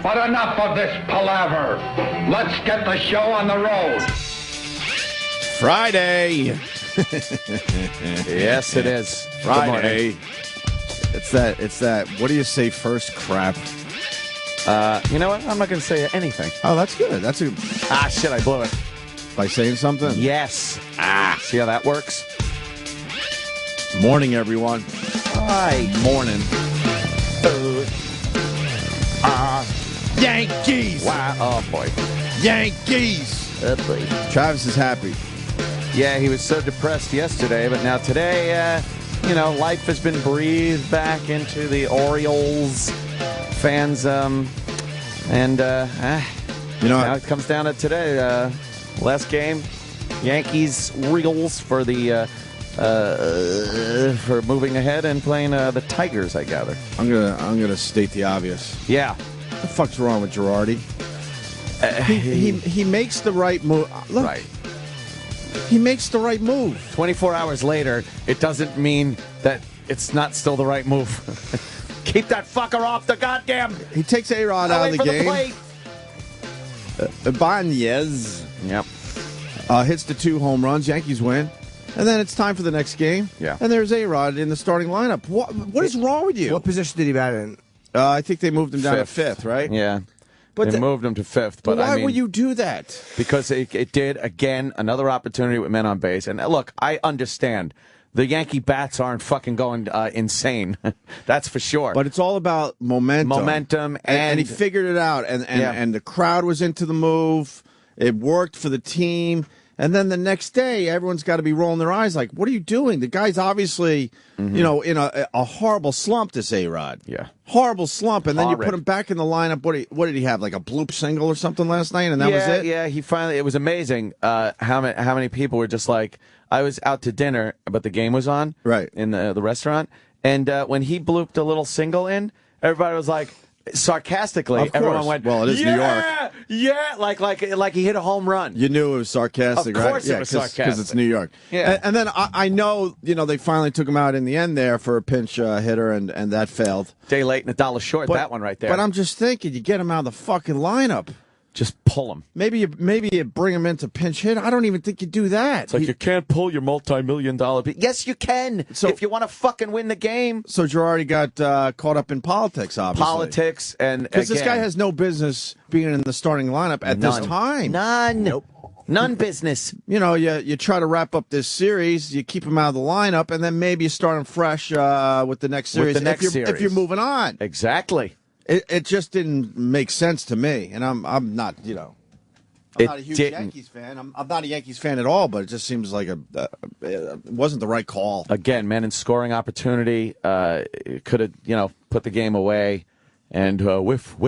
But enough of this palaver. Let's get the show on the road. Friday. Yes, it is. Friday. It's that, what do you say first crap? You know what? I'm not going to say anything. Oh, that's good. That's a. Shit, I blew it. By saying something? Yes. See how that works? Morning, everyone. Hi. Morning. Yankees. Wow. Oh, boy. Yankees. Oh, boy. Travis is happy. Yeah, he was so depressed yesterday, but now today, life has been breathed back into the Orioles fans, now it comes down to today. Last game, Yankees, Orioles for the for moving ahead and playing the Tigers, I gather. I'm gonna state the obvious. Yeah. What the fuck's wrong with Girardi? He makes the right move. Look, right. He makes the right move. 24 hours later, it doesn't mean that it's not still the right move. Keep that fucker off the goddamn. He takes A-Rod out of the game. Ibanez. Yep. Hits the 2 home runs. Yankees win. And then it's time for the next game. Yeah. And there's A-Rod in the starting lineup. What is wrong with you? What position did he bat in? I think they moved him down to 5th, right? Yeah. But they moved him to 5th. But why would you do that? Because it did, again, another opportunity with men on base. And look, I understand. The Yankee bats aren't fucking going insane. That's for sure. But it's all about momentum. And he figured it out. And the crowd was into the move. It worked for the team. And then the next day, everyone's got to be rolling their eyes like, what are you doing? The guy's obviously, in a horrible slump, this A-Rod. Yeah. Horrible slump. And then you put him back in the lineup. What did he have, like a bloop single or something last night? And that was it? Yeah, it was amazing how many people were just like, I was out to dinner, but the game was on in the restaurant. And when he blooped a little single in, everybody was like, sarcastically, everyone went, well, it is New York. Yeah, like he hit a home run. You knew it was sarcastic, right? Of course it was sarcastic. Because it's New York. Yeah. And then I know, they finally took him out in the end there for a pinch hitter, and that failed. Day late and a dollar short, that one right there. But I'm just thinking, you get him out of the fucking lineup. Just pull him. Maybe you bring him into pinch hit. I don't even think you do that. It's like you can't pull your multi-million-dollar. Yes, you can. If you want to fucking win the game. So Girardi got caught up in politics, obviously. Politics and because this guy has no business being in the starting lineup at this time. None. Nope. None business. You try to wrap up this series, you keep him out of the lineup, and then maybe you start him fresh with the next series. If you're moving on. Exactly. It just didn't make sense to me, and I'm not, I'm not a huge Yankees fan. I'm not a Yankees fan at all, but it just seems like it wasn't the right call. Again, man, in scoring opportunity, could have put the game away, and whiff.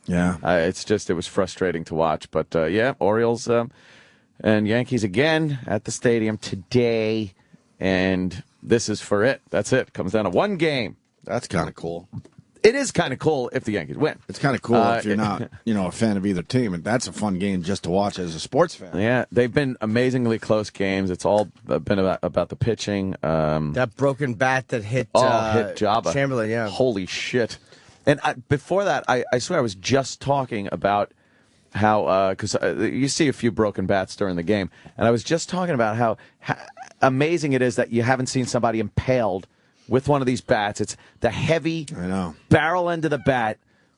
Yeah, it was frustrating to watch, but Orioles and Yankees again at the stadium today, and this is for it. That's it. Comes down to one game. That's kind of cool. It is kind of cool if the Yankees win. It's kind of cool if you're not, a fan of either team, and that's a fun game just to watch as a sports fan. Yeah, they've been amazingly close games. It's all been about the pitching. That broken bat that hit hit Jabba. Chamberlain, yeah. Holy shit. And before that, I swear I was just talking about how, because you see a few broken bats during the game, and I was just talking about how amazing it is that you haven't seen somebody impaled with one of these bats. It's the heavy barrel end of the bat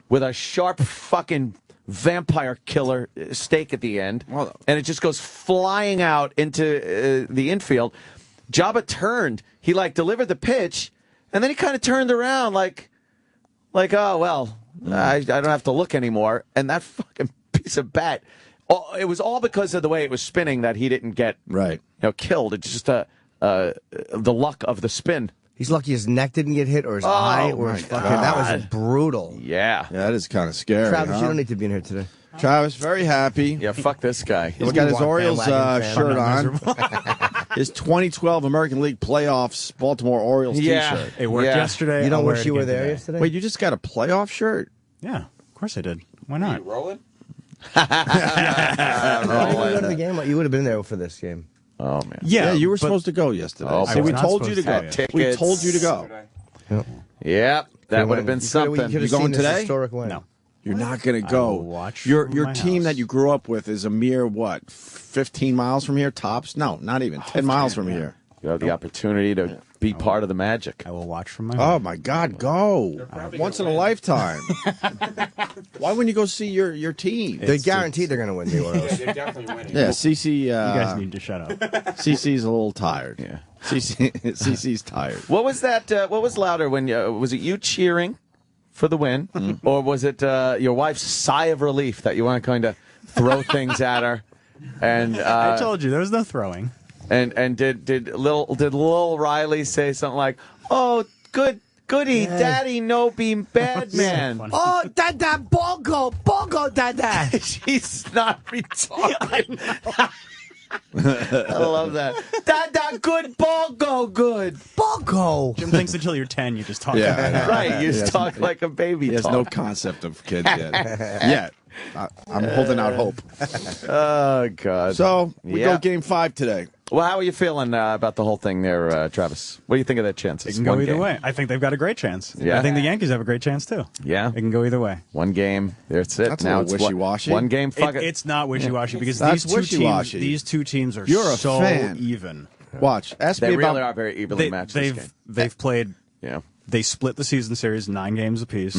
with a sharp fucking vampire killer stake at the end, and it just goes flying out into the infield. Jabba turned. He delivered the pitch, and then he kind of turned around like, oh well, I don't have to look anymore. And that fucking piece of bat, it was all because of the way it was spinning that he didn't get killed. It's just the luck of the spin. He's lucky his neck didn't get hit or his eye or his fucking. That was brutal. Yeah. That is kind of scary. Travis, you don't need to be in here today. Travis, very happy. Yeah, fuck this guy. He's got his Orioles shirt on. His 2012 American League Playoffs Baltimore Orioles T-shirt. It worked yesterday. You don't wish you were there yesterday? Wait, you just got a playoff shirt? Yeah, of course I did. Why not? Are you rolling? Go to the game. You would have been there for this game. Oh man. Yeah, you were supposed to go yesterday. Oh, so we told you to go. Tickets. We told you to go. Yep. Yep. That would have been something. You going today? Historic win. No. You're not going to go. will watch your from my team house. that you grew up with is a mere, 15 miles from here, tops? No, not even. 10 miles from here. You have the opportunity to be part of the magic. I will watch from my Oh, home. my God, go. Once in a lifetime. Why wouldn't you go see your team? They're guaranteed they're going to win the Orioles. They're definitely winning. Yeah, CC. You guys need to shut up. CC's a little tired. Yeah. CC's tired. What was that? What was louder when was it you cheering for the win, or was it your wife's sigh of relief that you weren't going to throw things at her? And I told you there was no throwing. and did little Riley say something like, "Oh, goody, Daddy, no being bad man." Funny. Oh, Dada, bongo, Dada. She's not retarded. I love that. Dada, good ball, go good. Bongo. Jim thinks until you're 10, you just talk. Yeah, I know. Right, you He has- talk like a baby. He has talk. no concept of kids yet. Yet. I'm holding out hope. Oh God. So, we Yeah. go game 5 today. Well, how are you feeling about the whole thing there, Travis? What do you think of that chance? It It's can go one either game. way. I think they've got a great chance. Yeah. I think the Yankees have a great chance too. Yeah. It can go either way. One game. That's it. That's a now little it's one- wishy-washy. One game. Fuck it. It's not wishy-washy because That's these two teams are You're a so fan. even. Watch. Ask They me really about are very evenly matched. This game. They've played. Yeah. They split the season series 9 games apiece.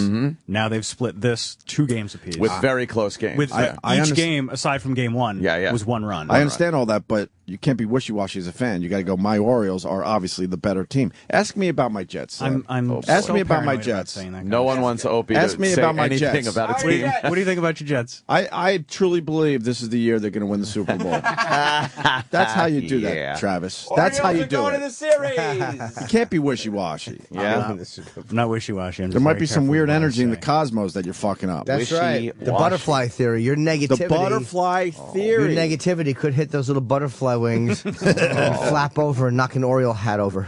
Now they've split this 2 games apiece. With very close games. With I each understand- game, aside from game 1, Yeah. was 1 run. I understand all that, but you can't be wishy-washy as a fan. You got to go, my Orioles are obviously the better team. Ask me about my Jets. I'm Ask so me about my paranoid Jets. saying that no kind one of wants Opie Ask to me say about my anything Jets. about a How are you team. guys? What do you think about your Jets? I truly believe this is the year they're going to win the Super Bowl. That's how you do that, Yeah. Travis. That's how you Orioles are do going it. to the series. You can't be wishy-washy. Yeah. I'm not wishy-washy. I'm There just might very be some careful weird with what I energy in the say. cosmos that you're fucking up. That's right. The Wishy-washy. butterfly theory. Your negativity. The butterfly Your theory. negativity could hit those little butterfly wings and flap over and knock an Oriole hat over.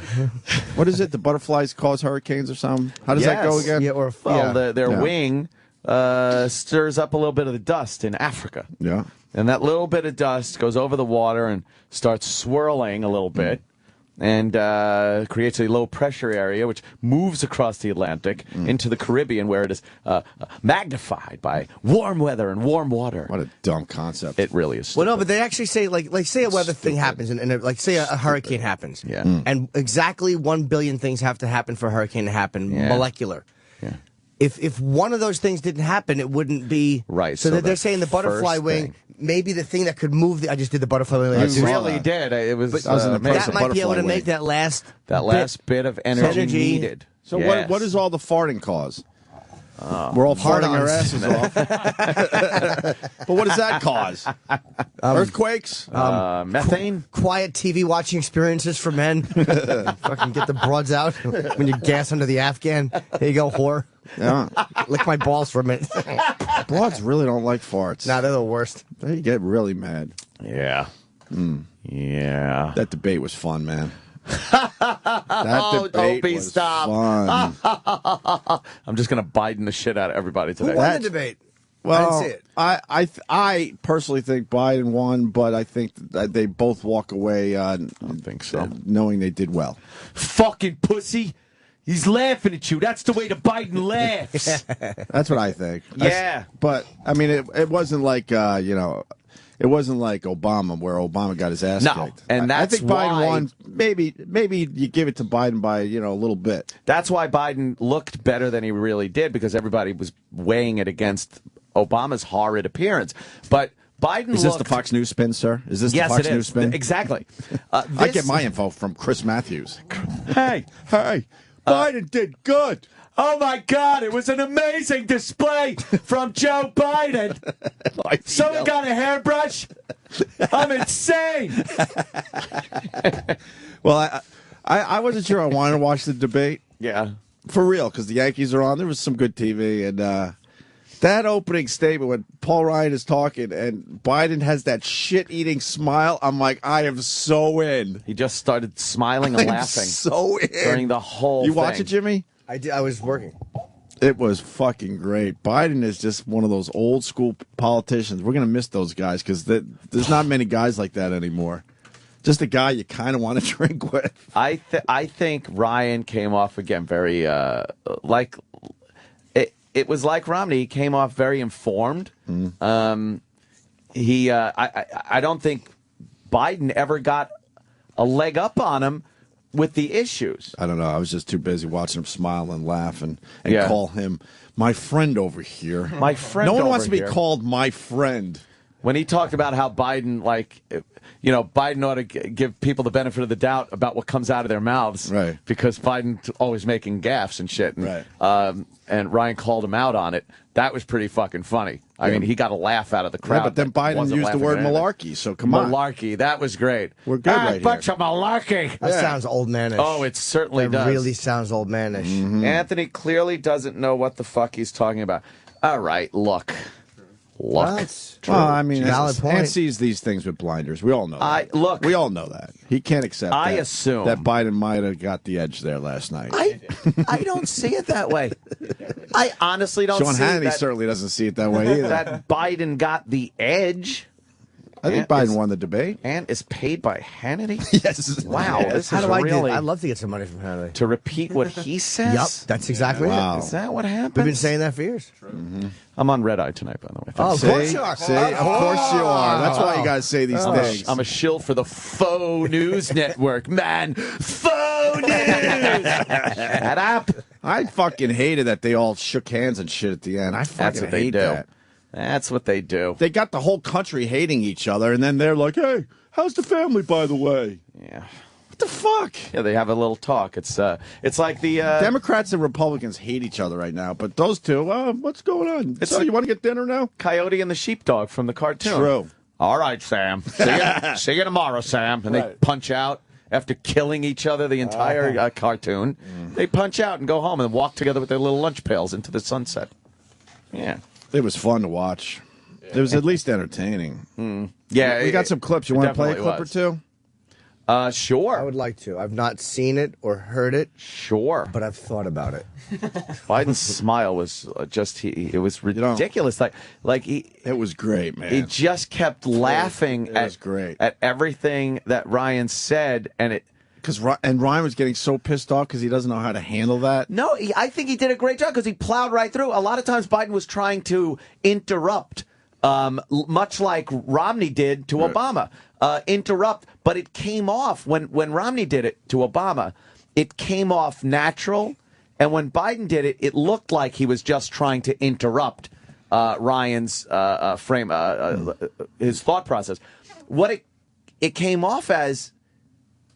What is it? The butterflies cause hurricanes or something? How does that go Yes. again? Yeah, or Well, yeah. their Yeah. wing stirs up a little bit of the dust in Africa. Yeah. And that little bit of dust goes over the water and starts swirling a little bit and creates a low pressure area which moves across the Atlantic into the Caribbean where it is magnified by warm weather and warm water. What a dumb concept. It really is. Well, no, stupid. but they actually say, like say a weather thing happens, and like, say a hurricane happens. Yeah. And exactly 1 billion things have to happen for a hurricane to happen, Yeah. molecular. Yeah. If one of those things didn't happen, it wouldn't be Right, So, so that they're the saying the butterfly first wing, thing. maybe the thing that could move. I just did the butterfly wing. I You saw really that. did. It was I was in the amazing. That might be able to butterfly make wing. that last Bit of energy, Energy. needed. So Yes. what does all the farting cause? We're all farting our Hard-ons. asses off. But what does that cause? Earthquakes? Methane? quiet TV watching experiences for men. Fucking get the broads out when you gas under the Afghan. Here you go, whore. Yeah. Lick my balls for a minute. Broads really don't like farts. Nah, they're the worst. They get really mad. Yeah. Yeah. That debate was fun, man. That debate Opie, was stop. fun. I'm just going to Biden the shit out of everybody Who today. won That- the debate? Well, I didn't see it. I personally think Biden won, but I think that they both walk away think so. knowing they did well. Fucking pussy. He's laughing at you. That's the way the Biden laughs. That's what I think. Yeah. But, I mean, it wasn't like, it wasn't like Obama, where Obama got his ass No, kicked. and I that's think Biden why- won. Maybe you give it to Biden by, a little bit. That's why Biden looked better than he really did, because everybody was weighing it against Obama's horrid appearance. But Biden Is this the looked- Fox News spin, sir? Is this Yes, the Fox it News is. spin? Exactly. I This- get my info from Chris Matthews. Hey, Biden did good. Oh my God! It was an amazing display from Joe Biden. Someone got a hairbrush. I'm insane. Well, I wasn't sure I wanted to watch the debate. Yeah. For real, because the Yankees are on. There was some good TV. And that opening statement when Paul Ryan is talking and Biden has that shit-eating smile, I'm like, I am so in. He just started smiling and I'm laughing so in. during the whole You thing. watch it, Jimmy? I did. I was working. It was fucking great. Biden is just one of those old school politicians. We're going to miss those guys because there's not many guys like that anymore. Just a guy you kind of want to drink with. I think Ryan came off again very like it was like Romney. He came off very informed. I don't think Biden ever got a leg up on him with the issues. I don't know. I was just too busy watching him smile and laugh and call him my friend over here. My friend. No one over wants to be here. called my friend. When he talked about how Biden, Biden ought to give people the benefit of the doubt about what comes out of their mouths, right? Because Biden's always making gaffes and shit, and, right? And Ryan called him out on it. That was pretty fucking funny. I mean, he got a laugh out of the crowd. Yeah, but then Biden used the word malarkey, so come on. Malarkey, that was great. We're good right bunch here. of malarkey. That sounds old manish. Oh, it certainly does. It really sounds old manish. Mm-hmm. Anthony clearly doesn't know what the fuck he's talking about. All right, look. Well, I mean, valid point. Ant sees these things with blinders. We all know that. We all know that. He can't accept I that, assume that Biden might have got the edge there last night. I don't see it that way. I honestly don't Sean see Hannity that, certainly doesn't see it that way either. that Biden got the edge. I think Biden won the debate. And is paid by Hannity? Yes. Wow, this How is do I really... I'd love to get some money from Hannity. To repeat what he says? Yep, that's exactly Wow. it. Is that what happened? We've been saying that for years. I'm on Red Eye tonight, by the way. Oh, of course you are. See, of course you are. That's why you guys say these things. I'm a shill for the faux news network, man. Faux news! Shut up. I fucking hated that they all shook hands and shit at the end. I That's fucking what they hate do. that. That's what they do. They got the whole country hating each other, and then they're like, hey, how's the family, by the way? Yeah. What the fuck? Yeah, they have a little talk. It's like the Democrats and Republicans hate each other right now, but those two, what's going on? It's So like- you want to get dinner now? Coyote and the Sheepdog from the cartoon. True. All right, Sam. See you tomorrow, Sam. And they Right. punch out after killing each other the entire cartoon. They punch out and go home and walk together with their little lunch pails into the sunset. Yeah. It was fun to watch. It was at least entertaining. Yeah. We got some clips. You want to play a definitely clip was. or two? Sure. I would like to. I've not seen it or heard it, Sure. but I've thought about it. Biden's smile was just it was ridiculous. It was great, man. He just kept laughing It was great. at everything that Ryan said, and it. And Ryan was getting so pissed off because he doesn't know how to handle that. No, I think he did a great job because he plowed right through. A lot of times Biden was trying to interrupt, much like Romney did to Obama. Interrupt, but it came off when Romney did it to Obama. It came off natural, and when Biden did it, it looked like he was just trying to interrupt Ryan's his thought process. What it came off as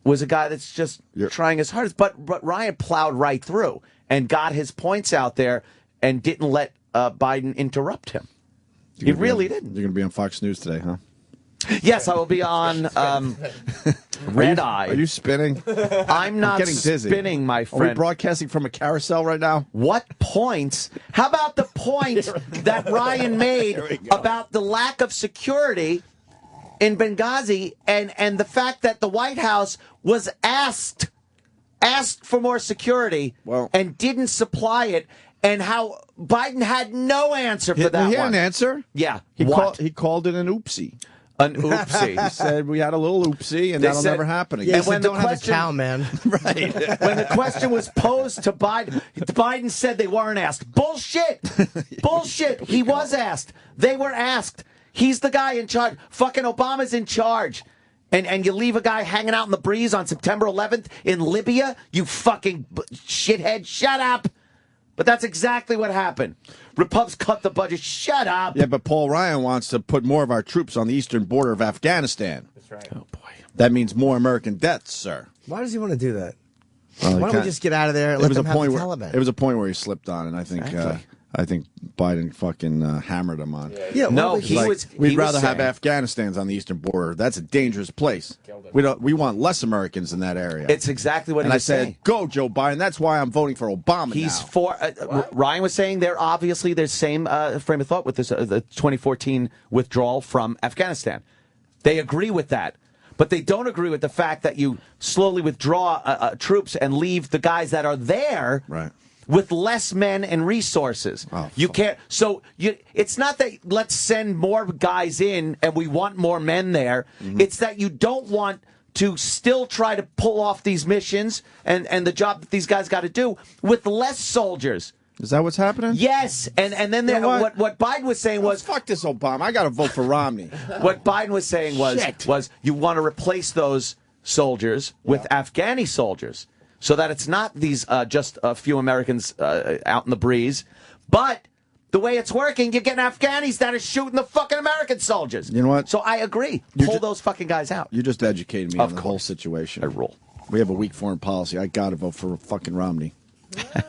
was a guy that's just trying his hardest, but Ryan plowed right through and got his points out there and didn't let Biden interrupt him. He really didn't. You're going to be on Fox News today, huh? Yes, I will be on Red Eye. Are you spinning? I'm not getting dizzy. spinning, my Are we friend. broadcasting from a carousel right now? What points? How about the point that Ryan made about the lack of security in Benghazi and the fact that the White House was asked for more security and didn't supply it, and how Biden had no answer for that He one. had an answer. Yeah. He What? called it an oopsie. An oopsie. He said we had a little oopsie, and They that'll said- never happen Yeah, again. And so when the don't have a question- cow, man. Right. When the question was posed to Biden, Biden said they weren't asked. Bullshit! Bullshit! He was asked. They were asked. He's the guy in charge. Fucking Obama's in charge. And you leave a guy hanging out in the breeze on September 11th in Libya? You fucking shithead. Shut up! But that's exactly what happened. Repubs cut the budget. Shut up! Yeah, but Paul Ryan wants to put more of our troops on the eastern border of Afghanistan. That's right. Oh, boy. That means more American deaths, sir. Why does he want to do that? Well, Why don't we just get out of there and let them have the Taliban? It was a point where he slipped on, and I think Biden fucking hammered him on. Yeah, No, well, he Like, was. we'd he was rather have saying- Afghanistan's on the eastern border. That's a dangerous place. We want less Americans in that area. It's exactly what and he I was said, saying. go, Joe Biden. That's why I'm voting for Obama He's now. for Ryan was saying they're obviously their same frame of thought with this the 2014 withdrawal from Afghanistan. They agree with that, but they don't agree with the fact that you slowly withdraw troops and leave the guys that are there Right. with less men and resources. Oh, you fuck. can't. So it's not that let's send more guys in and we want more men there. It's that you don't want to still try to pull off these missions and the job that these guys got to do with less soldiers. Is that what's happening? Yes, and then what Biden was saying was, fuck this Obama. I got to vote for Romney. What Biden was saying was you want to replace those soldiers with Afghani soldiers, so that it's not these just a few Americans out in the breeze, but the way it's working, you're getting Afghanis that are shooting the fucking American soldiers. You know what? So I agree. Pull those fucking guys out. You just educated me on the whole situation. I rule. We have a weak foreign policy. I got to vote for fucking Romney.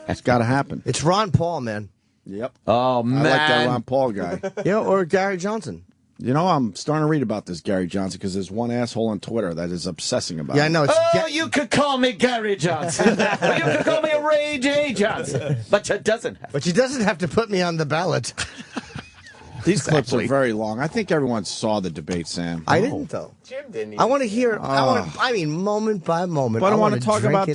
It's got to happen. It's Ron Paul, man. Yep. Oh, man. I like that Ron Paul guy. Yeah, or Gary Johnson. You know, I'm starting to read about this Gary Johnson because there's one asshole on Twitter that is obsessing about it. Yeah, I know. You could call me Gary Johnson. Or you could call me Ray J. Johnson. But you doesn't have to. But you doesn't have to put me on the ballot. These clips are very long. I think everyone saw the debate, Sam. I didn't, though. Jim didn't. I want to hear. I mean, moment by moment. But I want to talk talk about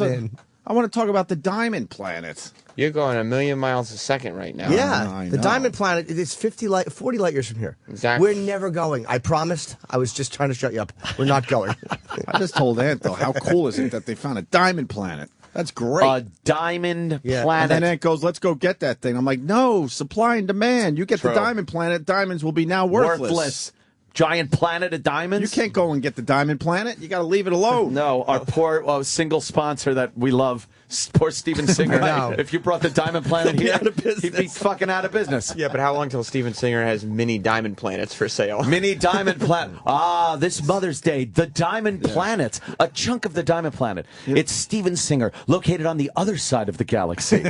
I want to talk about the Diamond Planet. You're going 1,000,000 miles a second right now. Yeah, I the know. Diamond Planet. It's 40 light years from here. Exactly. We're never going. I promised. I was just trying to shut you up. We're not going. I just told Ant, though, how cool is it that they found a Diamond Planet? That's great. A diamond Yeah. planet. And then Ant goes, let's go get that thing. I'm like, no, supply and demand. You get the Diamond Planet, diamonds will be now worthless. Giant planet of diamonds. You can't go and get the Diamond Planet. You got to leave it alone. No, our poor single sponsor that we love, poor Steven Singer. No. If you brought the Diamond Planet here, out of business. he'd be fucking out of business. Yeah, but how long till Steven Singer has mini diamond planets for sale? Mini Diamond Planet. Ah, this Mother's Day, the Diamond Planet. A chunk of the Diamond Planet. It's Steven Singer, located on the other side of the galaxy.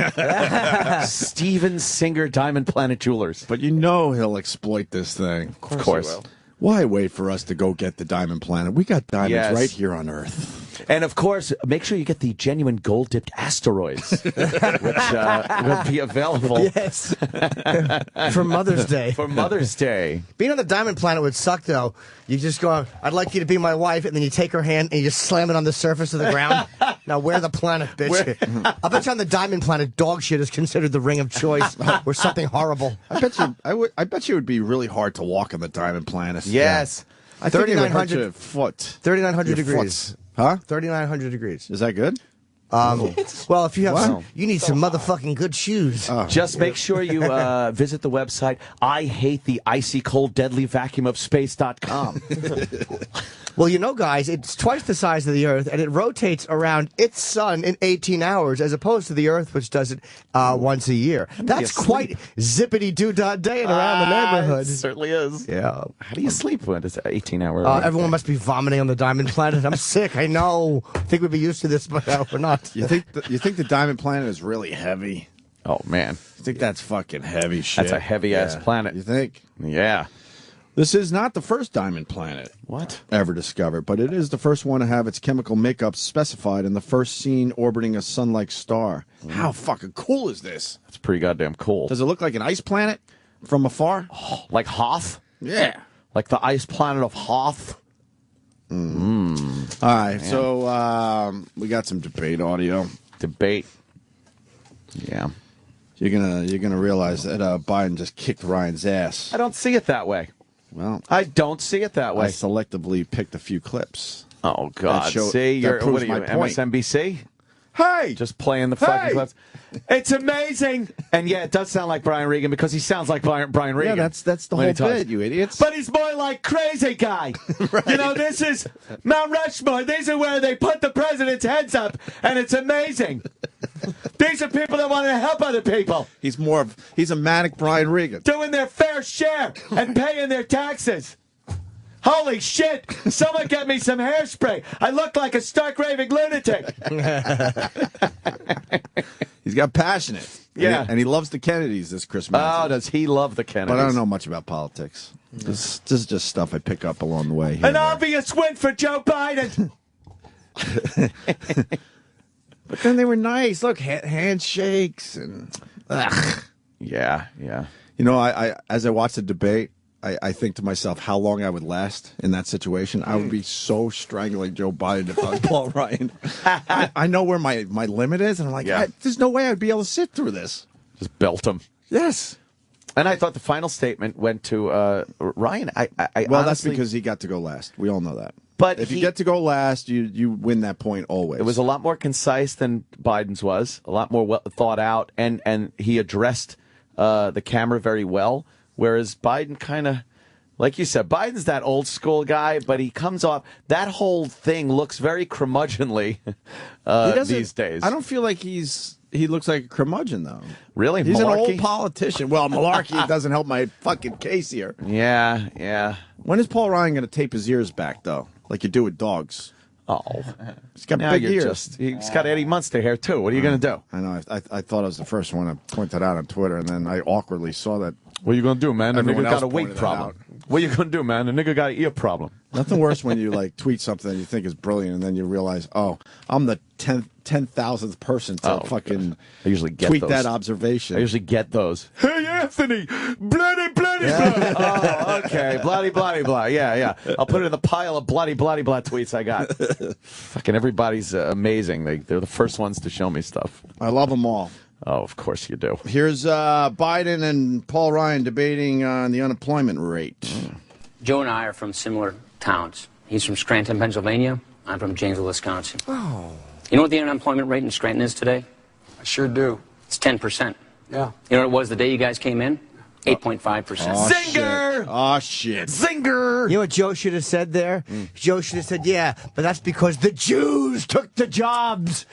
Steven Singer Diamond Planet Jewelers. But you know he'll exploit this thing. Of course. Why wait for us to go get the Diamond Planet? We got diamonds Yes. right here on Earth. And of course, make sure you get the genuine gold-dipped asteroids, which will be available Yes. For Mother's Day. for Mother's Day. Being on the Diamond Planet would suck, though. You just go, I'd like you to be my wife, and then you take her hand and you just slam it on the surface of the ground. Now, wear the planet, bitch. I bet you on the Diamond Planet, dog shit is considered the ring of choice or something horrible. I bet you it would be really hard to walk on the Diamond Planet. Yes. I think it would hurt 3,900 your foot. 3,900 Your degrees. foot. Huh? 3,900 degrees. Is that good? Well, if you have Wow. you need some motherfucking good shoes. Just make sure you visit the website I hate the icy cold deadly vacuum of space.com. Well, you know, guys, it's twice the size of the Earth, and it rotates around its sun in 18 hours, as opposed to the Earth, which does it once a year. That's quite zippity-doo-dah-daying around the neighborhood. It certainly is. Yeah. How do you sleep when it's 18-hour? Everyone must be vomiting on the Diamond Planet. I'm sick. I know. I think we'd be used to this, but we're not. You think the Diamond Planet is really heavy? Oh, man. You think that's fucking heavy shit? That's a heavy-ass planet. You think? Yeah. This is not the first diamond planet What? ever discovered, but it is the first one to have its chemical makeup specified and the first seen orbiting a sun-like star. How fucking cool is this? That's pretty goddamn cool. Does it look like an ice planet from afar? Like Hoth? Yeah. Like the ice planet of Hoth? All right, so we got some debate audio. Debate. Yeah. You're gonna realize that Biden just kicked Ryan's ass. I don't see it that way. Well, I don't see it that I way. selectively picked a few clips. Oh, God. show- See, that you're, proves what are you, my point. MSNBC? Hey, Just playing the fucking Hey! clips. It's amazing. And yeah, it does sound like Brian Regan because he sounds like Brian Regan. yeah, that's the when whole he talks. bit, you idiots. But he's more like Crazy Guy. You know, this is Mount Rushmore. These are where they put the president's heads up, and it's amazing. These are people that want to help other people, he's a manic Brian Regan. doing their fair share and paying their taxes. Holy shit! Someone get me some hairspray. I look like a stark raving lunatic. He's got passionate. Yeah. and he loves the Kennedys. This Christmas. Oh, does he love the Kennedys? But I don't know much about politics. This is just stuff I pick up along the way. Here An and there. obvious win for Joe Biden. But then they were nice. Look, handshakes and. Ugh. Yeah. You know, I as I watch the debate, I think to myself how long I would last in that situation. I would be so strangling Joe Biden if I was Paul Ryan. I know where my limit is, and I'm like, Yeah. there's no way I'd be able to sit through this. Just belt him. Yes. And I thought the final statement went to Ryan. I Well, that's honestly, because he got to go last. We all know that. But if you get to go last, you win that point always. It was a lot more concise than Biden's was, a lot more thought out, and he addressed the camera very well, whereas Biden kind of, like you said, Biden's that old school guy, but he comes off, that whole thing looks very curmudgeonly these days. I don't feel like he looks like a curmudgeon, though. Really? He's malarkey? an old politician. Well, malarkey doesn't help my fucking case here. Yeah. When is Paul Ryan going to tape his ears back, though, like you do with dogs? Oh. He's got Now big you're ears. He's got Eddie Munster hair, too. What are you going to do? I know. I thought I was the first one to point that out on Twitter, and then I awkwardly saw that. What are you going to do, man? The Everyone nigga got else a weight pointed that problem. out. What are you going to do, man? The nigga got an ear problem. Nothing worse when you like tweet something that you think is brilliant, and then you realize, oh, I'm the 10,000th person to fucking I usually get tweet those. that observation. I usually get those. Hey, Anthony! Bloody, bloody, blah. Oh, okay. Bloody, bloody, blah. Yeah. I'll put it in the pile of bloody, bloody, blah tweets I got. Fucking everybody's amazing. They're the first ones to show me stuff. I love them all. Oh, of course you do. Here's Biden and Paul Ryan debating on the unemployment rate. Joe and I are from similar towns. He's from Scranton, Pennsylvania. I'm from Janesville, Wisconsin. Oh. You know what the unemployment rate in Scranton is today? I sure do. It's 10%. Yeah. You know what it was the day you guys came in? 8.5%. Zinger! Oh, shit. Zinger! You know what Joe should have said there? Joe should have said, yeah, but that's because the Jews took the jobs.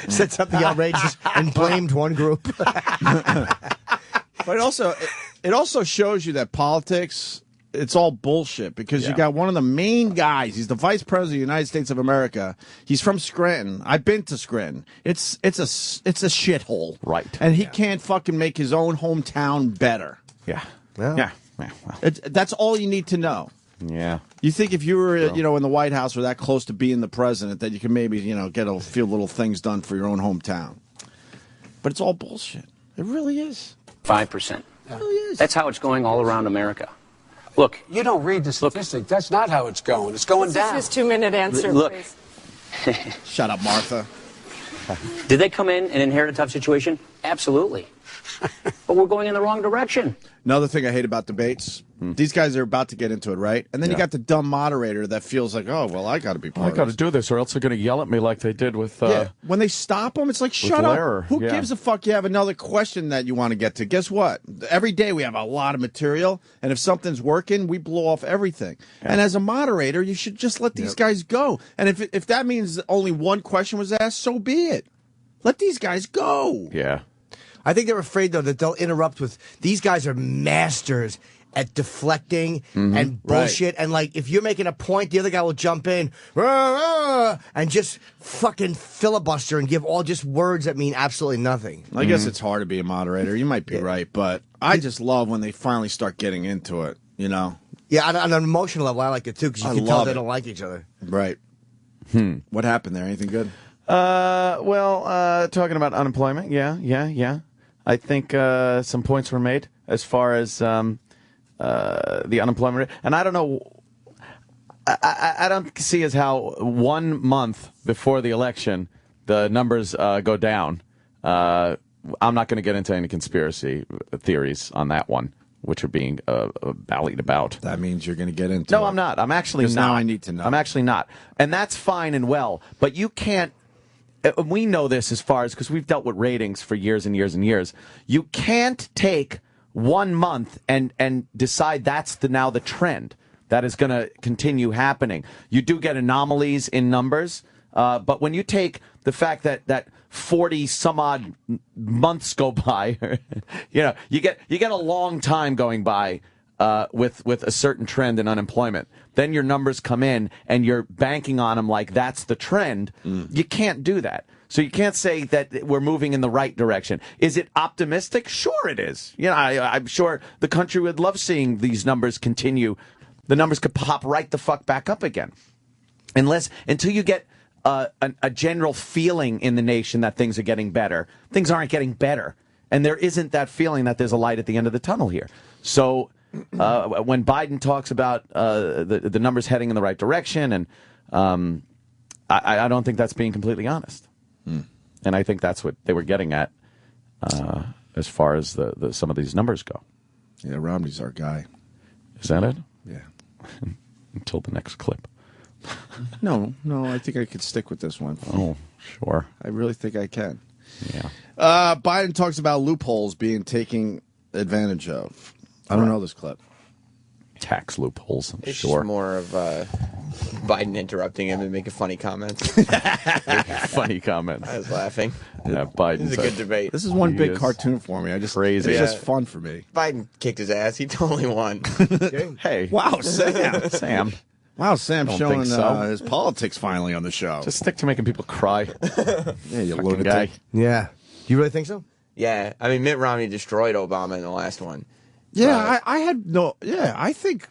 Said something outrageous and blamed one group. But it also shows you that politics, it's all bullshit, because you got one of the main guys. He's the vice president of the United States of America. He's from Scranton. I've been to Scranton. It's a shithole. Right. And he can't fucking make his own hometown better. Yeah. Yeah. Well. That's all you need to know. Yeah. You think if you were, in the White House or that close to being the president, that you can maybe, get a few little things done for your own hometown. But it's all bullshit. It really is. 5%. It really is. That's how it's going all around America. Look. You don't read the statistic. That's not how it's going. It's going down. This is his 2-minute answer, Look. please. Shut up, Martha. Did they come in and inherit a tough situation? Absolutely. But we're going in the wrong direction. Another thing I hate about debates, these guys are about to get into it, right? And then you got the dumb moderator that feels like, oh, well, I got to be part I of got this. to do this, or else they're going to yell at me like they did with. When they stop them, it's like, shut Lehrer, up. Who gives a fuck? You have another question that you want to get to. Guess what? Every day we have a lot of material, and if something's working, we blow off everything. Yeah. And as a moderator, you should just let these guys go. And if that means only one question was asked, so be it. Let these guys go. Yeah. I think they're afraid, though, that they'll interrupt with, these guys are masters at deflecting and bullshit. Right. And, like, if you're making a point, the other guy will jump in and just fucking filibuster and give all just words that mean absolutely nothing. I guess it's hard to be a moderator. You might be right, but I just love when they finally start getting into it, Yeah, on an emotional level, I like it, too, because you can tell they don't like each other. Right. What happened there? Anything good? Talking about unemployment, yeah. I think some points were made as far as the unemployment rate. And I don't know, I don't see as how 1 month before the election, the numbers go down. I'm not going to get into any conspiracy theories on that one, which are being ballied about. That means you're going to get into it. No, I'm not. I'm actually not. Now I need to know. I'm actually not. And that's fine and well, but you can't. We know this as far as, because we've dealt with ratings for years and years and years. You can't take 1 month and decide that's now the trend that is going to continue happening. You do get anomalies in numbers, but when you take the fact that 40 some odd months go by, you get a long time going by with a certain trend in unemployment. Then your numbers come in and you're banking on them like that's the trend. You can't do that. So you can't say that we're moving in the right direction. Is it optimistic? Sure it is. I'm sure the country would love seeing these numbers continue. The numbers could pop right the fuck back up again. Until you get a general feeling in the nation that things are getting better. Things aren't getting better. And there isn't that feeling that there's a light at the end of the tunnel here. So when Biden talks about the numbers heading in the right direction, and I don't think that's being completely honest. And I think that's what they were getting at as far as some of these numbers go. Yeah, Romney's our guy. Is that it? Yeah. Until the next clip. No, I think I could stick with this one. Oh, sure. I really think I can. Yeah. Biden talks about loopholes being taken advantage of. I don't know this clip. Tax loopholes, I'm It's sure. just more of Biden interrupting him and making funny comments. Funny comments. I was laughing. Yeah, Biden's This is a good debate. This is one big cartoon for me. Crazy. It's just Yeah. fun for me. Biden kicked his ass. He totally won. Hey. Wow, Sam. Sam. Wow, Sam Don't showing think so. his politics finally on the show. Just stick to making people cry. Yeah, you Fucking lunatic. guy. Yeah. You really think so? Yeah, I mean, Mitt Romney destroyed Obama in the last one. Yeah, I had no. Yeah, I think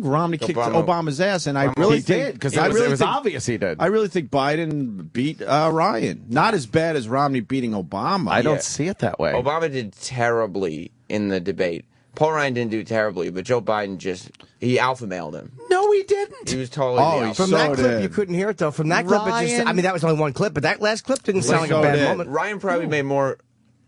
Romney kicked Obama's ass, and I really He think did, because I it really was think, obvious he did. I really think Biden beat Ryan. Not as bad as Romney beating Obama. I don't see it that way. Obama did terribly in the debate. Paul Ryan didn't do terribly, but Joe Biden he alpha mailed him. No, he didn't. He was totally the alpha. From that clip, you couldn't hear it, though. From that clip, that was only one clip, but that last clip didn't sound like a bad moment. Ryan probably made more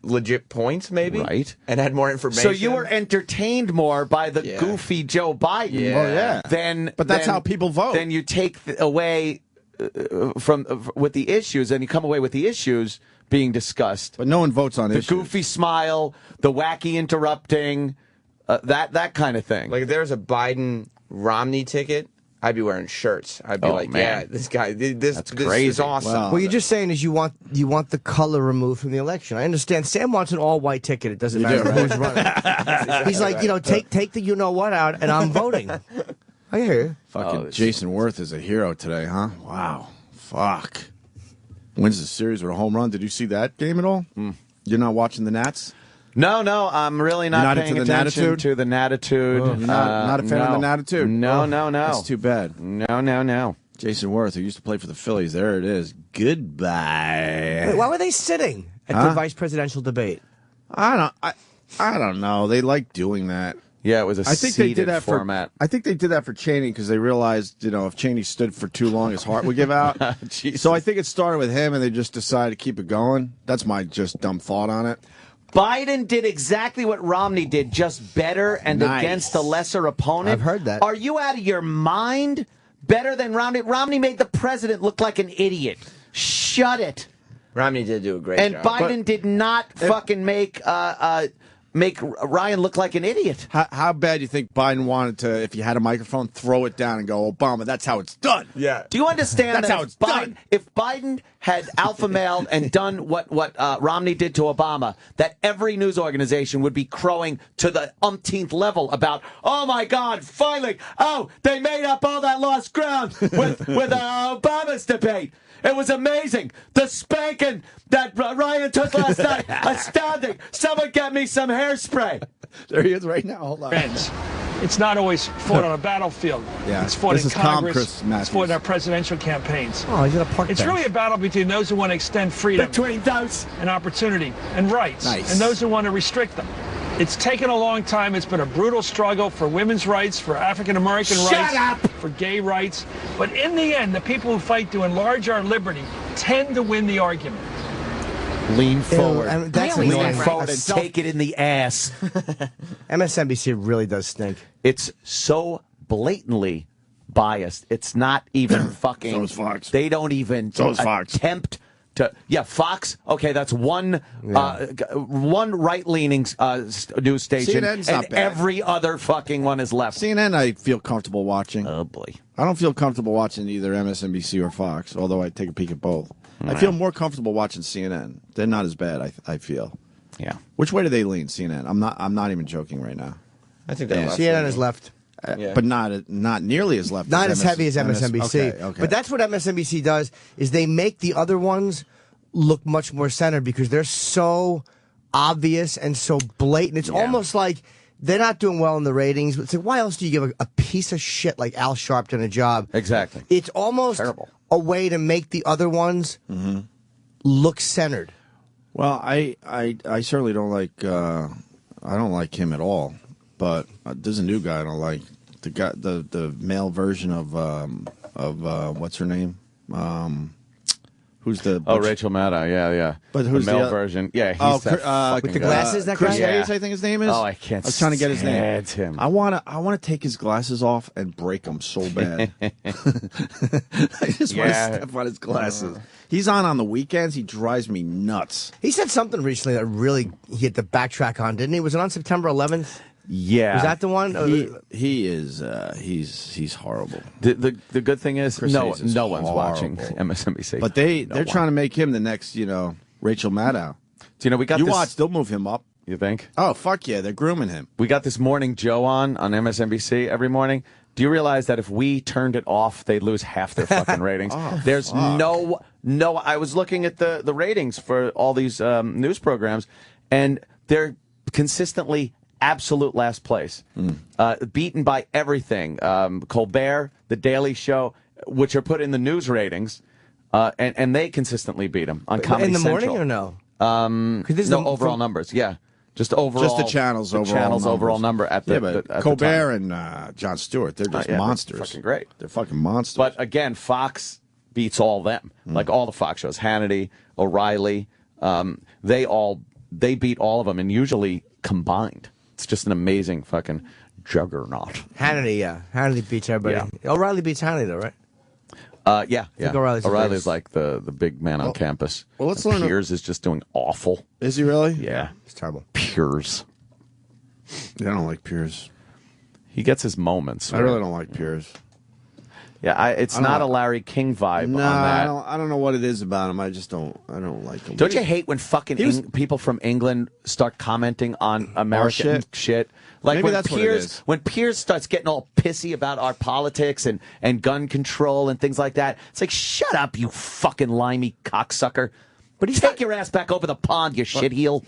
legit points, maybe. Right. And had more information. So you were entertained more by the goofy Joe Biden. Yeah. Oh yeah. But that's how people vote. Then you take away with the issues, and you come away with the issues being discussed. But no one votes on the issues. goofy smile, the wacky interrupting, that kind of thing. Like if there was a Biden Romney ticket, I'd be wearing shirts. I'd be man. yeah, this guy, this crazy. is awesome. Wow. What you're just saying is you want the color removed from the election. I understand. Sam wants an all-white ticket. It doesn't matter who's running. He's like, take the you-know-what out, and I'm voting. I hear you. Fucking Jason Worth is a hero today, huh? Wow. Fuck. Wins the series with a home run. Did you see that game at all? You're not watching the Nats? No, I'm really not You're paying into the attention Natitude? to the Natitude. You're not a fan of the Natitude? No. That's too bad. No. Jason Worth, who used to play for the Phillies, there it is. Goodbye. Wait, why were they sitting at the vice presidential debate? I don't know. They like doing that. Yeah, it was a I think they seated did that format. I think they did that for Cheney because they realized, if Cheney stood for too long, his heart would give out. So I think it started with him, and they just decided to keep it going. That's my just dumb thought on it. Biden did exactly what Romney did, just better and against a lesser opponent. I've heard that. Are you out of your mind? Better than Romney? Romney made the president look like an idiot. Shut it. Romney did do a great And job. Biden did not fucking make Ryan look like an idiot. How bad do you think Biden wanted to, if you had a microphone, throw it down and go, Obama, that's how it's done? Yeah. Do you understand That's that how it's done. If Biden had alpha mailed and done what Romney did to Obama, that every news organization would be crowing to the umpteenth level about, oh my God, finally, they made up all that lost ground with Obama's debate. It was amazing. The spanking that Ryan took last night, astounding. Someone get me some hairspray. There he is right now. Hold on. Friends, it's not always fought on a battlefield. Yeah, it's fought this in is calm, Congress. Chris Matthews. It's fought in our presidential campaigns. Oh, he's in a park It's bench. really a battle between those who want to extend freedom Between those. and opportunity and rights, Nice. and those who want to restrict them. It's taken a long time. It's been a brutal struggle for women's rights, for African American rights, for gay rights. But in the end, the people who fight to enlarge our liberty tend to win the argument. Lean forward. That's Really? Lean Right. forward and take it in the ass. MSNBC really does stink. It's so blatantly biased. It's not even fucking. So is Fox. They don't even So is Fox. attempt to. Yeah, Fox. Okay, that's one right-leaning news station, CNN's and not bad. every other fucking one is left. CNN, I feel comfortable watching. Oh boy. I don't feel comfortable watching either MSNBC or Fox, although I take a peek at both. I feel more comfortable watching CNN. They're not as bad, I feel. Yeah. Which way do they lean, CNN? I'm not even joking right now. I think they're left. CNN is left. Yeah. But not nearly as left. Not as heavy as MSNBC. Okay. But that's what MSNBC does, is they make the other ones look much more centered because they're so obvious and so blatant. It's almost like they're not doing well in the ratings. It's like, why else do you give a piece of shit like Al Sharpton a job? Exactly. It's almost Terrible. a way to make the other ones look centered. Well, I certainly don't like I don't like him at all. But there's a new guy I don't like. The male version of what's her name? Who's the Rachel Maddow, yeah. But who's the male the version? Yeah, he's that fucking with the guy. glasses. That Chris guy. Hayes, I think his name is. Oh, I can't. I was trying to get his name. stand him. I want to take his glasses off and break them so bad. I just want to step on his glasses. He's on the weekends. He drives me nuts. He said something recently that really he had to backtrack on, didn't he? Was it on September 11th? Yeah. Was that the one? He is. He's horrible. The good thing is Chris no Hayes is one's watching horrible. MSNBC. But they're trying to make him the next, Rachel Maddow. So, we got You this, watch, they'll move him up. You think? Oh, fuck yeah, they're grooming him. We got this Morning Joe on MSNBC every morning. Do you realize that if we turned it off, they'd lose half their fucking ratings? There's no. I was looking at the ratings for all these news programs, and they're consistently absolute last place, beaten by everything. Colbert, The Daily Show, which are put in the news ratings, and they consistently beat them on Comedy in the Central. morning or no? No, overall numbers, yeah. Just overall. Just the channels' overall number at the. but at the Colbert time. and Jon Stewart, they're just Yeah, monsters. They're fucking great. They're fucking monsters. But again, Fox beats all them. Like all the Fox shows, Hannity, O'Reilly, they beat all of them, and usually combined. It's just an amazing fucking juggernaut. Hannity beats everybody. Yeah. O'Reilly beats Hannity, though, right? Yeah. O'Reilly's like the big man on campus. Well, let's learn. Piers is just doing awful. Is he really? Yeah. It's terrible. Piers. Yeah, I don't like Piers. He gets his moments. I really don't like Piers. Yeah, it's not a Larry King vibe on that. I don't know what it is about him. I don't like him. Don't you hate when fucking people from England start commenting on American shit? Like Maybe when that's what it is. When Piers starts getting all pissy about our politics and gun control and things like that, it's like, shut up, you fucking limey cocksucker. But take your ass back over the pond, you shitheel.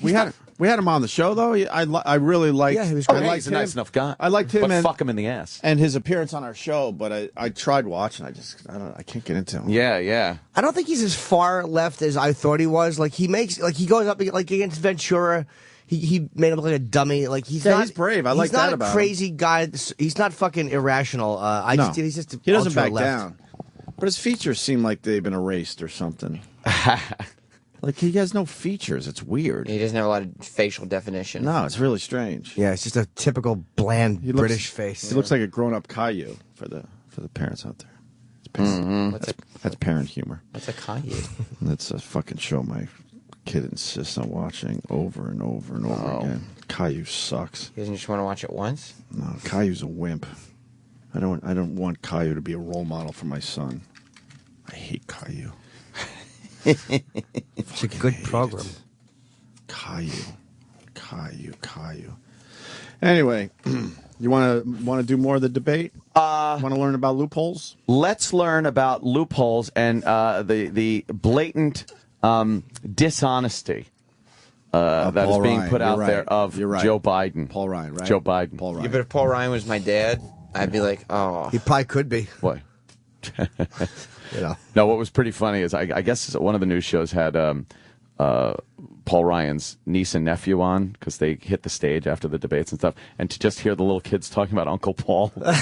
We had him on the show though. I really liked. Yeah, he was I great. liked He's a him. nice enough guy. I liked him, but fuck him in the ass. and his appearance on our show. But I tried watching. I can't get into him. Yeah. I don't think he's as far left as I thought he was. Like he goes up like against Ventura. He made him look like a dummy. Like he's brave. I like that about him. He's not a crazy guy. He's not fucking irrational. He doesn't back down. But his features seem like they've been erased or something. Like he has no features. It's weird. He doesn't have a lot of facial definition. No, it's really strange. Yeah, it's just a typical bland British face. He looks like a grown-up Caillou for the parents out there. It's parent, that's parent humor. What's a Caillou? That's a fucking show my kid insists on watching over and over and over again. Caillou sucks. He doesn't just want to watch it once? No, Caillou's a wimp. I don't want Caillou to be a role model for my son. I hate Caillou. It's a good program. Caillou. Anyway, you want to do more of the debate? Want to learn about loopholes? Let's learn about loopholes and the blatant dishonesty that is being put out there of Joe Biden. Paul Ryan, right? Joe Biden. Paul Ryan. Yeah, but if Paul Ryan was my dad, I'd be like, oh. He probably could be. What? You know. No, what was pretty funny is I guess one of the news shows had Paul Ryan's niece and nephew on because they hit the stage after the debates and stuff, and to just hear the little kids talking about Uncle Paul. Really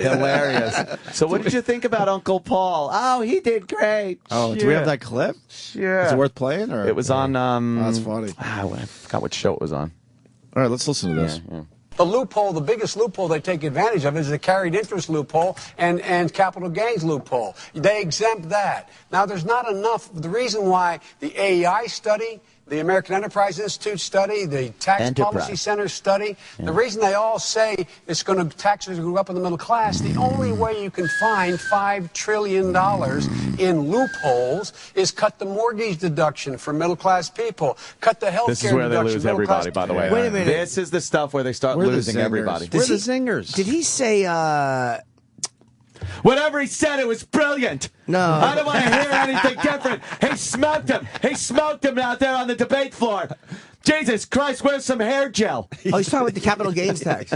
hilarious. So what did you think about Uncle Paul? Oh, he did great. Oh, do we have that clip? Sure. Is it worth playing? Or it was on. that's funny. I forgot what show it was on. All right, let's listen to this. Yeah. The loophole, the biggest loophole they take advantage of is the carried interest loophole and capital gains loophole. They exempt that. Now, there's not enough. The reason why the AEI study, the American Enterprise Institute study, the Tax Policy Center study, the reason they all say it's going to taxes go up in the middle class, the only way you can find $5 trillion in loopholes is cut the mortgage deduction for middle class people, cut the health care deduction. This is where they lose everybody, by the way. Wait a minute. This is the stuff where they start losing everybody. We're the zingers. Did he say? Whatever he said, it was brilliant. No. I don't want to hear anything different. He smoked him. He smoked him out there on the debate floor. Jesus Christ, where's some hair gel? Oh, he's talking about the capital gains tax.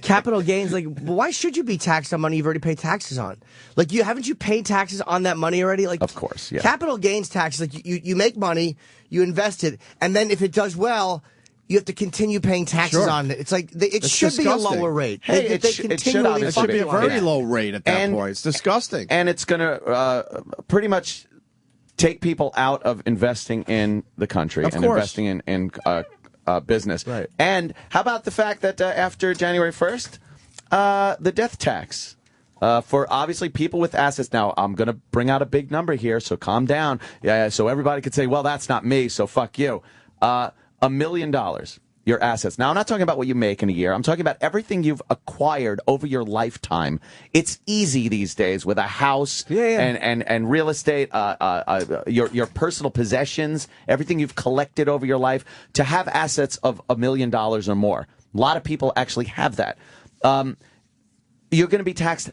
Capital gains, like, why should you be taxed on money you've already paid taxes on? Like, haven't you paid taxes on that money already? Like, of course, yeah. Capital gains tax, like, you make money, you invest it, and then if it does well, you have to continue paying taxes on it. It's like it should be a lower rate. Hey, it should be a very low rate at that point. It's disgusting. And it's going to pretty much take people out of investing in the country and investing in business. Right. And how about the fact that after January 1st, the death tax for obviously people with assets. Now, I'm going to bring out a big number here, so calm down. Yeah, so everybody could say, well, that's not me, so fuck you. $1 million, your assets. Now, I'm not talking about what you make in a year. I'm talking about everything you've acquired over your lifetime. It's easy these days with a house and real estate, your personal possessions, everything you've collected over your life, to have assets of $1 million or more. A lot of people actually have that. You're going to be taxed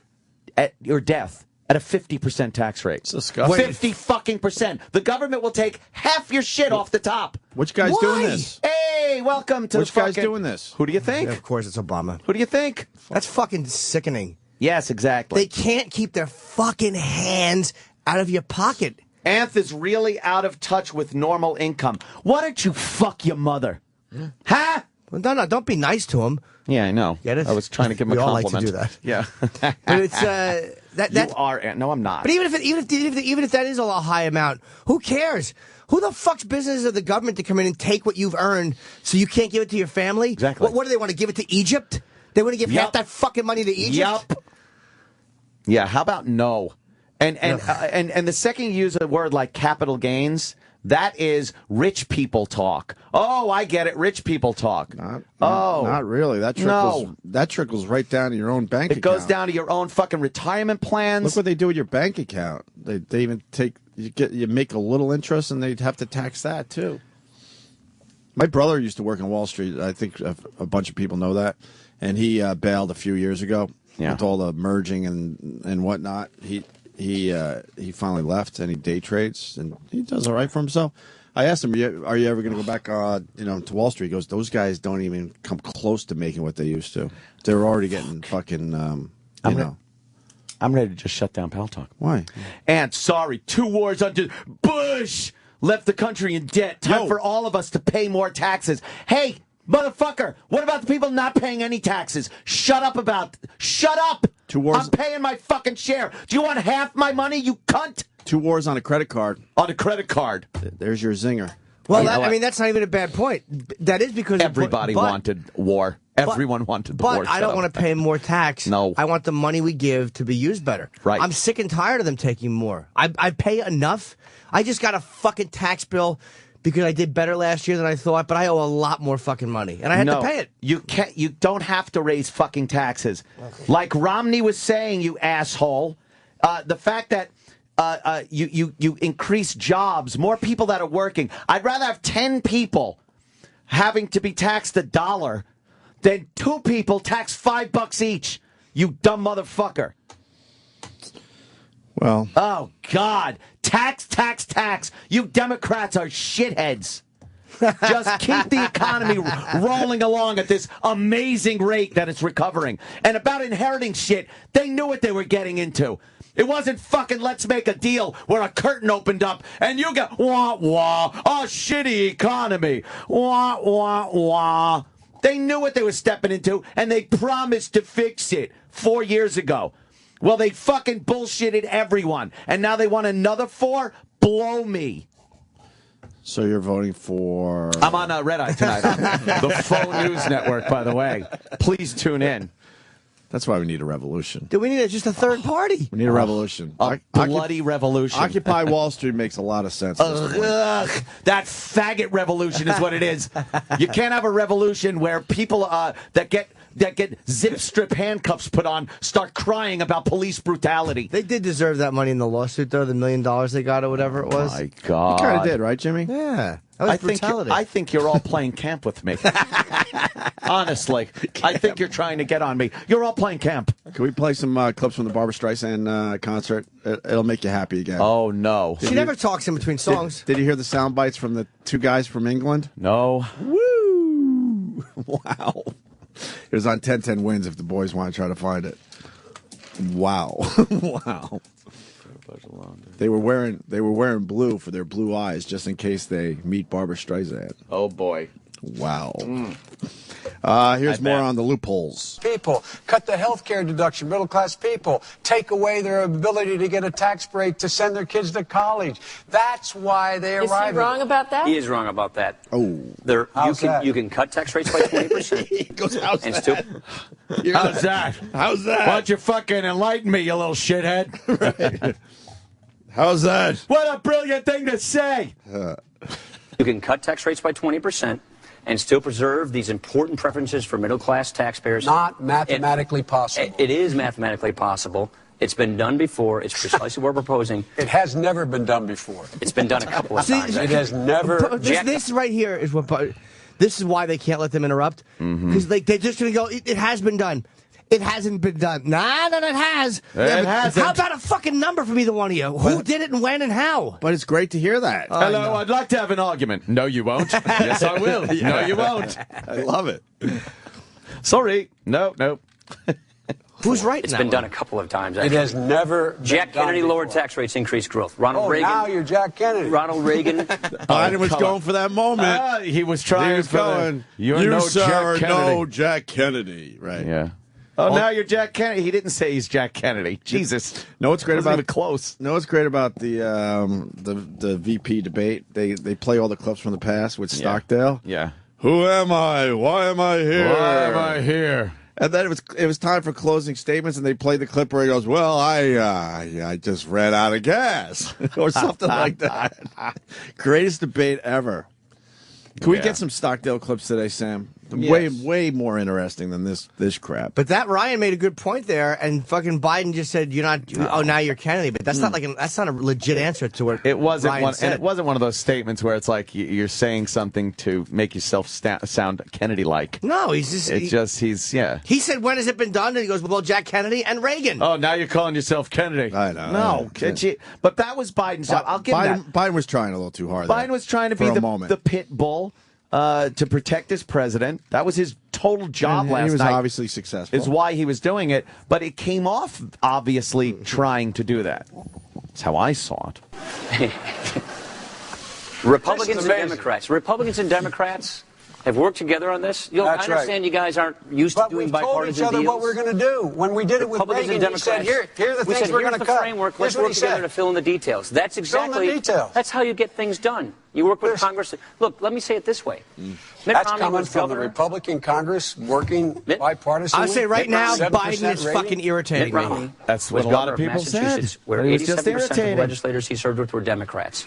at your death at a 50% tax rate. It's disgusting. 50%. The government will take half your shit off the top. Which guy's doing this? Hey, welcome to Which guy's doing this? Who do you think? Yeah, of course, it's Obama. Who do you think? That's fucking sickening. Yes, exactly. They can't keep their fucking hands out of your pocket. Anth is really out of touch with normal income. Why don't you fuck your mother? Huh? Well, no, don't be nice to him. Yeah, I know. Get it? I was trying to give him a We all compliment. like to do that. Yeah. But it's that you are. No, I'm not. But even if that is a high amount, who cares? Who the fuck's business is of the government to come in and take what you've earned so you can't give it to your family? Exactly. What do they want to give it to Egypt? They want to give half that fucking money to Egypt? Yup. Yeah. How about no? And the second you use a word like capital gains, that is rich people talk. Oh, I get it. Rich people talk. Not really. That trickles right down to your own bank account. It goes down to your own fucking retirement plans. Look what they do with your bank account. They even take you make a little interest, and they'd have to tax that too. My brother used to work on Wall Street. I think a bunch of people know that, and he bailed a few years ago with all the merging and whatnot. He finally left, and he day trades, and he does all right for himself. I asked him, "Are you ever going to go back, to Wall Street?" He goes, "Those guys don't even come close to making what they used to. They're already getting fucking, I'm ready to just shut down Pal Talk. Why? And sorry, 2 wars under Bush left the country in debt. Time for all of us to pay more taxes. Hey, motherfucker, what about the people not paying any taxes? Shut up! 2 wars. I'm paying my fucking share. Do you want half my money, you cunt? 2 wars on a credit card. On a credit card. There's your zinger. Well, that's not even a bad point. That is because everybody wanted war. Everyone wanted the war. But I don't want to pay more tax. No. I want the money we give to be used better. Right. I'm sick and tired of them taking more. I pay enough. I just got a fucking tax bill because I did better last year than I thought, but I owe a lot more fucking money, and I had to pay it. You don't have to raise fucking taxes. Like Romney was saying, you asshole. The fact that you increase jobs, more people that are working. I'd rather have 10 people having to be taxed $1 than 2 people taxed $5 each. You dumb motherfucker. Well. Oh, God. Tax. You Democrats are shitheads. Just keep the economy rolling along at this amazing rate that it's recovering. And about inheriting shit, they knew what they were getting into. It wasn't fucking let's make a deal where a curtain opened up and you got wah, a shitty economy. Wah. They knew what they were stepping into, and they promised to fix it 4 years ago. Well, they fucking bullshitted everyone, and now they want another 4? Blow me. So you're voting for... I'm on Red Eye tonight on the Faux News Network, by the way. Please tune in. That's why we need a revolution. Do we need just a third party? We need a revolution. A bloody revolution. Occupy Wall Street makes a lot of sense. That faggot revolution is what it is. You can't have a revolution where people that get zip strip handcuffs put on start crying about police brutality. They did deserve that money in the lawsuit, though, the $1 million they got or whatever it was. Oh my God. You kind of did, right, Jimmy? Yeah. That was brutality. I think you're all playing camp with me. Honestly, I think you're trying to get on me. You're all playing camp. Can we play some clips from the Barbra Streisand concert? It'll make you happy again. Oh, no. She never talks in between songs. Did you hear the sound bites from the 2 guys from England? No. Woo! Wow. It was on 1010 Wins if the boys want to try to find it. Wow. Wow. They were wearing blue for their blue eyes just in case they meet Barbra Streisand. Oh boy. Wow. Here's more on the loopholes. People, cut the health care deduction, middle-class people, take away their ability to get a tax break to send their kids to college. That's why they Is arrive. he wrong about that? He is wrong about that. Oh. You can cut tax rates by 20%. He goes, how's and that? still, How's that? How's that? Why don't you fucking enlighten me, you little shithead? Right. How's that? What a brilliant thing to say! you can cut tax rates by 20% and still preserve these important preferences for middle-class taxpayers. Not mathematically possible. It is mathematically possible. It's been done before. It's precisely what we're proposing. It has never been done before. It's been done a couple of times. It has never. This right here is what. This is why they can't let them interrupt, because they're just going to go. It has been done. It hasn't been done. Nah, it has. It hasn't. How about a fucking number from either one of you? Who did it and when and how? But it's great to hear that. Hello, I'd like to have an argument. No, you won't. Yes, I will. No, you won't. I love it. Sorry. No. Who's right? It's been done a couple of times. It has never. Been Jack done Kennedy before. lowered tax rates, increased growth. Ronald Reagan. Now you're Jack Kennedy. Ronald Reagan. Biden was going for that moment. He was trying He was for going. You're you no sir, Jack Kennedy. no Jack Kennedy. Right. Yeah. Oh, now you're Jack Kennedy. He didn't say he's Jack Kennedy. Jesus. No, what's great Wasn't about even close. No, what's great about the VP debate? They play all the clips from the past with Stockdale. Yeah. Who am I? Why am I here? Why am I here? And then it was time for closing statements, and they played the clip where he goes, "Well, I just ran out of gas," or something like that. Greatest debate ever. Can we get some Stockdale clips today, Sam? Way more interesting than this crap. But that Ryan made a good point there, and fucking Biden just said, "You're not." Oh, now you're Kennedy, but that's not that's not a legit answer to what it wasn't. Ryan said. And it wasn't one of those statements where it's like you're saying something to make yourself sound Kennedy-like. No, he's just. He's. He said, "When has it been done?" And he goes, "Well, Jack Kennedy and Reagan." Oh, now you're calling yourself Kennedy. I know. No, but that was Biden's job. I'll give him that. Biden was trying a little too hard. Biden was trying to be the pit bull. To protect his president. That was his total job last night. He was obviously successful. Is why he was doing it, but it came off obviously trying to do that. That's how I saw it. Republicans and Democrats have worked together on this. I understand you guys aren't used to doing bipartisan deals. But we've told each other what we're going to do. When we did it with Reagan, he said, here are the things we're going to cut. Here's the framework. Let's work together to fill in the details. That's exactly. That's how you get things done. You work with Congress. Look, let me say it this way. That's coming from the Republican Congress working bipartisan. I say right now, Biden is fucking irritating me. That's what a lot of people said. Where 87% of the legislators he served with were Democrats.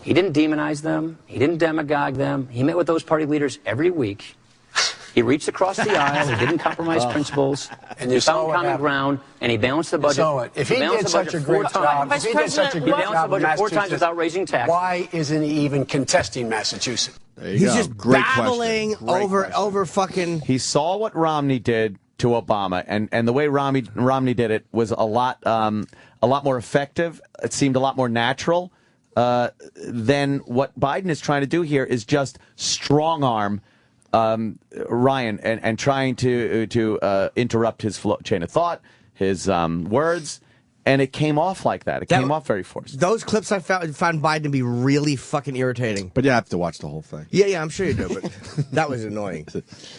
He didn't demonize them. He didn't demagogue them. He met with those party leaders every week. He reached across the aisle. He didn't compromise principles. And you found common ground, and he balanced the budget. If he did such a great job, he balanced the budget 4 times without raising taxes. Why isn't he even contesting Massachusetts? He's just babbling over fucking. He saw what Romney did to Obama, and the way Romney did it was a lot more effective. It seemed a lot more natural. Then what Biden is trying to do here is just strong arm Ryan and trying to interrupt his chain of thought, his words, and it came off like that. It came off very forced. Those clips I found Biden to be really fucking irritating. But you have to watch the whole thing. Yeah, I'm sure you do, but that was annoying.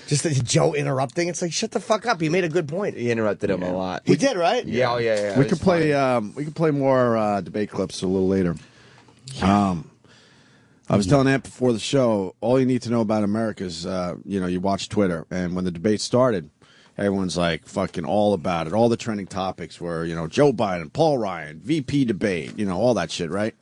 Just Joe interrupting. It's like, shut the fuck up. He made a good point. He interrupted him a lot. He did, right? Yeah, yeah. We could play more debate clips a little later. I was telling Ant before the show, all you need to know about America is, you watch Twitter, and when the debate started, everyone's like fucking all about it. All the trending topics were, Joe Biden, Paul Ryan, VP debate, all that shit, right?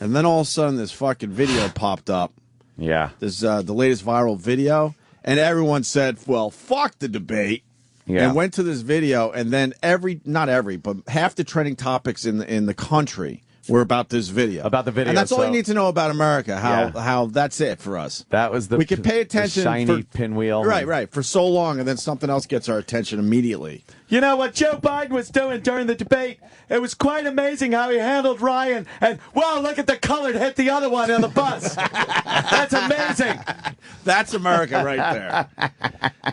And then all of a sudden, this fucking video popped up. Yeah. This the latest viral video, and everyone said, well, fuck the debate. Yeah. And went to this video, and then but half the trending topics in the country were about this video. About the video. And that's all you need to know about America, how that's it for us. That was we can pay attention. The shiny pinwheel. Right, for so long, and then something else gets our attention immediately. You know what Joe Biden was doing during the debate? It was quite amazing how he handled Ryan. And, wow, look at the colored hit the other one on the bus. That's amazing. That's America right there.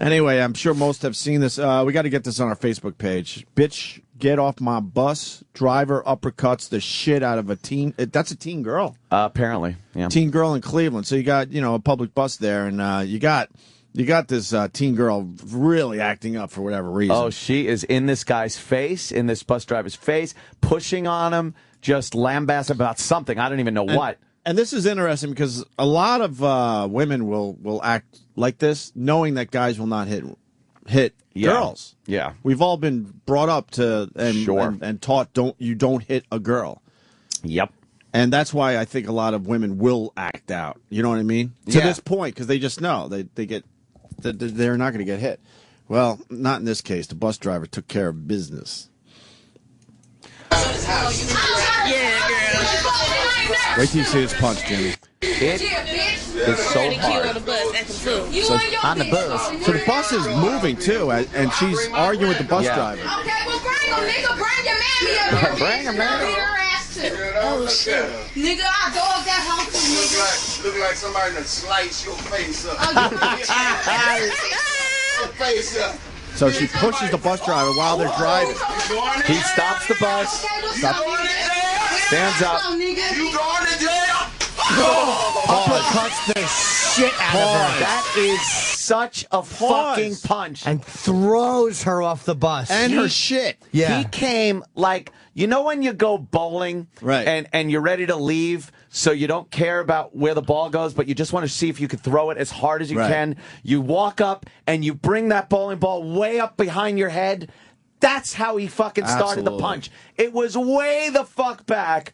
Anyway, I'm sure most have seen this. We got to get this on our Facebook page. Bitch get off my bus. Driver uppercuts the shit out of a teen. That's a teen girl. Apparently, yeah. Teen girl in Cleveland. So you got, a public bus there, and you got this teen girl really acting up for whatever reason. Oh, she is in this guy's face, in this bus driver's face, pushing on him, just lambasting about something. I don't even know what. And this is interesting because a lot of women will act like this, knowing that guys will not hit girls. Yeah. We've all been brought up to and taught you don't hit a girl. Yep. And that's why I think a lot of women will act out. You know what I mean? To this point, because they just know they're not going to get hit. Well, not in this case. The bus driver took care of business. Wait till you see this punch, Jimmy. It is so hard. On the bus. So the bus is moving, too, and she's arguing with the bus driver. Okay, well, bring him, nigga. Bring your mammy up here. Bring him, man. Oh, shit. Nigga, I dog that hoe too, nigga. Look like somebody that slice your face up. Your face up. So she pushes the bus driver while they're driving. He stops the bus. Stands up. You going to jail? Uppercuts the shit out of her. That is such a fucking punch. And throws her off the bus. And her shit. Yeah. He came like, when you go bowling and you're ready to leave, so you don't care about where the ball goes, but you just want to see if you can throw it as hard as you can. You walk up and you bring that bowling ball way up behind your head. That's how he fucking started the punch. It was way the fuck back.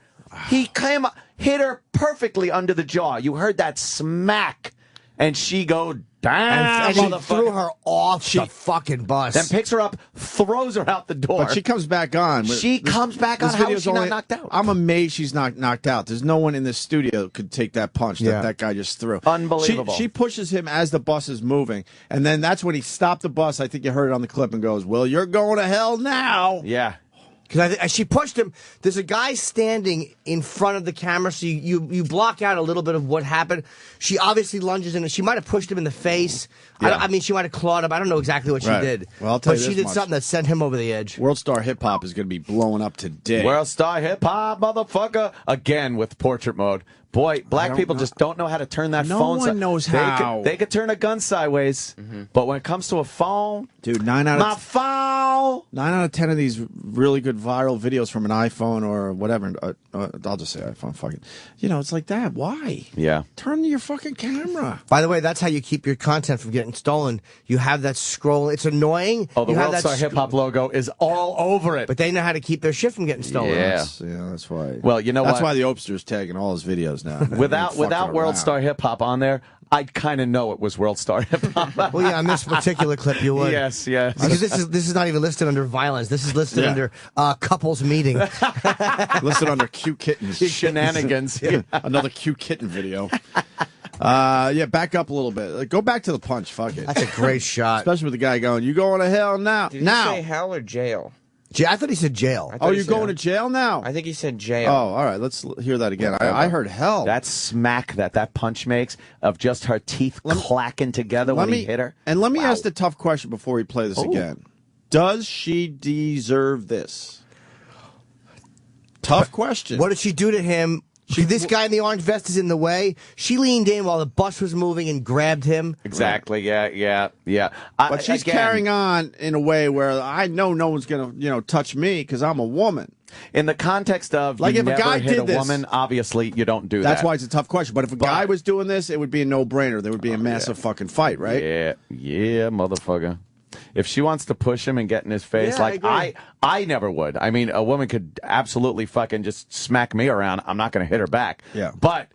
He came, hit her perfectly under the jaw. You heard that smack, and she go down. And she threw her off the fucking bus. Then picks her up, throws her out the door. But she comes back on. She comes back on. How is she not knocked out? I'm amazed she's not knocked out. There's no one in this studio that could take that punch that guy just threw. Unbelievable. She pushes him as the bus is moving, and then that's when he stopped the bus. I think you heard it on the clip and goes, "Well, you're going to hell now." Yeah. Because she pushed him. There's a guy standing in front of the camera, so you block out a little bit of what happened. She obviously lunges in, and she might have pushed him in the face. Yeah. I mean, she might have clawed him. I don't know exactly what she did. Well, I'll tell you but she this did much. something that sent him over the edge. World Star Hip Hop is going to be blowing up today. World Star Hip Hop, motherfucker. Again with portrait mode. Boy, black people just don't know how to turn that phone. No one knows how. They could turn a gun sideways, but when it comes to a phone, dude, 9 out of 10 of these really good viral videos from an iPhone or whatever. I'll just say iPhone. Fuck it. It's like that. Why? Yeah. Turn your fucking camera. By the way, that's how you keep your content from getting stolen. You have that scroll. It's annoying. Oh, the you World Star Hip Hop logo is all over it. But they know how to keep their shit from getting stolen. Yeah. That's why. Well, you know that's what? why the Opster's tagging all his videos now. Without World Star Hip Hop on there, I'd kind of know it was World Star Hip Hop. Well, yeah, on this particular clip, you would. Yes. Because this is not even listed under violence. This is listed under couples meeting. Listed under cute kittens. Shenanigans. Another cute kitten video. Back up a little bit. Go back to the punch. Fuck it. That's a great shot. Especially with the guy going, "You going to hell now?" Did he say hell or jail? I thought he said jail. Oh, you're going to jail now? I think he said jail. Oh, all right. Let's hear that again. I heard hell. That smack that punch makes of just her teeth clacking together when he hit her. And let me ask the tough question before we play this again. Does she deserve this? Tough question. What did she do to him? This guy in the orange vest is in the way. She leaned in while the bus was moving and grabbed him. Exactly. Yeah. But she's carrying on in a way where I know no one's going to, touch me because I'm a woman. In the context of like you if never a guy hit did a woman, obviously you don't do that. That's why it's a tough question. But if a guy was doing this, it would be a no-brainer. There would be a massive fucking fight, right? Yeah, motherfucker. If she wants to push him and get in his face, I never would. I mean, a woman could absolutely fucking just smack me around. I'm not going to hit her back. Yeah. But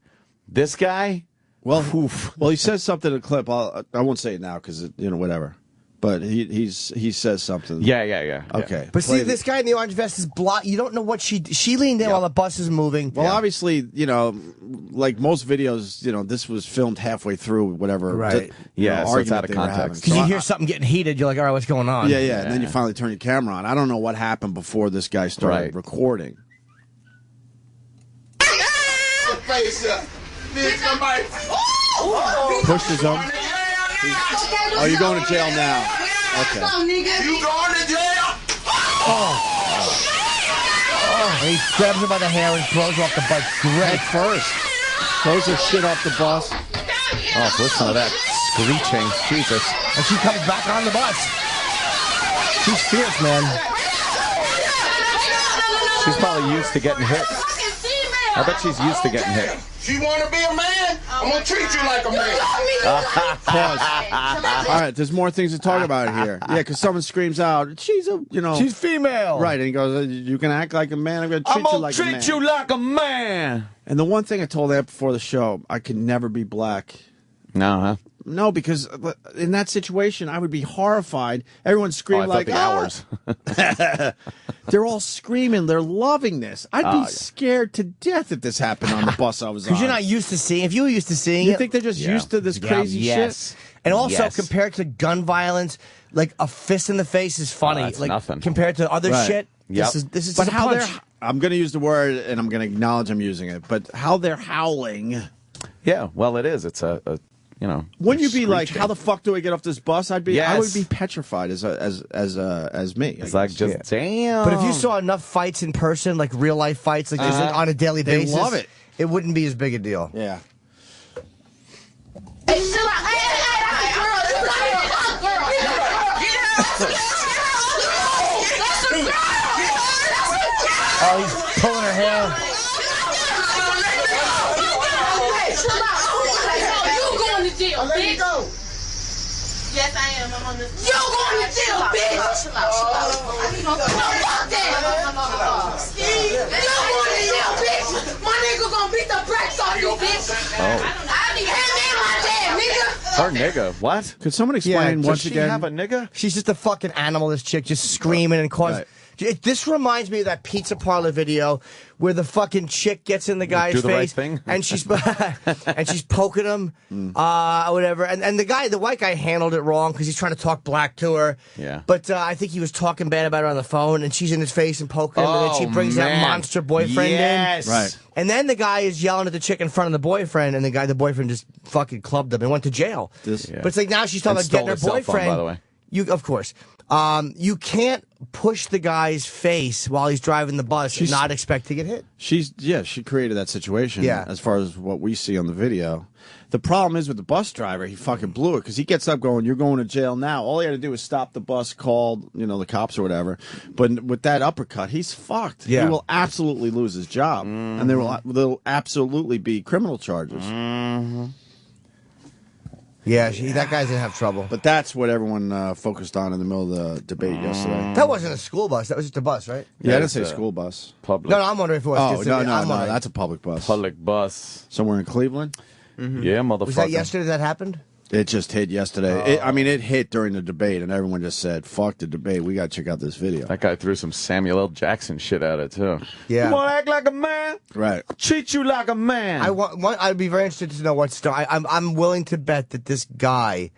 this guy, well, he says something in the clip. I won't say it now because whatever. But he says something. Yeah. Okay. But see, this guy in the orange vest is blocked. You don't know what she leaned in while the bus is moving. Well, obviously, like most videos, this was filmed halfway through whatever. Right. So it's out of context. Because you hear something getting heated, you're like, all right, what's going on? Yeah. And then you finally turn your camera on. I don't know what happened before this guy started recording. Face up. Somebody. Pushes him. Oh, you're going to jail now. Okay. You going to jail? And he grabs her by the hair and throws her off the bus. Great. First. Throws her shit off the bus. Oh, listen to that screeching. Jesus. And she comes back on the bus. She's fierce, man. She's probably used to getting hit. I bet she's used to getting hit. You want to be a man? I'm going to treat you like a man. Pause. All right, there's more things to talk about here. Yeah, because someone screams out, she's female. Right, and he goes, you can act like a man, I'm going to treat you like a man. treat you like a man. And the one thing I told Ed before the show, I could never be black. No, huh? No, because in that situation, I would be horrified. Everyone's screaming like, hours. They're all screaming. They're loving this. I'd be scared to death if this happened on the bus I was on. Because you're not used to seeing. If you were used to seeing it, you think they're just used to this crazy shit? And also compared to gun violence, like a fist in the face is funny. That's like nothing. Compared to other shit, Yep. this is But just a how punch. I'm going to use the word, and I'm going to acknowledge I'm using it. But how they're howling. Yeah, well, it is. It's a Wouldn't you be screeching. like, how the fuck do I get off this bus? I would be Yes. petrified as me. It's like just damn. But if you saw enough fights in person, like real life fights, like just on a daily They basis, love it. It wouldn't be as big a deal. Yeah. Hey, chill out. Hey, that's a girl. That's a girl. Oh, he's pulling her hair. Jail, bitch. Yes, I am. I'm on this. You're going to jail, bitch. Chill out. No, fuck that. You're going to jail, bitch. My nigga gonna beat the brakes off you, bitch. I need him and my dad, nigga. Her nigga, what? Could someone explain once Does she again? have a nigga? She's just a fucking animal, this chick, just screaming and causing... Right. This reminds me of that pizza parlor video where the fucking chick gets in the guy's Do the right face thing? and she's and she's poking him, whatever. And the white guy handled it wrong because he's trying to talk black to her. Yeah. But I think he was talking bad about her on the phone, and she's in his face and poking him, and then she brings that monster boyfriend in. Right. And then the guy is yelling at the chick in front of the boyfriend, and the boyfriend just fucking clubbed him and went to jail. But it's like now she's talking And about getting her stole his cell phone, boyfriend. by the way. Of course. You can't push the guy's face while he's driving the bus and not expect to get hit. She created that situation. Yeah. As far as what we see on the video, the problem is with the bus driver, he fucking blew it because he gets up going, "You're going to jail now." All he had to do was stop the bus, call the cops or whatever. But with that uppercut, he's fucked. Yeah. He will absolutely lose his job, and there'll absolutely be criminal charges. Yeah, that guy's gonna have trouble. But that's what everyone focused on in the middle of the debate yesterday. That wasn't a school bus. That was just a bus, right? Yeah, I didn't say school bus. Public. No, I'm wondering if it was. Oh, just no, I'm wondering. that's a public bus. Public bus. Somewhere in Cleveland? Yeah, motherfucker. Was that yesterday that happened? It just hit yesterday. It hit during the debate, and everyone just said, "Fuck the debate. We got to check out this video." That guy threw some Samuel L. Jackson shit at it, too. Yeah. You want to act like a man? Right. Treat you like a man. I'd be very interested to know what started. I'm willing to bet that this guy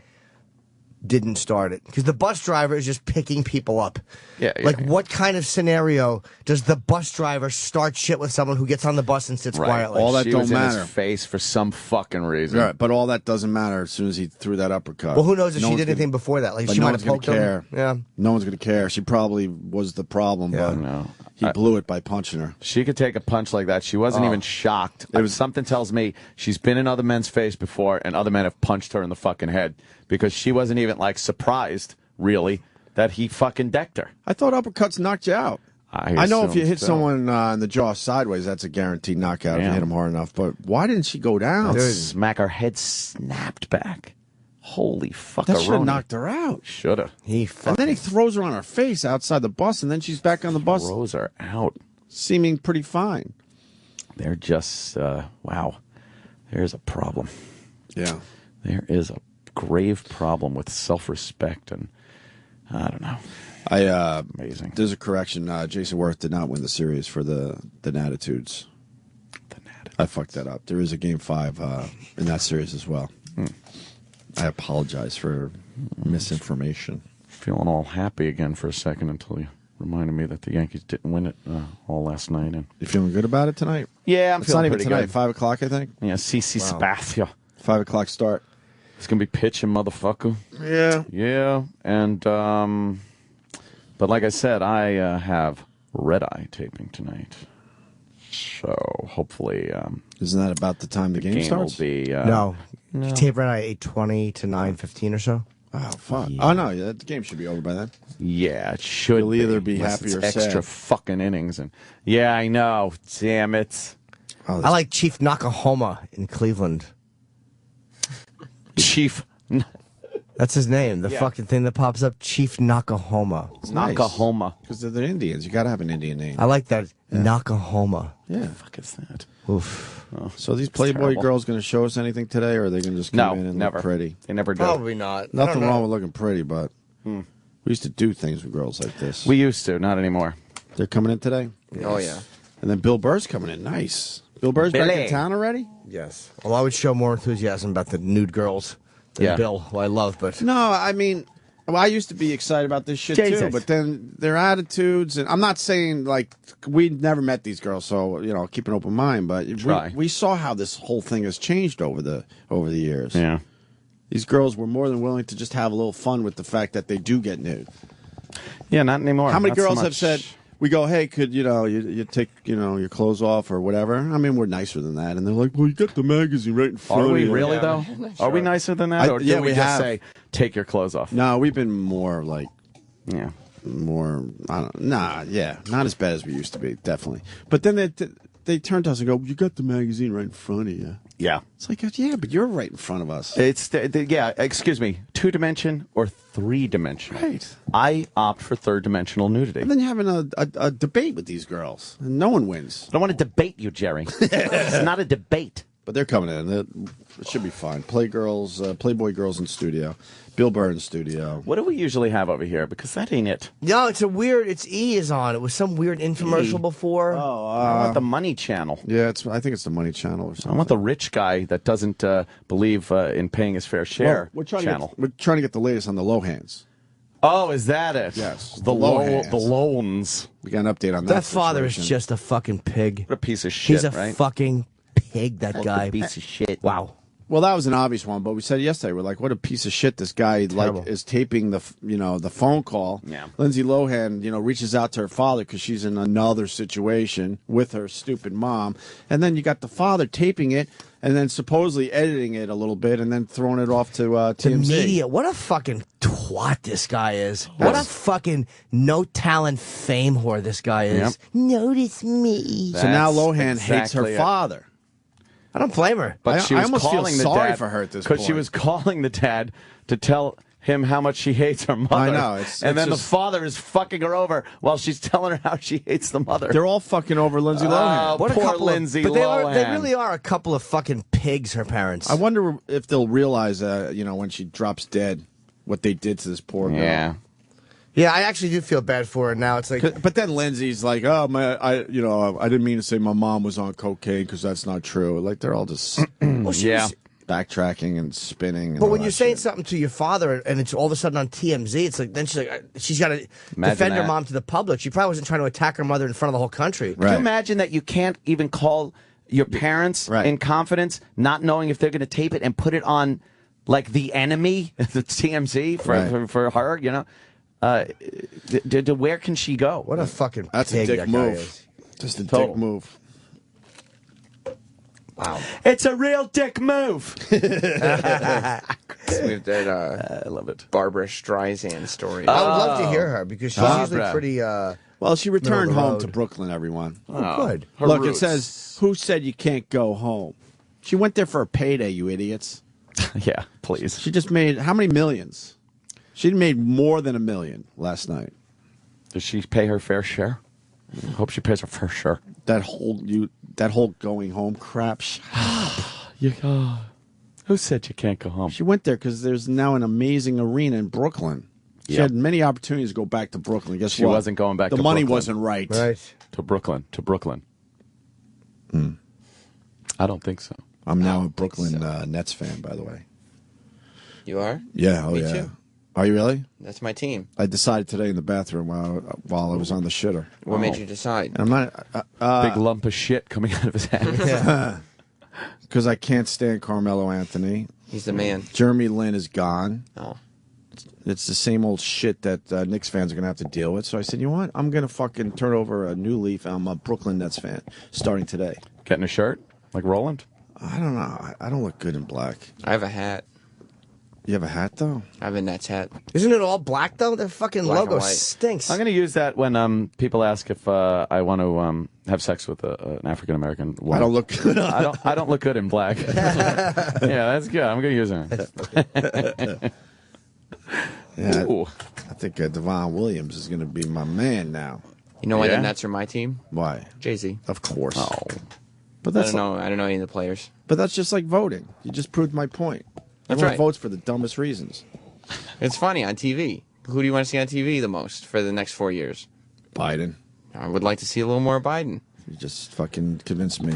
didn't start it because the bus driver is just picking people up. Yeah. What kind of scenario does the bus driver start shit with someone who gets on the bus and sits quietly? All that she don't was matter. in his face for some fucking reason. Right, but all that doesn't matter as soon as he threw that uppercut. Well, who knows if No she one's did anything before that? Like but she no might one's have gonna poked care. him. Yeah. No one's going to care. She probably was the problem, Yeah. but No. he blew it by punching her. She could take a punch like that. She wasn't even shocked. Something tells me she's been in other men's face before, and other men have punched her in the fucking head because she wasn't even surprised, really, that he fucking decked her. I thought uppercuts knocked you out. I know if you hit someone in the jaw sideways, that's a guaranteed knockout if you hit him hard enough. But why didn't she go down? Smack, her head snapped back. Holy fuck! That should have knocked her out. Should have. And then he throws her on her face outside the bus, and then she's back on the bus. Throws her out. Seeming pretty fine. They're just, wow. There's a problem. Yeah. There is a grave problem with self-respect, and I don't know. Amazing. There's a correction. Jason Worth did not win the series for the Natitudes. I fucked that up. There is a Game 5 in that series as well. I apologize for misinformation. Feeling all happy again for a second until you reminded me that the Yankees didn't win it all last night. And you feeling good about it tonight? Yeah, I'm it's feeling not even pretty tonight. good. 5 o'clock, I think. Yeah, CC Sabathia. 5 o'clock start. It's gonna be pitching, motherfucker. Yeah. Yeah, and but like I said, I have Red Eye taping tonight. So hopefully, isn't that about the time the game starts? Will be, no. Tape Red Eye 8:20 to 9:15 or so. Oh fuck! Yeah. Oh no, the game should be over by then. Yeah, it should. You'll either be happy or extra sad. fucking innings, and yeah, I know. Damn it! I like Chief Nakahoma in Cleveland. Chief. That's his name. The fucking thing that pops up, Chief Nakahoma. It's Nakahoma. Because they're the Indians. You got to have an Indian name. I like that. Nakahoma. Yeah. What the fuck is that? Oof. Oh, so these Playboy terrible. girls going to show us anything today, or are they going to just come in and never. look pretty? They never do. Probably not. Nothing wrong with looking pretty, but we used to do things with girls like this. We used to, not anymore. They're coming in today? Oh, yeah. And then Bill Burr's coming in. Nice. Bill Burr's back in town already? Yes. Well, I would show more enthusiasm about the nude girls than Bill, who I love, but... No, I mean... Well, I used to be excited about this shit too, but then their attitudes, and I'm not saying like we never met these girls, so keep an open mind. But we saw how this whole thing has changed over the years. Yeah, these girls were more than willing to just have a little fun with the fact that they do get nude. Yeah, not anymore. How many Not so girls have much. said? We go, hey, could you take your clothes off or whatever? I mean, we're nicer than that, and they're like, well, you got the magazine right in front Are of we you. really though? Are we nicer than that, or do we just have. say take your clothes off? No, we've been more like, more. I don't. Nah, yeah, not as bad as we used to be, definitely. But then they turn to us and go, you got the magazine right in front of you. Yeah. It's like, yeah, but you're right in front of us. It's excuse me, 2-dimension or 3-dimensional. Right. I opt for 3rd-dimensional nudity. And then you're having a debate with these girls, and no one wins. I don't want to debate you, Jerry. It's not a debate. But they're coming in. It should be fine. Playboy girls in studio. Bill Burr in studio. What do we usually have over here? Because that ain't it. No, it's E is on. It was some weird infomercial before. Oh, I want the Money Channel. Yeah, I think it's the Money Channel or something. I want the rich guy that doesn't believe in paying his fair share we're channel. we're trying to get the latest on the Lohans. Oh, is that it? Yes. The loans. We got an update on that. That father is just a fucking pig. What a piece of shit, He's a right? fucking pig, that guy. Piece of shit. Wow. Well, that was an obvious one, but we said yesterday, we're like, what a piece of shit this guy is taping the phone call. Yeah. Lindsay Lohan, reaches out to her father because she's in another situation with her stupid mom. And then you got the father taping it and then supposedly editing it a little bit and then throwing it off to TMZ. The media. What a fucking twat this guy is. What a fucking no talent fame whore this guy is. Yep. Notice me. So now Lohan hates her father. I don't blame her. But she was I almost calling feel the sorry dad for her at this point. because she was calling the dad to tell him how much she hates her mother. I know. And then the father is fucking her over while she's telling her how she hates the mother. They're all fucking over Lindsay Lohan. What a Poor couple Lindsay But Lohan. they really are a couple of fucking pigs, her parents. I wonder if they'll realize, when she drops dead, what they did to this poor girl. Yeah. Yeah, I actually do feel bad for her now. It's like, But then Lindsay's like, oh, man, I didn't mean to say my mom was on cocaine because that's not true. Like, they're all just backtracking and spinning. And but all when that you're saying shit. something to your father and it's all of a sudden on TMZ, it's like, then she's got to defend her that. mom to the public. She probably wasn't trying to attack her mother in front of the whole country. Can you imagine that you can't even call your parents in confidence, not knowing if they're going to tape it and put it on, like, the enemy, the TMZ for her, you know? Where can she go? What a fucking That's pig a dick that guy move. is. Just a Total. dick move. Wow. It's a real dick move. We have that I love it. Barbara Streisand story. I would love to hear her because she's usually pretty. Well, she returned Middle of the home to road. Brooklyn, everyone. Oh, good. Her Look, roots. it says, who said you can't go home? She went there for a payday, you idiots. Yeah, please. She just made, how many millions? She made more than $1 million last night. Does she pay her fair share? I hope she pays her fair share. That whole going home crap. Who said you can't go home? She went there because there's now an amazing arena in Brooklyn. She Yep. had many opportunities to go back to Brooklyn. Guess She what? wasn't going back the to money Brooklyn. wasn't right. Right. To Brooklyn. I don't think so. I'm now a Brooklyn Nets fan, by the way. You are? Yeah, oh Me yeah. too. Are you really? That's my team. I decided today in the bathroom while I was on the shitter. What made you decide? And I'm not Big lump of shit coming out of his ass. because I can't stand Carmelo Anthony. He's the man. Jeremy Lin is gone. Oh. it's the same old shit that Knicks fans are going to have to deal with. So I said, you know what? I'm going to fucking turn over a new leaf. I'm a Brooklyn Nets fan starting today. Getting a shirt like Roland? I don't know. I don't look good in black. I have a hat. You have a hat, though? I have a Nets hat. Isn't it all black, though? The fucking Black logo and white. stinks. I'm going to use that when people ask if I want to have sex with an African American woman. I don't look good. I don't look good in black. Yeah, that's good. I'm going to use it. Yeah, I think Devon Williams is going to be my man now. You know why the Nets are my team? Why? Jay-Z. Of course. Oh. But I that's don't know any of the players. But that's just like voting. You just proved my point. That's Everyone right. votes for the dumbest reasons. It's funny on TV. Who do you want to see on TV the most for the next 4 years? Biden. I would like to see a little more Biden. You just fucking convinced me.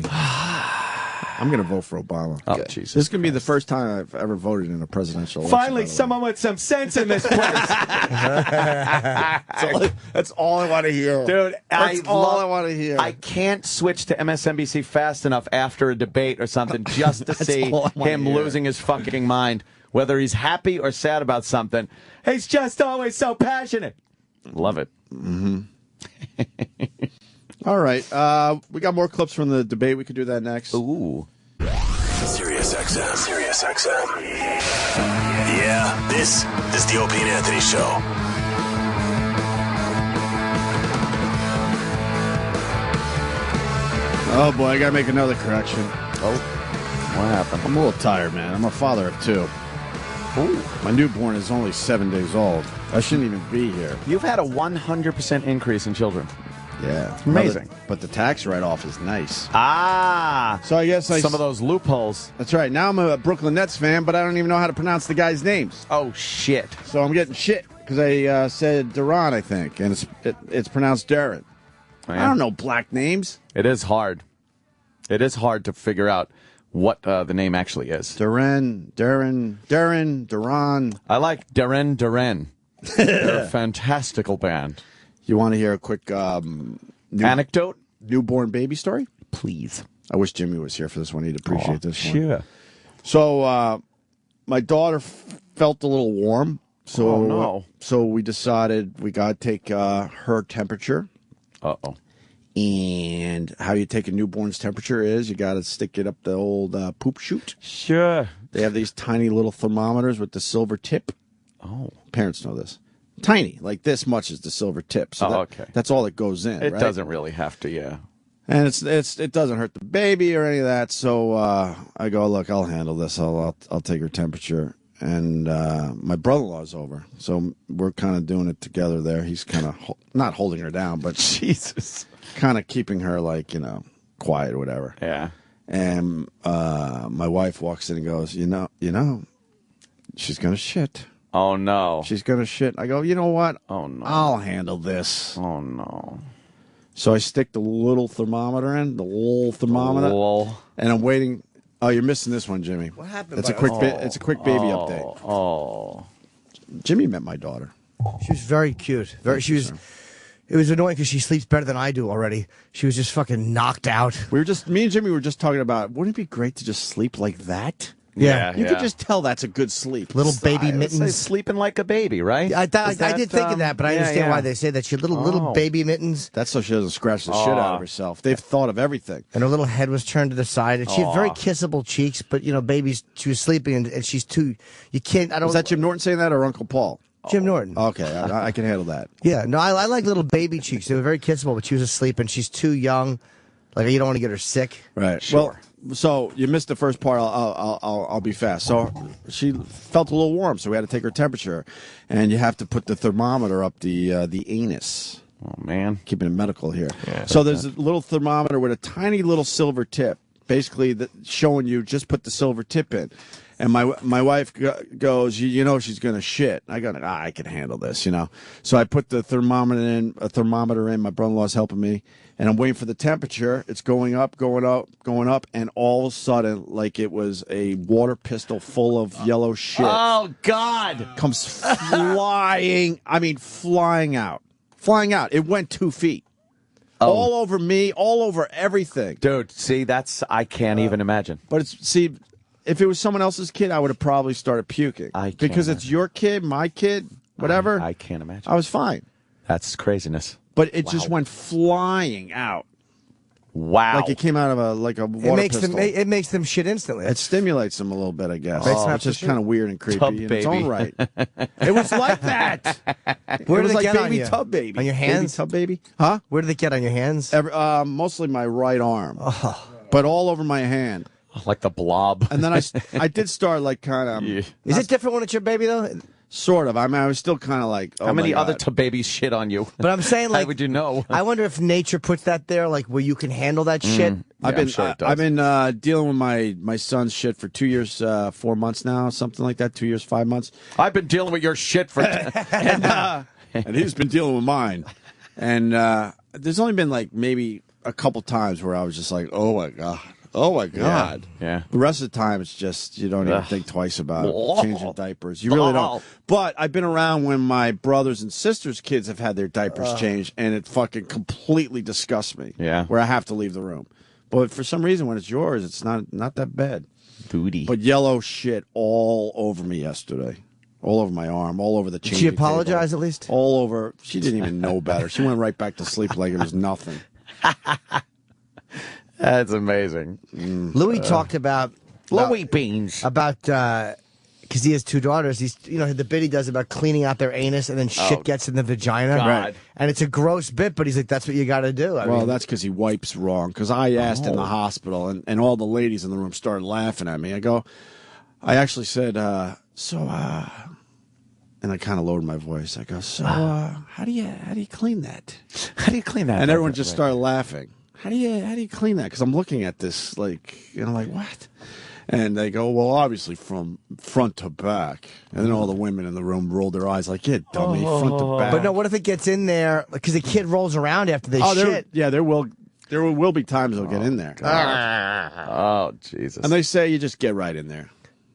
I'm going to vote for Obama. Oh, Good. Jesus. This is going to be the first time I've ever voted in a presidential election. Finally, someone with some sense in this place. That's all I want to hear. Dude, That's all I want to hear. I can't switch to MSNBC fast enough after a debate or something just to see all I wanna him hear. losing his fucking mind, whether he's happy or sad about something. He's just always so passionate. Love it. Mm-hmm. All right. We got more clips from the debate. We could do that next. Ooh. Sirius XM. Yeah, this is the Opie and Anthony Show. Oh, boy. I got to make another correction. Oh. What happened? I'm a little tired, man. I'm a father of two. Ooh. My newborn is only 7 days old. I shouldn't even be here. You've had a 100% increase in children. Yeah. It's amazing. But the tax write-off is nice. Ah. So I guess some of those loopholes. That's right. Now I'm a Brooklyn Nets fan, but I don't even know how to pronounce the guys' names. Oh, shit. So I'm getting shit because I said Duran, I think, and it's pronounced Darren. Oh, I yeah. don't know black names. It is hard. It is hard to figure out what the name actually is. Darren. I like Darren. They're a fantastical band. You want to hear a quick anecdote? Newborn baby story? Please. I wish Jimmy was here for this one. He'd appreciate this one. Sure. So my daughter felt a little warm. So, oh, no. So we decided we got to take her temperature. Uh-oh. And how you take a newborn's temperature is you got to stick it up the old poop chute. Sure. They have these tiny little thermometers with the silver tip. Oh. Parents know this. Tiny, like this much is the silver tip. So okay. That's all that goes in. It right? doesn't really have to, yeah. And it doesn't hurt the baby or any of that. So I go, look, I'll handle this. I'll take her temperature. And my brother-in-law's over, so we're kind of doing it together there. He's kind of not holding her down, but Jesus, kind of keeping her quiet or whatever. Yeah. And my wife walks in and goes, you know, she's gonna shit. Oh no, she's gonna shit. I go, you know what? Oh no, I'll handle this. Oh no. So I stick the little thermometer in, and I'm waiting. Oh, you're missing this one, Jimmy. What happened? It's a quick it's a quick baby update. Oh, Jimmy met my daughter. She was very cute. It was annoying because she sleeps better than I do already. She was just fucking knocked out. Me and Jimmy were just talking about, wouldn't it be great to just sleep like that? Yeah. You could just tell that's a good sleep. Little baby mittens. Sleeping like a baby, right? I did think of that, but I understand why they say that. She had little baby mittens. That's so she doesn't scratch the shit out of herself. They've thought of everything. And her little head was turned to the side. And she had very kissable cheeks, but, babies, she was sleeping and she's too, you can't, I don't. Was that Jim Norton saying that or Uncle Paul? Jim Norton. Okay, I can handle that. Yeah, no, I like little baby cheeks. They were very kissable, but she was asleep and she's too young. Like, you don't want to get her sick. Right. Sure. Well, so you missed the first part. I'll be fast. So she felt a little warm, so we had to take her temperature, and you have to put the thermometer up the anus. Oh man, keeping it medical here. Yeah, so there's a little thermometer with a tiny little silver tip, basically showing you just put the silver tip in. And my wife goes, she's gonna shit. I go, I can handle this, So I put the thermometer in. My brother-in-law's helping me, and I'm waiting for the temperature. It's going up, and all of a sudden, like it was a water pistol full of yellow shit. Oh God! Comes flying. I mean, flying out. It went 2 feet. All over me, all over everything. Dude, see, I can't even imagine. But if it was someone else's kid, I would have probably started puking. Because it's your kid, my kid, whatever. I can't imagine. I was fine. That's craziness. But it just went flying out. Wow. Like it came out of a water pistol. It makes them shit instantly. It stimulates them a little bit, I guess. It's just shit. kind of weird and creepy Tub in its baby. own right. It was like that. Where it was did it like get on baby you? tub baby. On your hands? Baby tub baby? Huh? Where did it get on your hands? Mostly my right arm. But all over my hand. Like the blob. And then I did start like kind of... Is it different when it's your baby, though? Sort of. I mean, I was still kind of like, oh How many my God. other babies shit on you? But I'm saying, like... How would you know? I wonder if nature puts that there, like, where you can handle that shit. I've been dealing with my son's shit for 2 years, 4 months now, something like that. 2 years, 5 months. I've been dealing with your shit for... and he's been dealing with mine. And there's only been like maybe a couple times where I was just like, oh my God. Oh my God. Yeah. The rest of the time it's just you don't even think twice about changing diapers. You really don't. But I've been around when my brothers and sisters' kids have had their diapers changed, and it fucking completely disgusts me. Yeah. Where I have to leave the room. But for some reason when it's yours, it's not that bad. Booty. But yellow shit all over me yesterday. All over my arm, all over the changing Did she apologize table. at least? All over. She didn't even know better. She went right back to sleep like it was nothing. That's amazing. Louis talked about Louis Beans. About because he has two daughters. He's the bit he does about cleaning out their anus and then shit gets in the vagina. God. And it's a gross bit, but he's like, that's what you got to do. I mean, That's because he wipes wrong. Because I asked in the hospital, and all the ladies in the room started laughing at me. I actually said, and I kind of lowered my voice. I go, how do you clean that? How do you clean that? And everyone just started laughing. How do you clean that? Because I'm looking at this like what? And they go, well, obviously from front to back. And then all the women in the room rolled their eyes like, yeah, dummy, front to back. But no, what if it gets in there? Because the kid rolls around after they shit. There will be times they'll get in there. Oh, Jesus. And they say you just get right in there.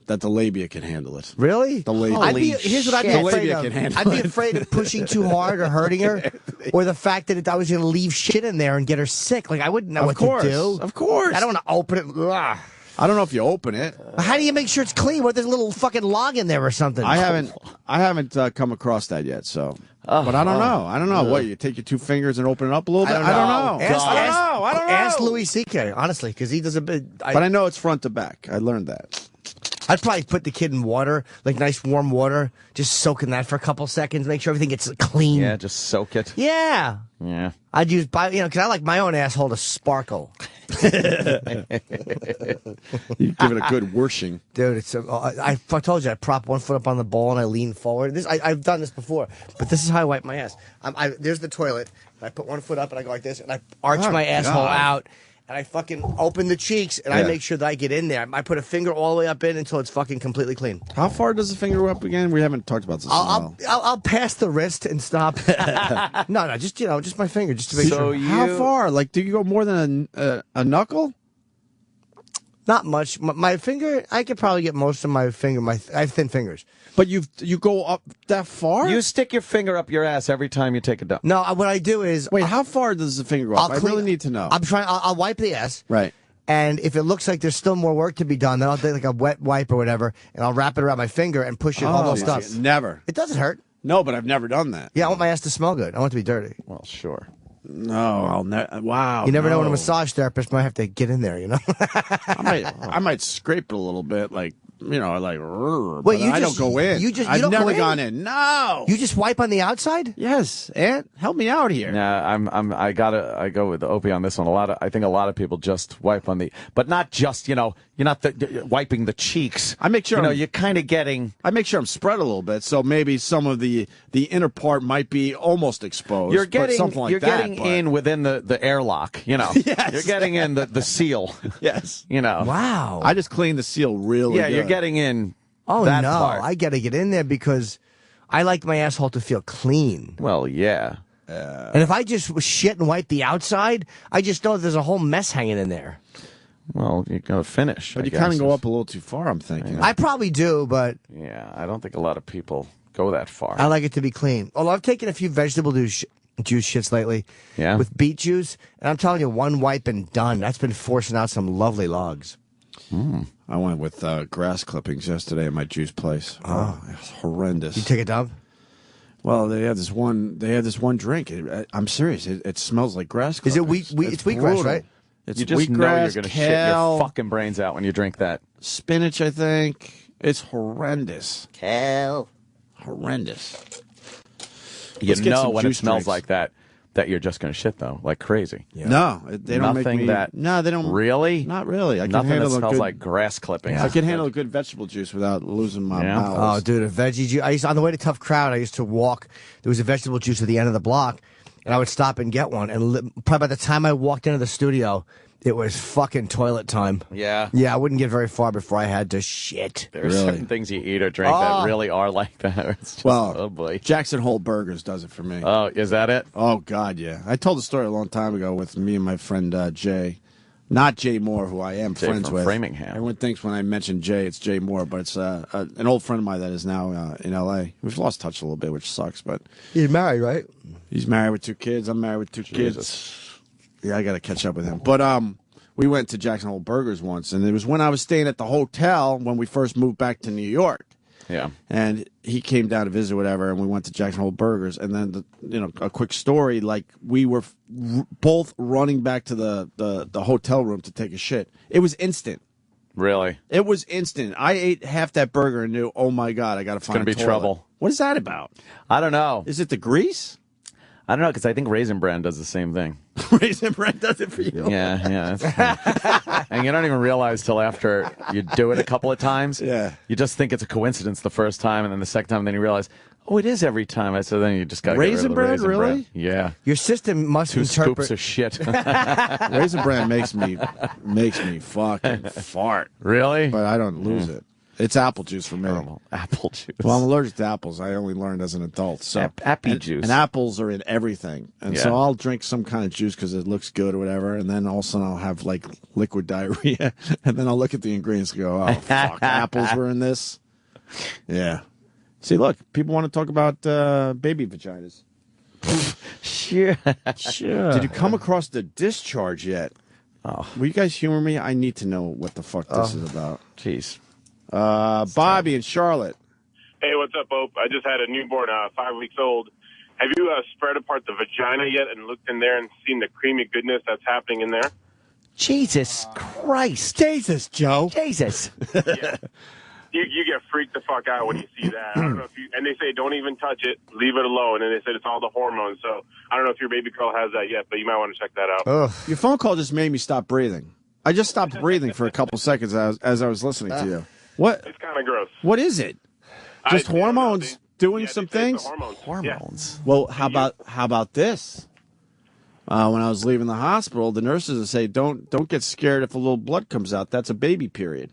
That the labia can handle it. Really? The labia. Here's what I'd be The afraid labia of. can handle I'd be it. afraid of pushing too hard or hurting her, or the fact that I was going to leave shit in there and get her sick. Like I wouldn't know what to do. Of course. I don't want to open it. Ugh. I don't know if you open it. How do you make sure it's clean? What, there's a little fucking log in there or something? I haven't come across that yet. So, but I don't know. I don't know. What, you take your two fingers and open it up a little bit? I don't know. I don't know. Ask Louis C.K. honestly, because he does a bit. But I know it's front to back. I learned that. I'd probably put the kid in water, like nice warm water, just soak in that for a couple seconds, make sure everything gets clean. Yeah, just soak it. Yeah. Yeah. I'd use, because I like my own asshole to sparkle. You give it a good washing. Dude, I told you, I prop one foot up on the bowl and I lean forward. I've done this before, but this is how I wipe my ass. There's the toilet, and I put one foot up and I go like this, and I arch my asshole out. And I fucking open the cheeks, and I make sure that I get in there. I put a finger all the way up in until it's fucking completely clean. How far does the finger go up again? We haven't talked about this in a while. I'll pass the wrist and stop. No, just my finger, just to make sure. How far? Like, do you go more than a knuckle? Not much. My finger, I could probably get most of my finger. I have thin fingers. But you go up that far? You stick your finger up your ass every time you take a dump. No, what I do is... Wait, how far does the finger go up? I really need to know. I'll wipe the ass. Right. And if it looks like there's still more work to be done, then I'll take like a wet wipe or whatever, and I'll wrap it around my finger and push it almost up. Never. It doesn't hurt. No, but I've never done that. Yeah, I want my ass to smell good. I want it to be dirty. Well, sure. No, I'll never. Wow. You never know when a massage therapist might have to get in there, I might scrape it a little bit, like, Wait, I don't go in. I've never gone in. No. You just wipe on the outside? Yes, Aunt, help me out here. Yeah, I go with Opie on this one. I think a lot of people just wipe on but not just, you're not wiping the cheeks. I make sure you're kind of getting. I make sure I'm spread a little bit, so maybe some of the inner part might be almost exposed. You're getting something like getting in within the airlock. Yes. You're getting in the seal. Yes. Wow. I just clean the seal really good. You're getting in. Oh, that no. part. I got to get in there because I like my asshole to feel clean. Well, yeah. And if I just shit and wipe the outside, I just know there's a whole mess hanging in there. Well, you got to finish. But you kind of go up a little too far, I'm thinking. I probably do, but... Yeah, I don't think a lot of people go that far. I like it to be clean. Although I've taken a few vegetable juice shits lately. Yeah? With beet juice. And I'm telling you, one wipe and done. That's been forcing out some lovely logs. I went with grass clippings yesterday at my juice place. Oh, it was horrendous. You take a dump? Well, they had this one. They had this one drink. I'm serious. It smells like grass clippings. Is it wheat? It's wheatgrass, right? It's You just know wheatgrass, you're going to shit kale, your fucking brains out when you drink that. spinach. I think it's horrendous. Kale. Horrendous. You Let's get know some when it juice smells drinks. like that you're just going to shit, though, like crazy. No, they don't Nothing make me. that. No, they don't. Really? Not really. I can Nothing that handle a smells good, like grass clippings. I can handle a good vegetable juice without losing my Yeah. Oh, bowels. dude, a veggie juice. On the way to Tough Crowd, I used to walk. There was a vegetable juice at the end of the block, and I would stop and get one. And probably by the time I walked into the studio, it was fucking toilet time. Yeah. Yeah, I wouldn't get very far before I had to shit. There are certain things you eat or drink that really are like that. It's just, oh boy. Jackson Hole Burgers does it for me. Oh, is that it? Oh, God, yeah. I told the story a long time ago with me and my friend Jay. Not Jay Moore, who I am Jay friends from with. Framingham. Everyone thinks when I mention Jay, it's Jay Moore, but it's an old friend of mine that is now in L.A. We've lost touch a little bit, which sucks, but... He's married, right? He's married with 2 kids. I'm married with 2 kids. Yeah, I got to catch up with him. But we went to Jackson Hole Burgers once, and it was when I was staying at the hotel when we first moved back to New York. Yeah. And he came down to visit, whatever, and we went to Jackson Hole Burgers. And then, a quick story, like we were both running back to the hotel room to take a shit. It was instant. Really? It was instant. I ate half that burger and knew, oh my God, I got to find It's going to be toilet. trouble. What is that about? I don't know. Is it the grease? I don't know, because I think Raisin Bran does the same thing. Raisin Bran does it for you. Yeah. And you don't even realize till after you do it a couple of times. Yeah. You just think it's a coincidence the first time, and then the second time, then you realize, oh, it is every time. So then you just got Raisin Bran, Raisin really? Bran. Yeah. Your system must 2 interpret. scoops of shit. Raisin Bran makes me fucking fart. Really? But I don't lose it. It's apple juice for me. Apple juice. Well, I'm allergic to apples. I only learned as an adult. So Appy juice. And apples are in everything. And so I'll drink some kind of juice because it looks good or whatever. And then all of a sudden I'll have like liquid diarrhea. And then I'll look at the ingredients and go, oh, fuck, apples were in this? Yeah. See, look, people want to talk about baby vaginas. Sure. Did you come across the discharge yet? Oh. Will you guys humor me? I need to know what the fuck this is about. Jeez. Bobby and Charlotte. Hey, what's up, Ope? I just had a newborn, 5 weeks old. Have you spread apart the vagina yet and looked in there and seen the creamy goodness that's happening in there? Jesus Christ. Jesus, Joe. Jesus. Yeah. You get freaked the fuck out when you see that. I don't know if you, and they say don't even touch it, leave it alone. And they said it's all the hormones. So I don't know if your baby girl has that yet, but you might want to check that out. Ugh. Your phone call just made me stop breathing. I just stopped breathing for a couple seconds as I was listening to you. What? It's kind of gross. What is it? Just hormones doing some things? Hormones. Well, how about this? When I was leaving the hospital, the nurses would say, "Don't get scared if a little blood comes out. That's a baby period."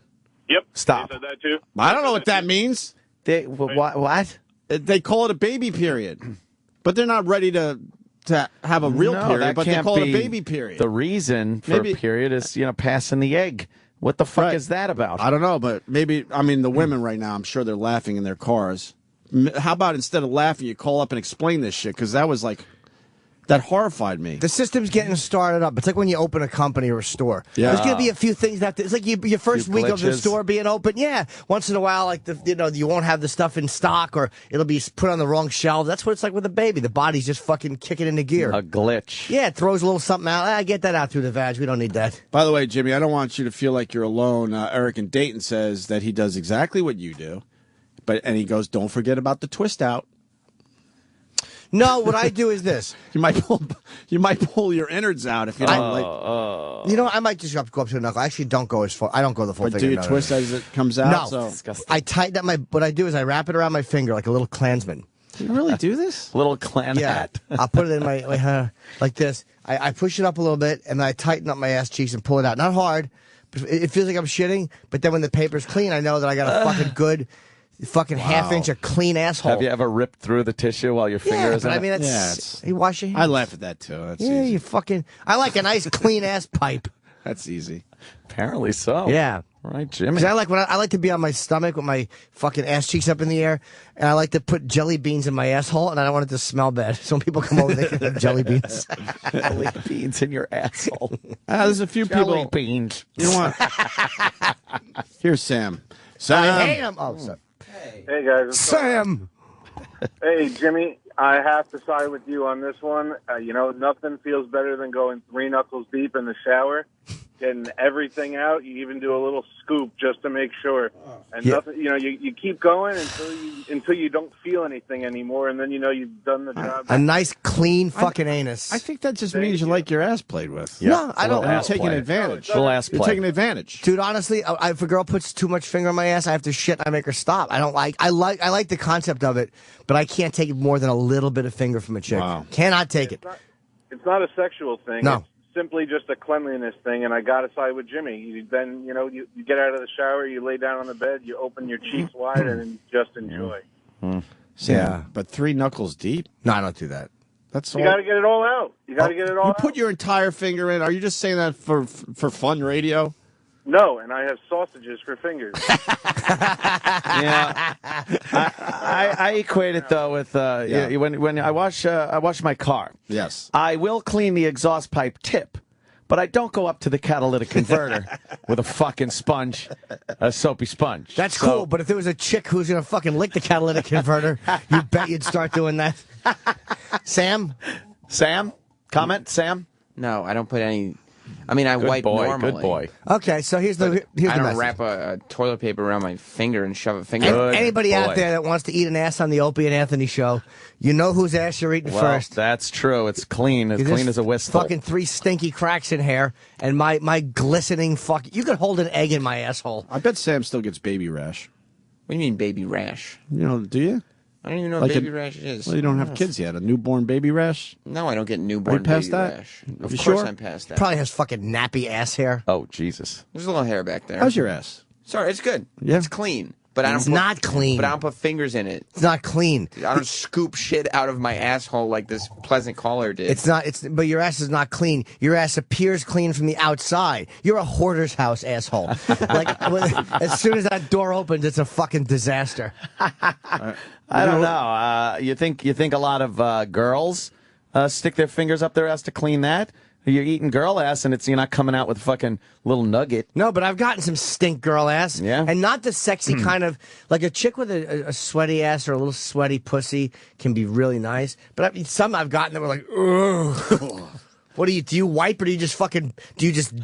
Yep. Stop. They said that too. I don't know what that means. What? They call it a baby period, but they're not ready to have a real period. That But they can't call it be a baby period. The reason for a period is passing the egg. What the fuck is that about? I don't know, but maybe, I mean, the women right now, I'm sure they're laughing in their cars. How about instead of laughing, you call up and explain this shit? Because that was like, that horrified me. The system's getting started up. It's like when you open a company or a store. Yeah. There's going to be a few things that it's like your first week of the glitches. store being open. Yeah, once in a while, like you won't have the stuff in stock, or it'll be put on the wrong shelf. That's what it's like with a baby. The body's just fucking kicking into gear. A glitch. Yeah, it throws a little something out. I get that out through the vag. We don't need that. By the way, Jimmy, I don't want you to feel like you're alone. Eric in Dayton says that he does exactly what you do, and he goes, "Don't forget about the twist out." No, what I do is this. You might pull your innards out if you don't like. You know, I might just go up to a knuckle. I actually don't go as far. I don't go the full But finger. do you twist as it comes out? No. So. I tighten up what I do is I wrap it around my finger like a little Klansman. You really do this? Little clan Yeah. hat. I'll put it in my like this. I push it up a little bit, and then I tighten up my ass cheeks and pull it out. Not hard. But it feels like I'm shitting, but then when the paper's clean, I know that I got a fucking good half-inch of clean asshole. Have you ever ripped through the tissue while your finger is in but I mean, it? that's... You wash your hands. I laugh at that, too. That's Yeah, easy. you fucking... I like a nice clean-ass pipe. That's easy. Apparently so. Yeah. Right, Jimmy. Because I like to be on my stomach with my fucking ass cheeks up in the air, and I like to put jelly beans in my asshole, and I don't want it to smell bad. So when people come over, they can have jelly beans. Jelly beans in your asshole. There's a few Jelly people. beans. You know what? Here's Sam. I hate him. Oh, sorry. Hey, guys. Sam. Hey, Jimmy. I have to side with you on this one. Nothing feels better than going 3 knuckles deep in the shower, getting everything out. You even do a little scoop just to make sure. And nothing, you keep going until you don't feel anything anymore, and then you've done the job. A nice, clean fucking anus. I think that just means you like your ass played with. Yeah. No, I don't. You're taking advantage. Little ass You're play. taking advantage. Dude, honestly, if a girl puts too much finger on my ass, I have to shit and I make her stop. I like the concept of it, but I can't take more than a little bit of finger from a chick. Wow. Cannot take it. It's not a sexual thing. No. It's simply just a cleanliness thing, and I got to side with Jimmy. You get out of the shower, you lay down on the bed, you open your cheeks wide, and then just enjoy. Yeah, but 3 knuckles deep? No, I don't do that. That's You got to get it all out. You got to get it all You out. put your entire finger in. Are you just saying that for fun radio? No, and I have sausages for fingers. Yeah, I equate it though with when I wash my car. Yes, I will clean the exhaust pipe tip, but I don't go up to the catalytic converter with a fucking sponge, a soapy sponge. That's cool, but if there was a chick who's going to fucking lick the catalytic converter, you bet you'd start doing that. Sam? Comment, Sam? No, I don't put any. I mean, I Good wipe boy, normally. Good boy. Okay, so here's the I don't message. wrap a toilet paper around my finger and shove a finger. Anybody out there that wants to eat an ass on the Opie and Anthony show, you know whose ass you're eating Well, first. that's true. It's clean. As clean as a whistle. Fucking 3 stinky cracks in hair and my glistening fuck. You could hold an egg in my asshole. I bet Sam still gets baby rash. What do you mean baby rash? Do you? I don't even know what baby rash is. Well, you don't have kids yet. A newborn baby rash? No, I don't get newborn past baby that? rash. Of You course sure? I'm past that. Probably has fucking nappy ass hair. Oh, Jesus. There's a little hair back there. How's your ass? Sorry, it's good. Yeah. It's clean. But It's not clean. But I don't put fingers in it. It's not clean. I don't scoop shit out of my asshole like this pleasant caller did. It's not. But your ass is not clean. Your ass appears clean from the outside. You're a hoarder's house asshole. As soon as that door opens, it's a fucking disaster. I don't know. You think a lot of girls stick their fingers up their ass to clean that? You're eating girl ass and you're not coming out with a fucking little nugget. No, but I've gotten some stink girl ass. Yeah? And not the sexy kind of, like a chick with a sweaty ass or a little sweaty pussy can be really nice. But I mean, some I've gotten that were like, ugh. What do you wipe or do you just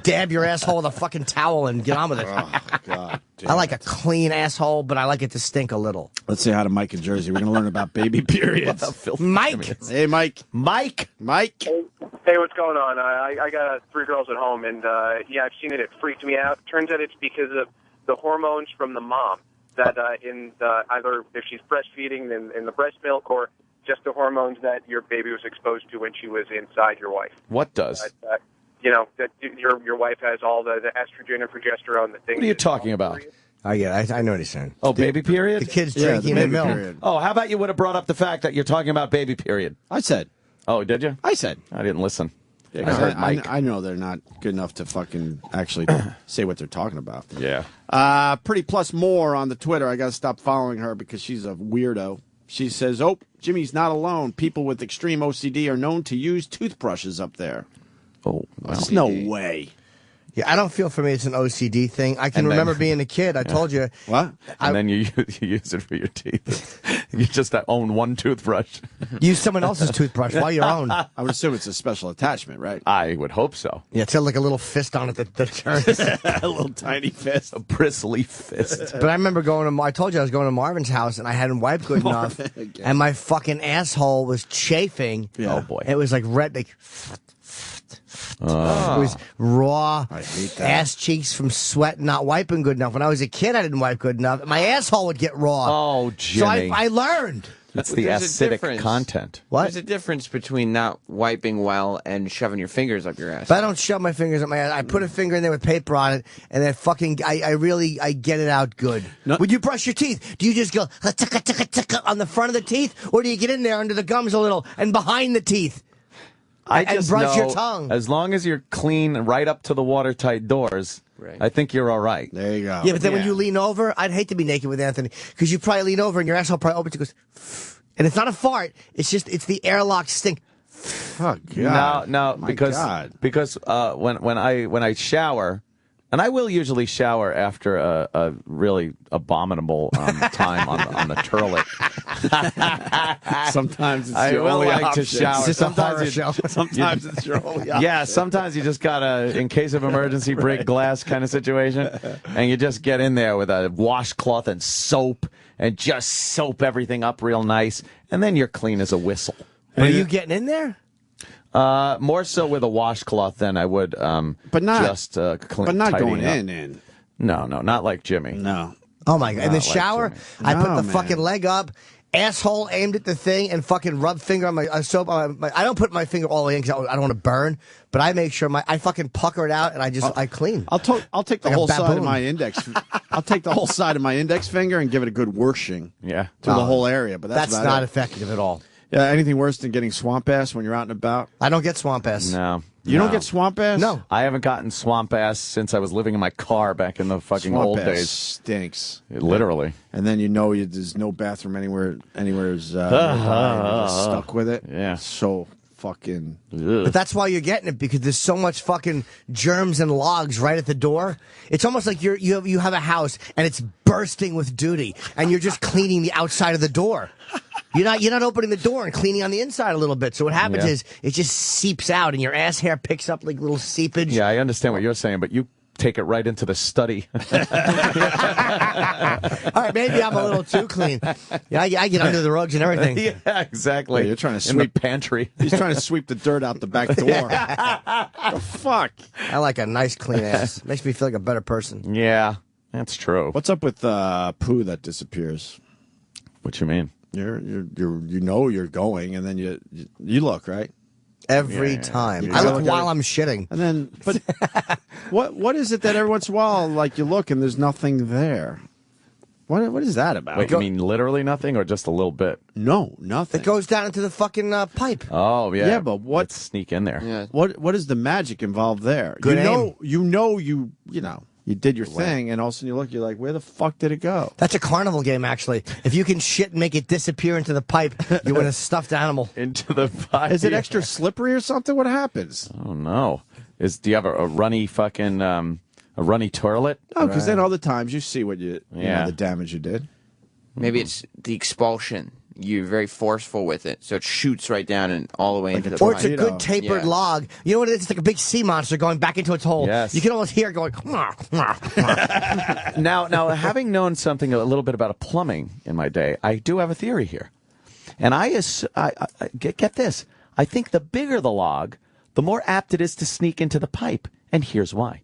dab your asshole with a fucking towel and get on with it? Oh, God. I like a clean asshole, but I like it to stink a little. Let's say hi to Mike in Jersey. We're going to learn about baby periods. Mike! Hey, Mike. Mike! Hey, what's going on? I got 3 girls at home, and I've seen it. It freaked me out. Turns out it's because of the hormones from the mom that either if she's breastfeeding in the breast milk or just the hormones that your baby was exposed to when she was inside your wife. What does? That your wife has all the estrogen and progesterone. What are you talking about? Oh, yeah, I know what he's saying. Oh, baby period? The kid's drinking the milk. Period. Oh, how about you would have brought up the fact that you're talking about baby period? I said. Oh, did you? I said. I didn't listen. Yeah, I heard Mike. I know they're not good enough to fucking actually say what they're talking about. Yeah. Pretty plus more on the Twitter. I got to stop following her because she's a weirdo. She says, "Oh, Jimmy's not alone. People with extreme OCD are known to use toothbrushes up there." Oh, there's no way. Yeah, I don't feel for me it's an OCD thing. I can remember being a kid. I told you. What? And then you use it for your teeth. You just own one toothbrush. Use someone else's toothbrush. Why your own? I would assume it's a special attachment, right? I would hope so. Yeah, it's got like a little fist on it that turns. A little tiny fist. A bristly fist. But I remember I told you I was going to Marvin's house and I hadn't wiped good enough. And my fucking asshole was chafing. Yeah. Oh, boy. It was like red. Like, It was raw I hate that. ass cheeks from sweat and not wiping good enough. When I was a kid, I didn't wipe good enough. My asshole would get raw. Oh, So Jimmy. I learned. That's the There's a acidic difference. content. What? There's a difference between not wiping well and shoving your fingers up your ass. But I don't shove my fingers up my ass. I put a finger in there with paper on it, and then I get it out good. No. When you brush your teeth, do you just go on the front of the teeth, or do you get in there under the gums a little and behind the teeth? I And just brush know, your tongue. As long as you're clean right up to the watertight doors, Right. I think you're all right. There you go. Yeah, but then when you lean over, I'd hate to be naked with Anthony because you probably lean over and your asshole probably opens and goes, and it's not a fart. It's the airlock stink. Oh, God. No, My because God. when I shower, and I will usually shower after a really abominable time on the toilet. Sometimes it's I your will only like option. to shower. It's just a horror show. Sometimes it's your only option. Yeah, sometimes you just gotta, in case of emergency, break glass kind of situation, and you just get in there with a washcloth and soap, and just soap everything up real nice, and then you're clean as a whistle. Are you getting in there? More so with a washcloth than I would, But not just clean. But not going tidying up. in. No, not like Jimmy. No. Oh my God! In the Not like shower, Jimmy. I put No, the man. fucking leg up, asshole aimed at the thing, and fucking rub finger on my soap. I don't put my finger all the way in because I don't want to burn, but I make sure I fucking pucker it out and I clean. I'll take the Like a whole side of baboon. my index. I'll take the whole side of my index finger and give it a good whooshing. Yeah. To the whole area. But that's about not it. effective at all. Yeah, anything worse than getting swamp ass when you're out and about? I don't get swamp ass. No. You don't get swamp ass? No. I haven't gotten swamp ass since I was living in my car back in the fucking Swamp old ass days. stinks. Literally. And then there's no bathroom anywhere nearby, you're just stuck with it. Yeah. So fucking. But that's why you're getting it, because there's so much fucking germs and logs right at the door. It's almost like you have a house and it's bursting with duty, and you're just cleaning the outside of the door. You're not opening the door and cleaning on the inside a little bit. So what happens is it just seeps out, and your ass hair picks up like little seepage. Yeah, I understand what you're saying, but you take it right into the study. All right, maybe I'm a little too clean. Yeah, I get under the rugs and everything. Yeah, exactly. Yeah, you're trying to in sweep the pantry. He's trying to sweep the dirt out the back door. The fuck? I like a nice clean ass. Makes me feel like a better person. Yeah, that's true. What's up with poo that disappears? What you mean? You're you're going, and then you look right every time. You I look look while I'm shitting, and then but what is it that every once in a while like you look and there's nothing there? What is that about? Wait, you mean literally nothing, or just a little bit? No, nothing. It goes down into the fucking pipe. Oh yeah, Yeah, but what? Let's sneak in there. Yeah. What is the magic involved there? Good you know you did your thing, and all of a sudden you look, you're like, where the fuck did it go? That's a carnival game, actually. If you can shit and make it disappear into the pipe, you win a stuffed animal. Into the pipe. Is it extra slippery or something? What happens? Oh no! Do you have a runny fucking a runny toilet? No, because then other times you see what you know, Yeah. the damage you did. Maybe it's the expulsion. You're very forceful with it, so it shoots right down and all the way into the Or pipe. it's a good tapered log. You know what it is? It's like a big sea monster going back into its hole. Yes. You can almost hear it going. Now, having known something a little bit about plumbing in my day, I do have a theory here, and I get this. I think the bigger the log, the more apt it is to sneak into the pipe, and here's why: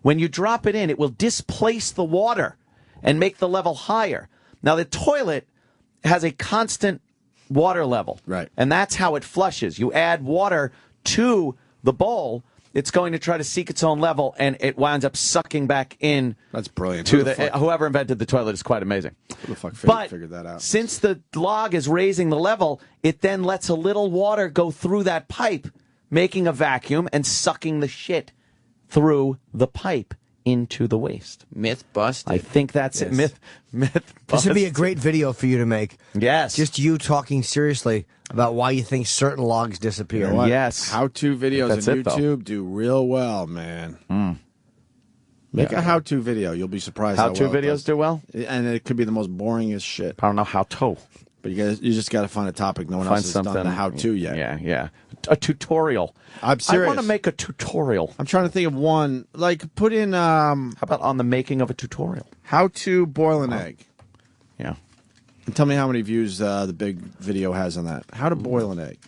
when you drop it in, it will displace the water and make the level higher. Now, the toilet has a constant water level. Right. And that's how it flushes. You add water to the bowl, it's going to try to seek its own level, and it winds up sucking back in. That's brilliant. To whoever invented the toilet is quite amazing. Who the fuck But figured that out? since the log is raising the level, it then lets a little water go through that pipe, making a vacuum and sucking the shit through the pipe into the waste. Myth busted. I think that's it. Myth This would be a great video for you to make. Yes. Just you talking seriously about why you think certain logs disappear. You know what? Yes. How-to videos That's on it, though. YouTube do real well, man. Make a how-to video. You'll be surprised How-to how well it videos does. do well? And it could be the most boringest shit. I don't know how to. But you just got to find a topic no one Find else has something. done the how-to yet. Yeah. A tutorial. I'm serious. I want to make a tutorial. I'm trying to think of one. Like, put in How about on the making of a tutorial? how to boil an egg. Yeah. And tell me how many views the big video has on that. How to boil an egg.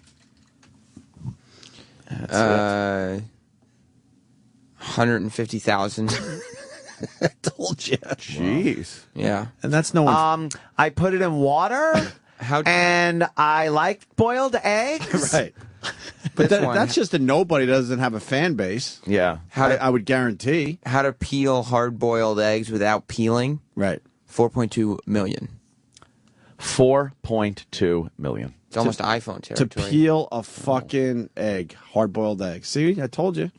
150,000. I told you. Jeez. Yeah. And that's no one. I put it in water, and I like boiled eggs. Right. But that's just a nobody that doesn't have a fan base. Yeah. I would guarantee. How to peel hard-boiled eggs without peeling. Right. 4.2 million. 4.2 million. It's almost iPhone To territory. peel a fucking egg, hard-boiled egg. See, I told you.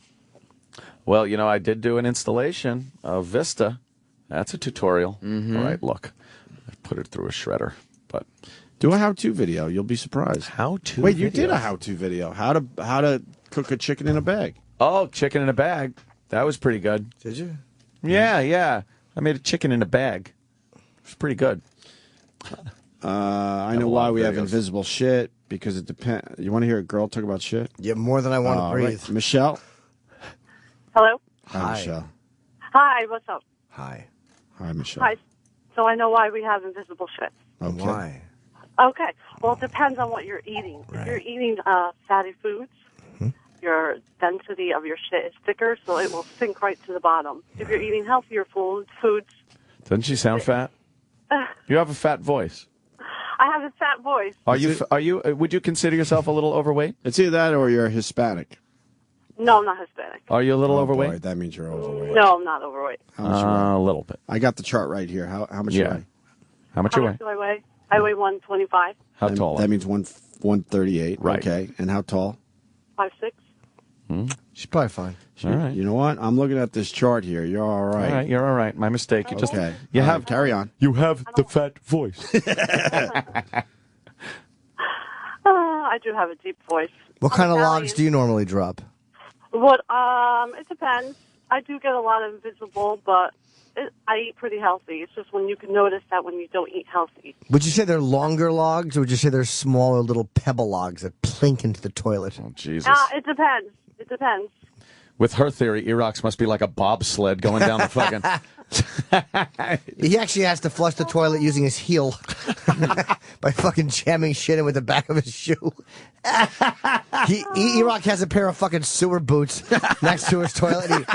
Well, I did do an installation of Vista. That's a tutorial. Mm-hmm. All right, look. I put it through a shredder, but do a how-to video. You'll be surprised. How-to Wait, video? you did a how-to video. How to cook a chicken in a bag. Oh, chicken in a bag. That was pretty good. Did you? Yeah. I made a chicken in a bag. It was pretty good. I know why we have invisible shit, because it depends. You want to hear a girl talk about shit? Yeah, more than I want to breathe. Right. Michelle? Hello? Hi, Michelle. Hi, what's up? Hi. Hi, Michelle. Hi. So I know why we have invisible shit. Okay. Why? Okay. Well, it depends on what you're eating. If you're eating fatty foods, your density of your shit is thicker, so it will sink right to the bottom. If you're eating healthier foods, Doesn't she sound fat? You have a fat voice. I have a fat voice. Are you? Would you consider yourself a little overweight? It's either that or you're Hispanic. No, I'm not Hispanic. Are you a little overweight? Boy, that means you're overweight. No, I'm not overweight. How much you weigh? A little bit. I got the chart right here. How much you weigh? How much How you much weigh? do I weigh? I weigh 125. How tall? That means 138. Right. Okay. And how tall? 5'6". She's probably fine. All right. You know what? I'm looking at this chart here. You're all right. All right, you're all right. My mistake. You just Okay. you have carry on. You have the fat voice. I do have a deep voice. What kind of logs do you normally drop? What? It depends. I do get a lot of invisible, but I eat pretty healthy. It's just when you can notice that when you don't eat healthy. Would you say they're longer logs, or would you say they're smaller little pebble logs that plink into the toilet? Oh, Jesus. It depends. It depends. With her theory, Erox must be like a bobsled going down the fucking... He actually has to flush the toilet using his heel by fucking jamming shit in with the back of his shoe. E-Rock has a pair of fucking sewer boots next to his toilet.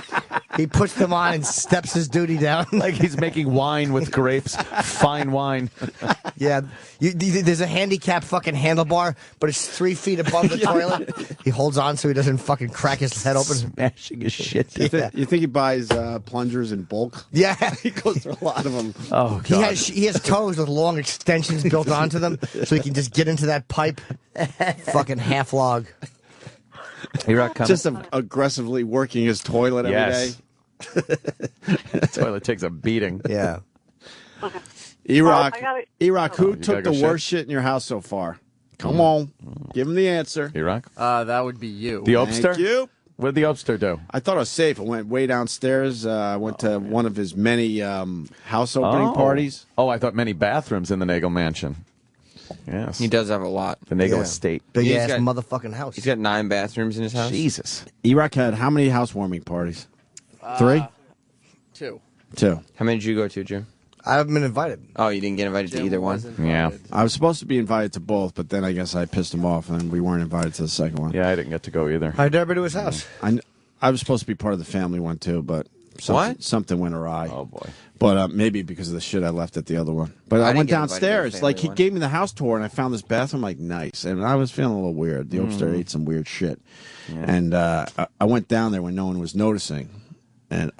He puts them on and steps his duty down. Like he's making wine with grapes. Fine wine. Yeah. There's a handicap fucking handlebar, but it's 3 feet above the toilet. He holds on so he doesn't fucking crack his head open. Smashing his shit. You think he buys plungers in bulk? Yeah. He goes through a lot of them. Oh, God. He has toes with long extensions built onto them so he can just get into that pipe. Fucking half log. E-Rock coming. Just aggressively working his toilet every day. The toilet takes a beating. Yeah. E-Rock, E-Rock, who took the worst shit in your house so far? Come on. Give him the answer. E-Rock? That would be you. The Opster? Thank you. What did the Opster do? I thought I was safe. I went way downstairs. I went to one of his many house opening parties. Oh, I thought many bathrooms in the Nagel Mansion. Yes. He does have a lot. The Nagel Estate. Big He's ass got- motherfucking house. He's got 9 bathrooms in his house. Jesus. E-Rock had how many housewarming parties? 3? 2. 2. How many did you go to, Jim? I haven't been invited. Oh, you didn't get invited to either one? Yeah. I was supposed to be invited to both, but then I guess I pissed him off, and we weren't invited to the second one. Yeah, I didn't get to go either. I'd never been to his house. I was supposed to be part of the family one, too, but something went awry. Oh, boy. But maybe because of the shit I left at the other one. But I didn't went get invited to the downstairs. family Like, he one. gave me the house tour, and I found this bathroom, like, nice. And I was feeling a little weird. The Opster ate some weird shit. Yeah. And I went down there when no one was noticing. And,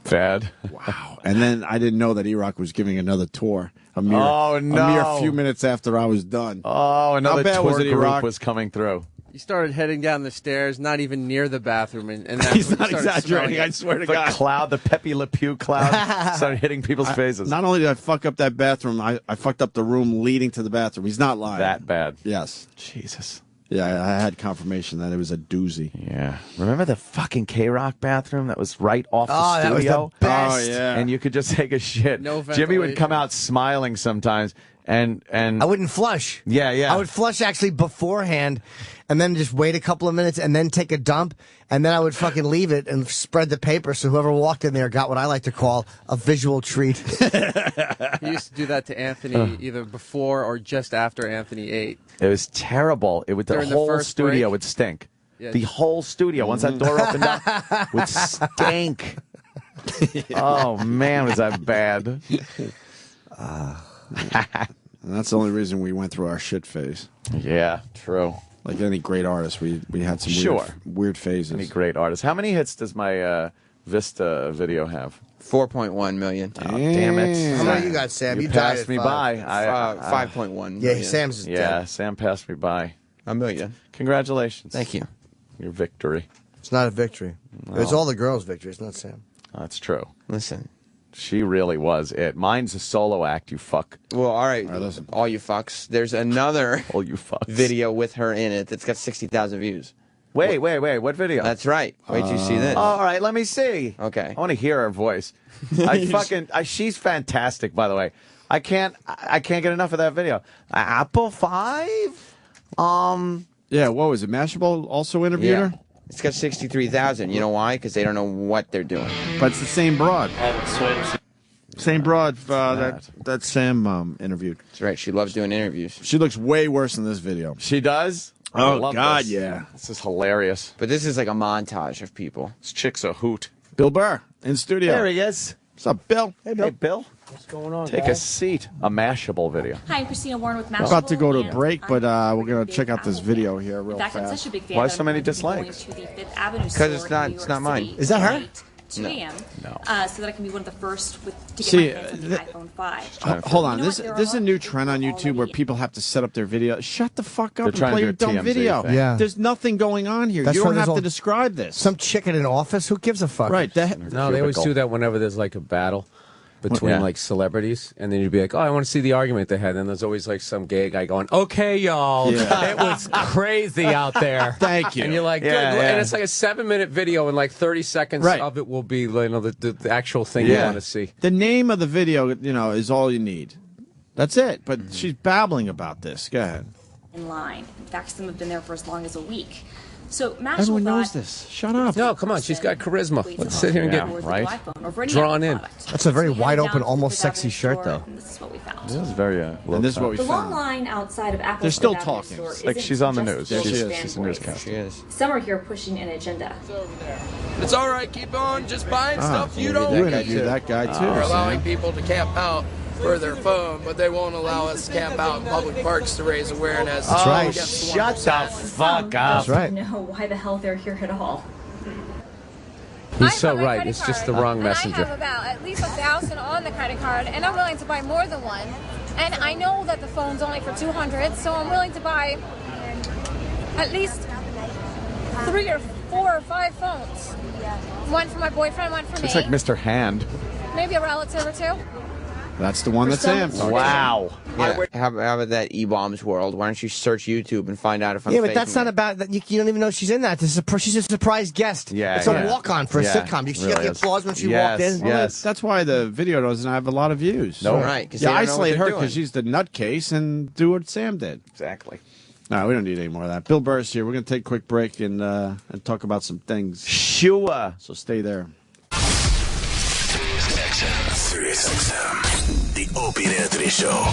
Bad. wow. And then I didn't know that E-Rock was giving another tour. A mere few minutes after I was done. Oh, another How bad tour was it, group E-Rock? was coming through. You started heading down the stairs, not even near the bathroom, and that's He's when not you started exaggerating. smelling I swear to The God. cloud, the Pepe Le Pew cloud, started hitting people's faces. Not only did I fuck up that bathroom, I fucked up the room leading to the bathroom. He's not lying. That bad. Yes. Jesus. Yeah, I had confirmation that it was a doozy. Yeah. Remember the fucking K-Rock bathroom that was right off the Oh, that was studio? the best. Oh, yeah. And you could just take a shit. No Jimmy would come ventilation. out smiling sometimes, and I wouldn't flush. Yeah, yeah. I would flush actually beforehand, and then just wait a couple of minutes, and then take a dump, and then I would fucking leave it and spread the paper so whoever walked in there got what I like to call a visual treat. He used to do that to Anthony either before or just after Anthony ate. It was terrible. The During the whole first studio break? would stink. Yeah. The whole studio, once that door opened up, would stink. Oh, man, was that bad. And that's the only reason we went through our shit phase. Yeah, true. Like any great artist, we had some weird phases. Any great artist. How many hits does my Vista video have? 4.1 million. Oh, damn it. How many you got, Sam? You died passed at me 5. by. 5.1 Yeah, million. Sam's is Yeah, dead. Sam passed me by. A million. Congratulations. Thank you. Your victory. It's not a victory. No. It's all the girls' victory. It's not Sam. That's true. Listen. She really was it. Mine's a solo act, you fuck. Well, all right, all you fucks. There's another all you fucks. video with her in it that's got 60,000 views. Wait. What video? That's right. Wait till you see this. All right, let me see. Okay. I want to hear her voice. She's fantastic, by the way. I can't get enough of that video. Apple 5? Yeah, what was it? Mashable also interviewed her? It's got 63,000. You know why? Because they don't know what they're doing. But it's the same broad. Same broad that Sam interviewed. That's right. She loves doing interviews. She looks way worse in this video. She does? Oh, God, yeah. This is hilarious. But this is like a montage of people. This chick's a hoot. Bill Burr in studio. There he is. What's up, Bill? Hey, Bill. What's going on, Take a seat. A Mashable video. Hi, I'm Christina Warren with Mashable. We're about to go to a break, but we're going to check out this video here real In fact, I'm fast. such a big fan. Why that so I'm many going to be going dislikes? to the Fifth Avenue Because store it's not mine. City Is that her? 2 a.m. No. So that I can be one of the first to get See, my hands on the iPhone 5. Hold on. You know This what? is a new trend on YouTube where people have to set up their video. Shut the fuck up They're trying and play to your do a dumb TMZ video. thing. Yeah. There's nothing going on here. That's You why don't there's have all- to describe this. Some chick in an office? Who gives a fuck? Right. No, they always do that whenever there's like a battle between Yeah. like celebrities, and then you'd be like, "Oh, I want to see the argument they had." And there's always like some gay guy going, "Okay, y'all, Yeah. it was crazy out there." Thank you. And you're like, Yeah, "Good," yeah. and it's like a 7-minute video, and like 30 seconds Right. of it will be, the actual thing you Yeah. want to see. The name of the video, is all you need. That's it. But she's babbling about this. Go ahead. In line. In fact, some have been there for as long as a week. So Mashable Everyone knows thought- this. Shut up. No, come on, she's got charisma. Let's sit here and get right. drawn in. That's a very wide open, almost sexy shirt, though. This is what we found. This is very And this is what we The long found. line outside of Apple's They're still Fifth Avenue talking. store Like isn't she's on the just news. for She is. fanboys. She's a newscaster. She is. Some are here pushing an agenda. It's all right. Keep on. Just buying stuff you You don't. interviewed that guy, too. We're allowing Sam. people to camp out for their phone, but they won't allow us to camp out in public parks to raise awareness. That's right. Against the Shut the 1%. fuck up. That's right. Know why the hell they're here at all. He's so right. It's just the wrong And I messenger. have about at least 1,000 on the credit card, and I'm willing to buy more than one. And I know that the phone's only for $200, so I'm willing to buy at least 3 or 4 or 5 phones. One for my boyfriend, one for me. It's like Mr. Hand. Maybe a relative or 2. That's the one that's Sam's. Wow. Yeah. How about that E-Bombs world? Why don't you search YouTube and find out if I'm Yeah, but faking that's not it? about that. You don't even know she's in that. She's a surprise guest. Yeah, it's a yeah. walk-on for a Yeah, sitcom. You see really the is. applause when she Yes, walked in. yes. That's why the video doesn't have a lot of views. No. Right, 'cause You they don't know what isolate they're her doing. because she's the nutcase and do what Sam did. Exactly. No, we don't need any more of that. Bill Burr's here. We're going to take a quick break and talk about some things. Shua. So stay there. Sirius XM. The Opie and Anthony Show.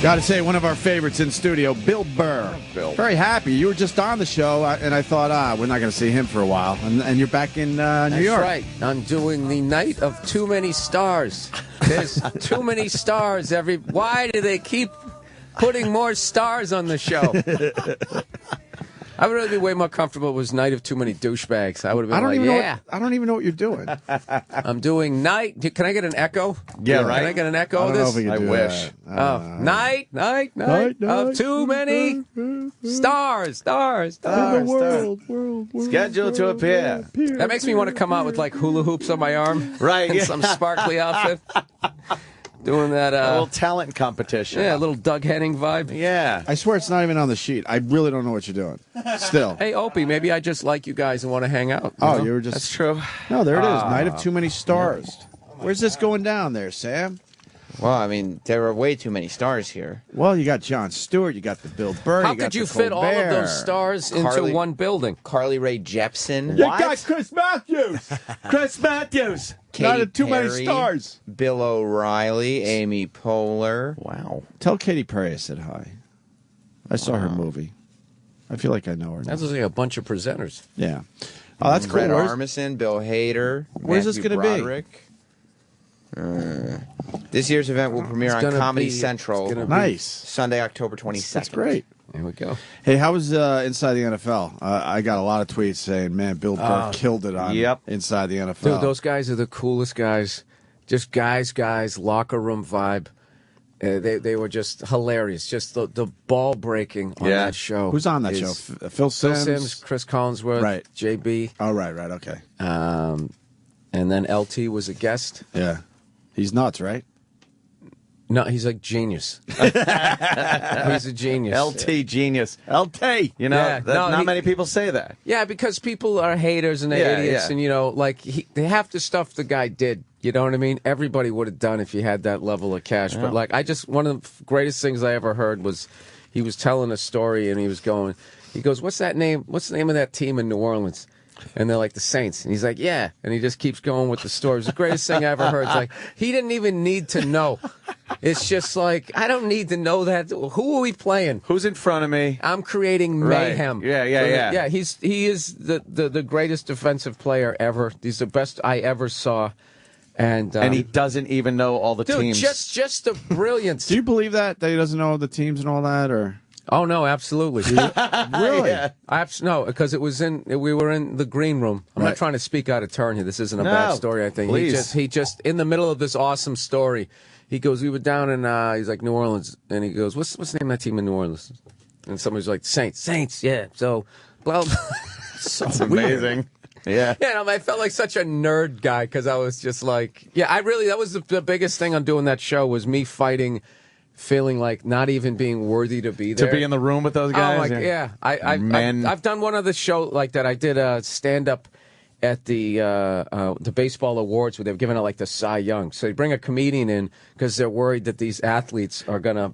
Got to say, one of our favorites in studio, Bill Burr. Bill. Very happy. You were just on the show, and I thought, we're not going to see him for a while. And you're back in New That's York. right. I'm doing the night of too many stars. There's too many stars. Why do they keep putting more stars on the show? I would really be way more comfortable if it was night of too many douchebags. I would have been I don't even know what you're doing. I'm doing night. Can I get an echo? Yeah, right. Can I get an echo I of don't know this? if we can I do wish. that. Night of too many stars. Scheduled to appear. That makes me want to come out with like hula hoops on my arm. Right, And yeah. some sparkly outfit. Doing that. A little talent competition. Yeah, a little Doug Henning vibe. Yeah. I swear it's not even on the sheet. I really don't know what you're doing. Still. Hey, Opie, maybe I just like you guys and want to hang out. Oh, know? you were just... That's true. No, there it is. Night of Too Many Stars. Where's this going down there, Sam? Well, I mean, there are way too many stars here. Well, you got Jon Stewart, you got the Bill Burr, How you got could you the fit all of Colbert. those stars into one building? Carly Rae Jepsen. You got Chris Matthews. Chris Matthews. Not Katy too many Perry, stars. Bill O'Reilly, Amy Poehler. Wow. Tell Katy Perry I said hi. I saw her movie. I feel like I know her now. That's like a bunch of presenters. Yeah. Oh, that's cool. Red Where's- Armisen, Bill Hader. Where's this Matthew gonna be? Broderick. This year's event will premiere It's on gonna Comedy be- Central. it's gonna be- Nice. Sunday, October 22nd. That's great. Here we go. Hey, how was Inside the NFL? I got a lot of tweets saying, man, Bill Burr killed it on Inside the NFL. Dude, those guys are the coolest guys. Just guys, locker room vibe. They were just hilarious. Just the ball breaking on that show. Who's on that show? Phil Simms, Chris Collinsworth, right? JB. Oh, right, okay. And then LT was a guest. Yeah, he's nuts, right? No, he's like genius. He's a genius. LT genius. LT. You know, Yeah, not many people say that. Yeah, because people are haters and they're idiots, and like half the stuff the guy did. You know what I mean? Everybody would have done if you had that level of cash. Yeah. But like, one of the greatest things I ever heard was he was telling a story and he goes, "What's that name? What's the name of that team in New Orleans?" And they're like, "The Saints." And he's like, "Yeah." And he just keeps going with the story. It's the greatest thing I ever heard. It's like, he didn't even need to know. It's just like, I don't need to know that. Who are we playing? Who's in front of me? I'm creating mayhem. Right. Yeah. Yeah, he is the greatest defensive player ever. He's the best I ever saw. And he doesn't even know all the teams. Just the brilliance. Do you believe that he doesn't know the teams and all that, or? Oh no, absolutely. Really? Yeah. No, because we were in the green room. I'm not trying to speak out of turn here. This isn't a bad story. I think he just in the middle of this awesome story, he goes, "We were down in he's like New Orleans," and he goes, "What's the name of that team in New Orleans?" And somebody's like, Saints, yeah. So, well, that's amazing. Yeah. Yeah, I felt like such a nerd guy because I was just like, that was the biggest thing on doing that show was me feeling like not even being worthy to be there. To be in the room with those guys? I've done one other show like that. I did a stand-up at the baseball awards where they've given out like the Cy Young. So they bring a comedian in because they're worried that these athletes are going to,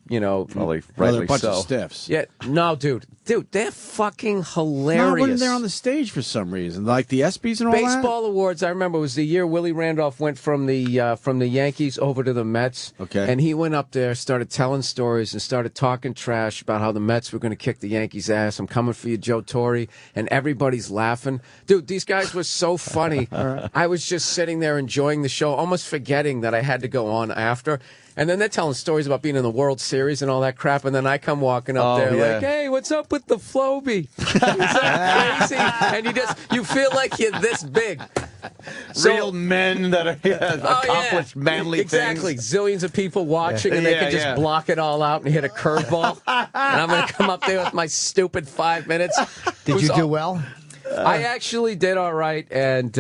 probably a bunch so. of stiffs. Yeah, no, dude, they're fucking hilarious. Not when they're on the stage for some reason, like the ESPYs and all that. Baseball awards. I remember it was the year Willie Randolph went from the Yankees over to the Mets. Okay, and he went up there, started telling stories, and started talking trash about how the Mets were going to kick the Yankees' ass. I'm coming for you, Joe Torre, and everybody's laughing. Dude, these guys were so funny. I was just sitting there enjoying the show, almost forgetting that I had to go on after. And then they're telling stories about being in the World Series and all that crap. And then I come walking up there like, "Hey, what's up with the Floby?" Is that crazy? And you feel like you're this big. Real men that are accomplished manly exactly. things. Zillions of people watching, and they can just block it all out and hit a curveball. And I'm going to come up there with my stupid 5 minutes. Did you do well? I actually did all right, and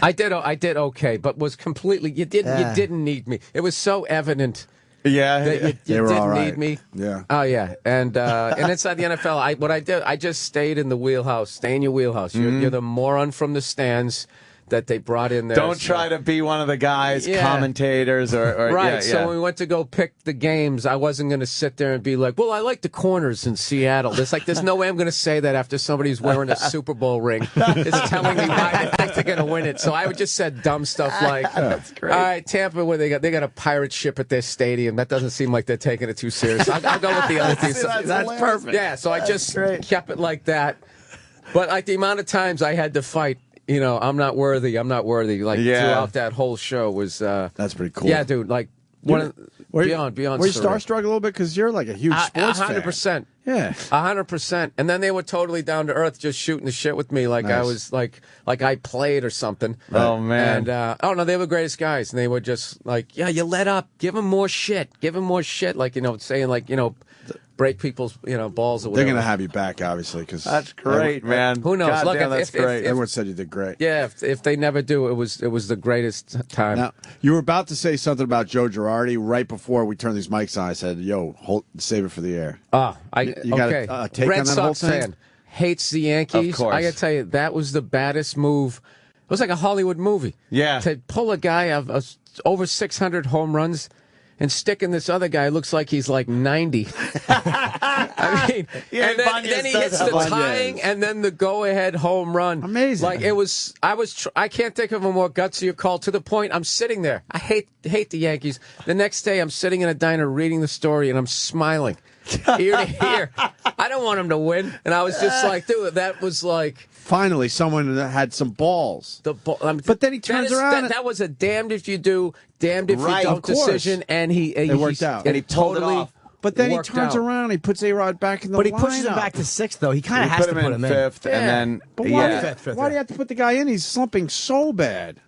I did okay, but was completely you didn't need me. It was so evident. Yeah, that you didn't need me. Yeah. Oh yeah, and inside the NFL, I just stayed in the wheelhouse. Stay in your wheelhouse. You're the moron from the stands that they brought in there. Don't try to be one of the guys, commentators, or right. So when we went to go pick the games, I wasn't going to sit there and be like, "Well, I like the corners in Seattle." There's no way I'm going to say that after somebody who's wearing a Super Bowl ring is telling me why I think they're going to win it. So I would just said dumb stuff like, "That's great." All right, Tampa, where they got a pirate ship at their stadium. That doesn't seem like they're taking it too serious. I'll go with the other team. That's perfect. Yeah. So I just kept it like that. But like the amount of times I had to fight. I'm not worthy. Like throughout that whole show was. That's pretty cool. Yeah, dude. Like beyond. Were you surreal. starstruck a little bit because you're like a huge sports 100%. Yeah, 100%. And then they were totally down to earth, just shooting the shit with me, like I was like I played or something. Oh man. And they were the greatest guys, and they were just like, "Yeah, you let up. Give them more shit. Like saying like break people's balls or whatever." They're going to have you back, obviously, because that's great, man. Who knows? Look, that's great. Everyone said you did great. Yeah, if they never do, it was the greatest time. Now, you were about to say something about Joe Girardi right before we turned these mics on. I said, "Yo, save it for the air." You got a take Red on that Sox whole thing? fan hates the Yankees. Of course. I got to tell you, that was the baddest move. It was like a Hollywood movie. Yeah, to pull a guy of over 600 home runs and sticking this other guy looks like he's like 90. I mean, and then he hits the tying and then the go-ahead home run. Amazing. Like I can't think of a more gutsier call, to the point I'm sitting there. I hate the Yankees. The next day I'm sitting in a diner reading the story and I'm smiling ear to ear. I don't want him to win. And I was just like, dude, that was like... Finally, someone that had some balls. But then he turns around. That was a damned if you do, damned if you don't decision, and it worked out. And he pulled it off. But then he turns around. He puts A-Rod back in the lineup. But he pushes him back to sixth, though. He kind of has to put him in fifth, and then. But why do you have to put the guy in? He's slumping so bad.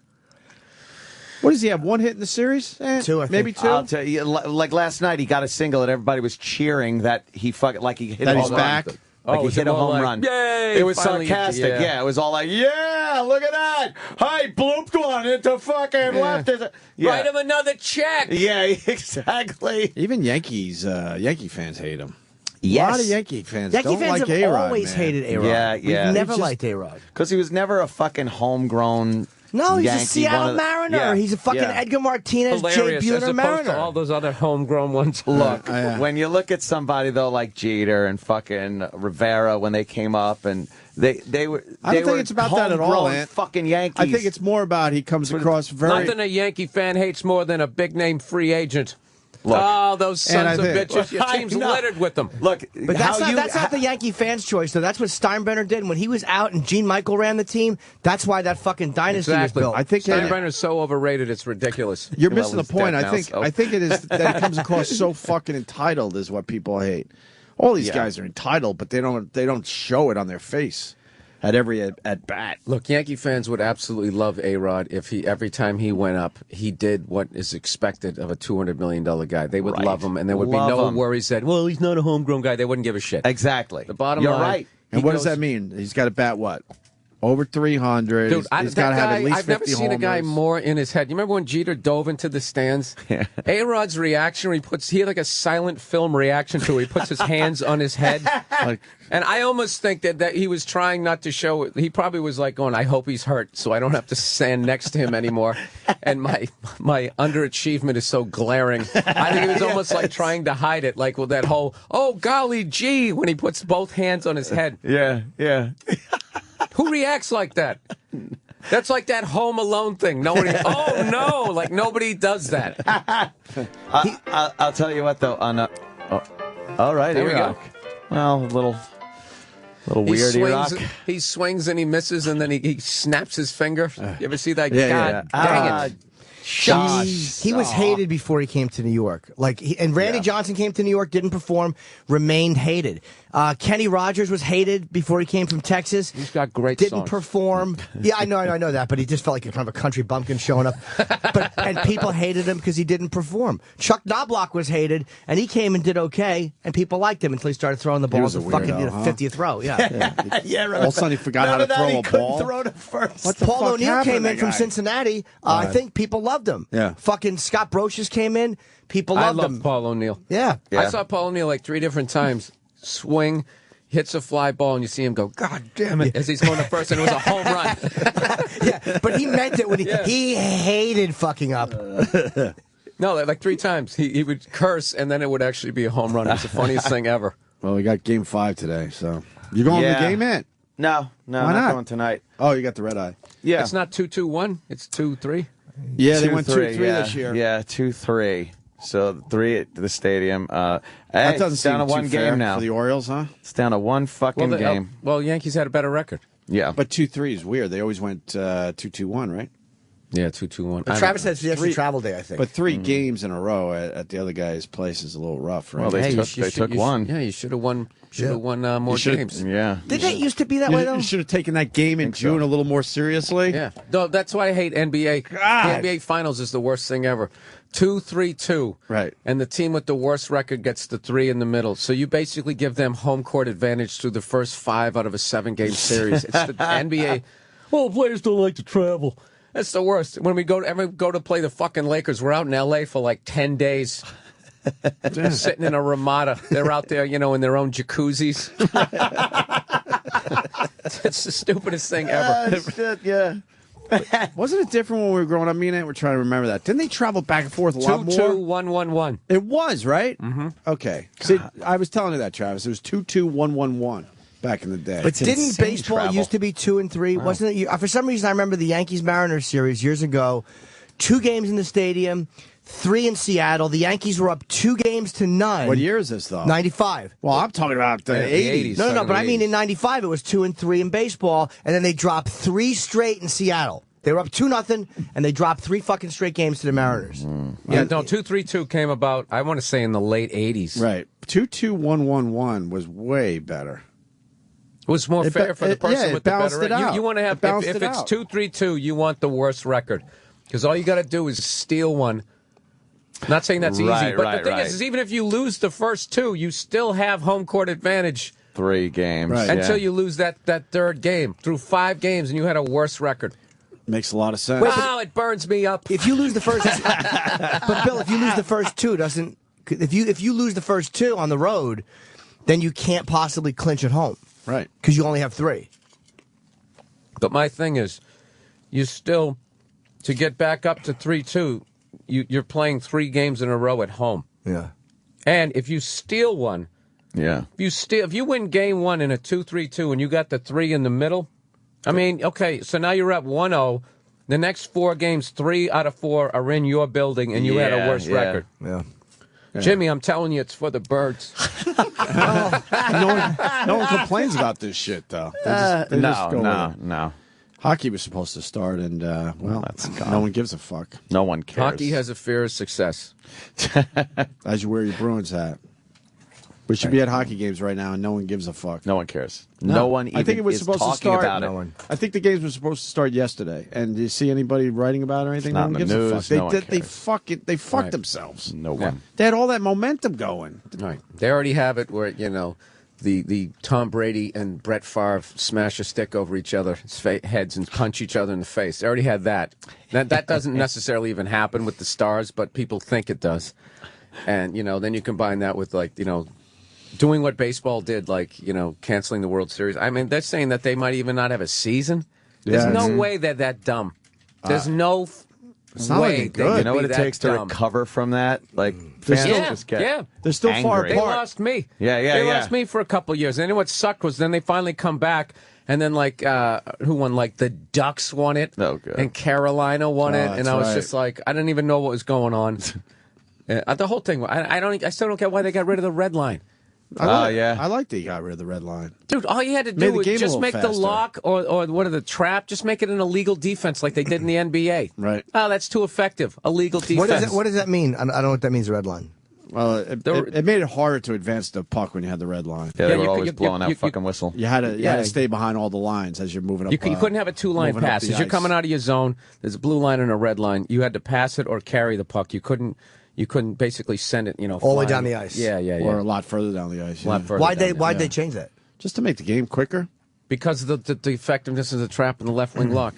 What does he have? One hit in the series? Two, I think. Maybe two. I'll tell you, like last night, he got a single, and everybody was cheering that he like he hit That a he's home back? run. Like he was hit it a more home like, run. Yay! It was Finally, sarcastic. Yeah, it was all like, yeah, look at that. I blooped one into fucking left. Yeah. Write him another check. Yeah, exactly. Even Yankee fans hate him. Yes. A lot of Yankee fans Yankee don't fans like have A-Rod, always man. hated A-Rod. Yeah, We've yeah. never It's just- liked A-Rod. Because he was never a fucking homegrown. No, he's Yankee, a Seattle one of the- Mariner. Yeah, He's a fucking yeah. Edgar Martinez, Hilarious, Jay as Buhner opposed Mariner. to all those other homegrown ones. Look, when you look at somebody though like Jeter and fucking Rivera when they came up and they were. I don't think it's about that at all, homegrown Ant. Fucking Yankees. I think it's more about he comes across very. Nothing a Yankee fan hates more than a big name free agent. Look, oh, those and sons of I think- bitches! Your team's littered with them. Look, But that's not the Yankee fans' choice, though. That's what Steinbrenner did. When he was out and Gene Michael ran the team, that's why that fucking dynasty was Exactly. built. I think Steinbrenner's so overrated, it's ridiculous. You're Well, missing the he's point. dead I now, think so. I think it is that he comes across so fucking entitled is what people hate. All these Yeah. guys are entitled, but they don't show it on their face at every at bat. Look, Yankee fans would absolutely love A-Rod if he every time he went up, he did what is expected of a $200 million guy. They would Right. love him, and there would Love be no him. worries that, well, he's not a homegrown guy. They wouldn't give a shit. Exactly. The bottom You're line. right. And he what goes- does that mean? He's got to bat what? Over 300. Dude, he's got to have at least I've never 50 seen a guy homers. more in his head. You remember when Jeter dove into the stands? Yeah. A-Rod's reaction, he had like a silent film reaction to it. He puts his hands on his head. And I almost think that he was trying not to show it. He probably was like going, I hope he's hurt so I don't have to stand next to him anymore. And my underachievement is so glaring. I think he was almost like trying to hide it, like with that whole, oh, golly gee, when he puts both hands on his head. Yeah, yeah. Who reacts like that? That's like that Home Alone thing. Nobody. Oh no! Like nobody does that. I'll tell you what though. All right, There we E-Rock. Well, a little weird E-Rock. He swings and he misses, and then he snaps his finger. You ever see that? Yeah, God dang it! He was hated before he came to New York. And Randy Johnson came to New York, didn't perform, remained hated. Kenny Rogers was hated before he came from Texas. He's got great Didn't songs. perform. Yeah, I know that, but he just felt like a kind of a country bumpkin showing up. And people hated him because he didn't perform. Chuck Knobloch was hated, and he came and did okay, and people liked him until he started throwing the balls was to a fucking weirdo, huh? 50th row. Yeah. Yeah, right. All of a sudden he forgot how to throw a ball. Throw to first. What the Paul fuck O'Neill happened came to in that from guy? Cincinnati. I think people loved him. Yeah. Fucking Scott Brocious came in. People I loved love him. Paul O'Neill. Yeah. Yeah. I saw Paul O'Neill like 3 different times. Swing, hits a fly ball, and you see him go, God damn it, as he's going to first, and it was a home run. Yeah, but he meant it when he hated fucking up. No, like 3 times. He would curse, and then it would actually be a home run. It was the funniest thing ever. Well, we got Game 5 today, so you going to Yeah. the game, Ant? No, Why not? going tonight. Oh, you got the red eye. Yeah, It's not 2-2-1. It's 2-3. Yeah, they went 2-3 yeah. this year. Yeah, 2-3. So 3 at the stadium. That Hey, doesn't it's down seem to one too fair game now. for the Orioles, huh? It's down to one fucking game. Well, Yankees had a better record. Yeah, But 2-3 is weird. They always went 2-2-1, right? Yeah, 2-2-1. But Travis said it's the extra travel day, I think. But 3 games in a row at the other guy's place is a little rough, right? Well, they Hey, took one. Yeah, you should have won. Should have won more should've- games. Yeah. Did that used to be that way, though? You should have taken that game in June a little more seriously. Yeah, no, that's why I hate NBA. God. The NBA Finals is the worst thing ever. 2-3-2. Right. And the team with the worst record gets the 3 in the middle. So you basically give them home court advantage through the first 5 out of a 7-game series. It's the NBA. Well, players don't like to travel. That's the worst. When we go to play the fucking Lakers, we're out in LA for like 10 days. Sitting in a Ramada. They're out there, in their own jacuzzis. It's the stupidest thing ever. Shit, yeah. Wasn't it different when we were growing up? Me and Ant were trying to remember that. Didn't they travel back and forth a lot more? 2-2-1-1-1. It was, right? Mm-hmm. Okay. See, I was telling you that, Travis. It was 2-2-1-1-1 back in the day. But didn't baseball used to be 2 and 3? Wasn't it? For some reason, I remember the Yankees-Mariners series years ago. 2 games in the stadium, 3 in Seattle. The Yankees were up 2 games to none. What year is this, though? 95. Well, I'm talking about the 80s. No, but I mean in 95 it was 2 and 3 in baseball, and then they dropped 3 straight in Seattle. They were up 2-0, and they dropped 3 fucking straight games to the Mariners. Yeah, no, 2-3-2 came about, I want to say, in the late 80s. Right. 2-2-1-1-1 was way better. It was more fair for the person with the better it out. You want to have, It balanced if it it's out. 2-3-2, you want the worst record. Because all you got to do is steal one. Not saying that's easy, but the thing is even if you lose the first 2, you still have home court advantage. 3 games. Until you lose that third game. Through 5 games, and you had a worse record. Makes a lot of sense. Wow, it burns me up. If you lose the first, but Bill, if you lose the first 2, if you lose the first 2 on the road, then you can't possibly clinch at home, right? Because you only have 3. But my thing is, you still to get back up to 3-2. You're playing 3 games in a row at home. Yeah. And if you steal one, if you win game 1 in a 2-3-2 and you got the 3 in the middle, I mean, okay, so now you're up 1-0. The next 4 games, 3 out of 4 are in your building, and you had a worse record. Yeah. Jimmy, I'm telling you, it's for the birds. No one complains about this shit, though. They just go with it. No. Hockey was supposed to start, and, well, no one gives a fuck. No one cares. Hockey has a fear of success. As you wear your Bruins hat. We should be at hockey games right now, and no one gives a fuck. No one cares. No one even I think it was is supposed talking to start, about it. I think the games were supposed to start yesterday. And do you see anybody writing about it or anything? It's not No one in gives the a news. fuck. No one cares. They fucked themselves. No one. They had all that momentum going. Right. They already have it where, the Tom Brady and Brett Favre smash a stick over each other's heads and punch each other in the face. They already had that. That doesn't necessarily even happen with the stars, but people think it does. And, then you combine that with, doing what baseball did, canceling the World Series. I mean, they're saying that they might even not have a season. There's no way they're that dumb. There's no way. You know what it takes to recover from that? Fans just get They're still angry. far apart. They lost me. They lost me for a couple of years. And then what sucked was then they finally come back. And then, who won? The Ducks won it. Oh, good. And Carolina won it. And I was just I didn't even know what was going on. The whole thing, I still don't get why they got rid of the red line. I like that you got rid of the red line. Dude, all you had to do was just make the lock or the trap, just make it an illegal defense like they did in the NBA. Right. Oh, that's too effective. Illegal defense. What does that mean? I don't know what that means, red line. Well, it made it harder to advance the puck when you had the red line. Yeah, they were always blowing that fucking whistle. You had to stay behind all the lines as you're moving up. You couldn't have a 2-line pass. As you're coming out of your zone, there's a blue line and a red line. You had to pass it or carry the puck. You couldn't basically send it, all the way down the ice. Yeah. Or a lot further down the ice. Why'd they change that? Just to make the game quicker. Because of the effectiveness of the trap and the left wing lock,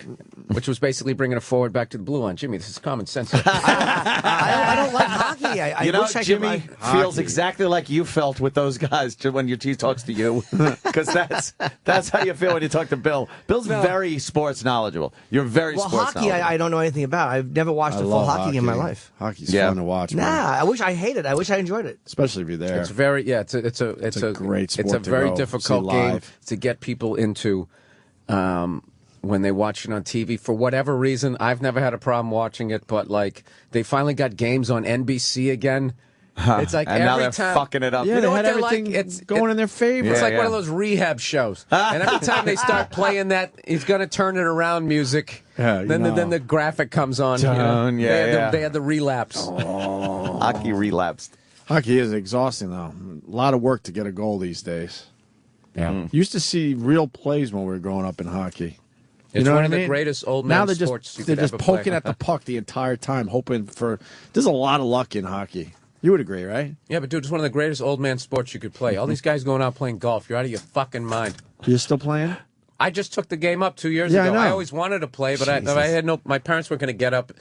which was basically bringing it forward back to the blue line. Jimmy, this is common sense. I don't like hockey. I wish I Jimmy could feels exactly like you felt with those guys when your team talks to you, because that's how you feel when you talk to Bill. Bill's very sports knowledgeable. You're very sports hockey. knowledgeable. I don't know anything about. I've never watched a full hockey game in my life. Hockey's fun to watch. Nah, I wish I hated it. I wish I enjoyed it. Especially if you're there. It's very it's a great sport. It's a very difficult game live. to get people into. When they watch it on TV, for whatever reason, I've never had a problem watching it, but they finally got games on NBC again. It's like and every now they're time, fucking it up. Yeah, you know they what had they're everything like? It's going in their favor. It's like one of those rehab shows. And every time they start playing that, he's going to turn it around music. Then the graphic comes on. They had the relapse. Hockey relapsed. Hockey is exhausting, though. A lot of work to get a goal these days. Yeah. Used to see real plays when we were growing up in hockey. It's know one what of I the mean? greatest old man now sports you they're could just ever poking play. at the puck the entire time, hoping for. There's a lot of luck in hockey. You would agree, right? Yeah, but dude, it's one of the greatest old man sports you could play. All these guys going out playing golf, you're out of your fucking mind. You're still playing? I just took the game up 2 years Yeah, ago. I know. I always wanted to play, but I had no. My parents weren't going to get up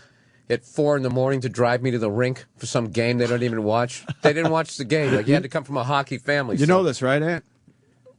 at 4 a.m. to drive me to the rink for some game they don't even watch. They didn't watch the game. You had to come from a hockey family. You know this, right, Ant?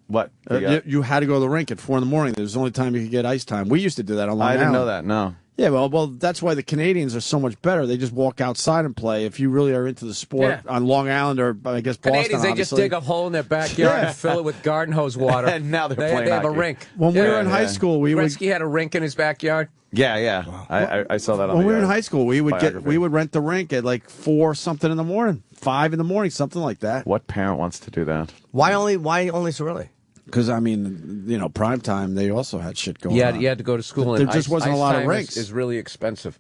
What? You had to go to the rink at 4 a.m. There was the only time you could get ice time. We used to do that on Long I didn't Island. know that. No. Yeah, well, that's why the Canadians are so much better. They just walk outside and play. If you really are into the sport on Long Island or I guess Boston, Canadians, they just dig a hole in their backyard and fill it with garden hose water. And now they're playing They have a hockey. rink. When we were in high school, we would. Gretzky had a rink in his backyard. Yeah. I saw that on When the we were in high school, we would biography. rent the rink at 4 something in the morning, 5 in the morning, something like that. What parent wants to do that? Why only so early? Because prime time they also had shit going on. You had to go to school. There and just wasn't a ice lot of time rinks. Is really expensive.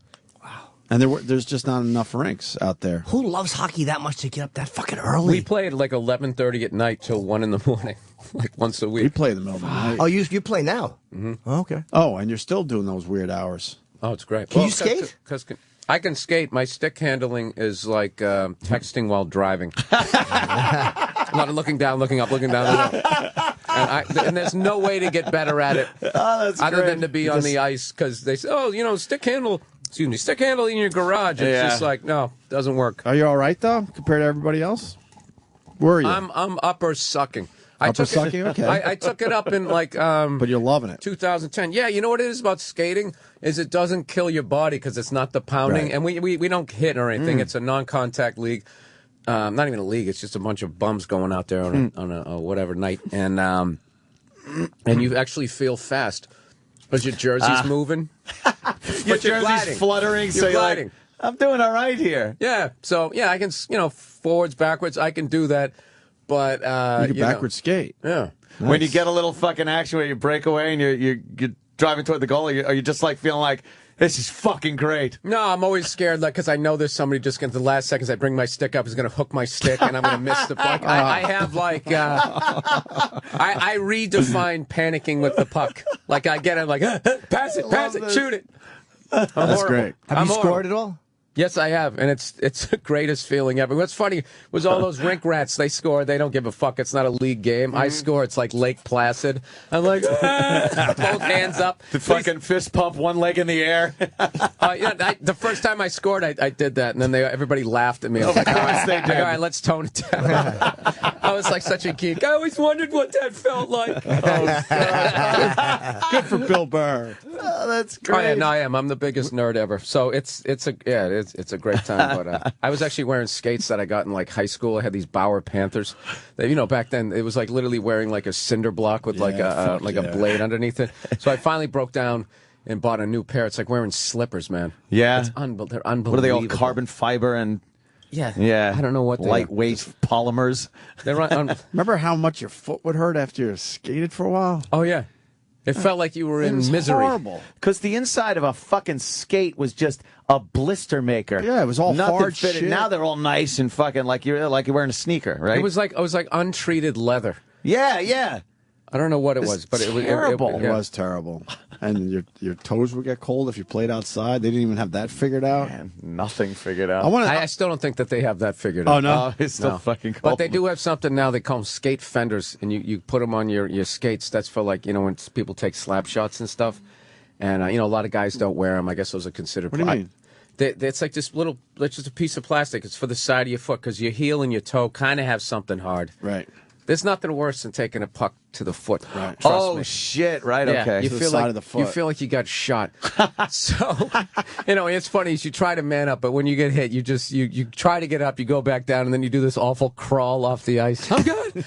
And there's just not enough rinks out there. Who loves hockey that much to get up that fucking early? We play at 11:30 at night till 1 in the morning, once a week. We play in the middle of the night. Oh, you play now? Mm-hmm. Oh, okay. Oh, and you're still doing those weird hours. Oh, it's great. Can you skate? Because I can skate. My stick handling is like texting while driving. A lot of looking down, looking up, looking down. And there's no way to get better at it other than to be on the ice, because they say, stick handle in your garage. It's just like, no, doesn't work. Are you all right, though, compared to everybody else? Where are you? I'm upper sucking. Upper sucking? Okay. I took it up in like... but you're loving it. 2010. Yeah, you know what it is about skating? Is it doesn't kill your body because it's not the pounding. Right. And we don't hit or anything. It's a non-contact league. Not even a league. It's just a bunch of bums going out there on a whatever night. And you actually feel fast because your jersey's moving. Your jersey's fluttering, so you're like, I'm doing all right here. Yeah. So, yeah, I can, forwards, backwards, I can do that. But you can backwards skate. Yeah. Nice. When you get a little fucking action where you break away and you're driving toward the goal, are you just like feeling like, this is fucking great? No, I'm always scared, like, because I know there's somebody just going to, the last seconds I bring my stick up, is going to hook my stick, and I'm going to miss the puck. I have, like, I redefine panicking with the puck. Like, I get it, like, pass it, shoot it. That's great. Have you scored at all? Yes, I have, and it's the greatest feeling ever. What's funny was all those rink rats, they score, they don't give a fuck, it's not a league game. I score, it's like Lake Placid. I'm like, both hands up. The fucking fist pump, one leg in the air. The first time I scored, I did that, and then everybody laughed at me. I was like, all right, let's tone it down. I was like such a geek. I always wondered what that felt like. Oh, God. Good for Bill Burr. Oh, that's great. Oh, yeah, no, I am. I'm the biggest nerd ever. So it's a great time. But I was actually wearing skates that I got in like high school. I had these Bauer Panthers. Back then it was like literally wearing like a cinder block with a blade underneath it. So I finally broke down and bought a new pair. It's like wearing slippers, man. Yeah, they're unbelievable. What are they all? Carbon fiber and yeah. I don't know what they lightweight polymers. They're Remember how much your foot would hurt after you skated for a while? Oh yeah. It felt like you were in misery. Horrible. Because the inside of a fucking skate was just a blister maker. Yeah, it was all nothing hard fitted. shit. Now they're all nice and fucking like you're wearing a sneaker, right? It was like untreated leather. Yeah. I don't know what it was, but it was terrible. It was terrible. And your toes would get cold if you played outside. They didn't even have that figured out. Man, nothing figured out. I still don't think that they have that figured out. Oh, no? Oh, it's still fucking cold. But they do have something now. They call them skate fenders, and you put them on your skates. That's for like, when people take slap shots and stuff. And, a lot of guys don't wear them. I guess those are considered... What do you mean? It's like this little... It's just a piece of plastic. It's for the side of your foot, because your heel and your toe kind of have something hard. Right. There's nothing worse than taking a puck to the foot. Right. Oh, shit. Right, yeah, okay. You to feel the side like, of the foot. You feel like you got shot. So, it's funny. You try to man up, but when you get hit, you try to get up, you go back down, and then you do this awful crawl off the ice. I'm good.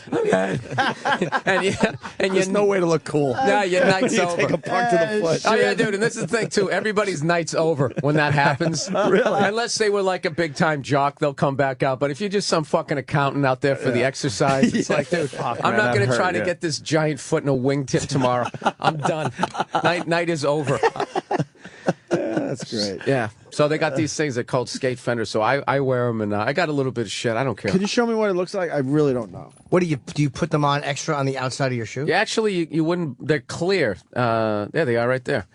and there's no way to look cool. No, your night's over. Take a puck to the foot. Oh, yeah, dude, and this is the thing, too. Everybody's night's over when that happens. Really? Unless they were like a big-time jock, they'll come back out. But if you're just some fucking accountant out there for the exercise, it's like, dude, I'm not going to try to get this giant foot in a wingtip tomorrow. I'm done. Night is over. That's great. Yeah. So they got these things that are called skate fenders. So I wear them, and I got a little bit of shit. I don't care. Can you show me what it looks like? I really don't know. What do you put them on extra on the outside of your shoe? Yeah, actually, you wouldn't. They're clear. There they are, right there.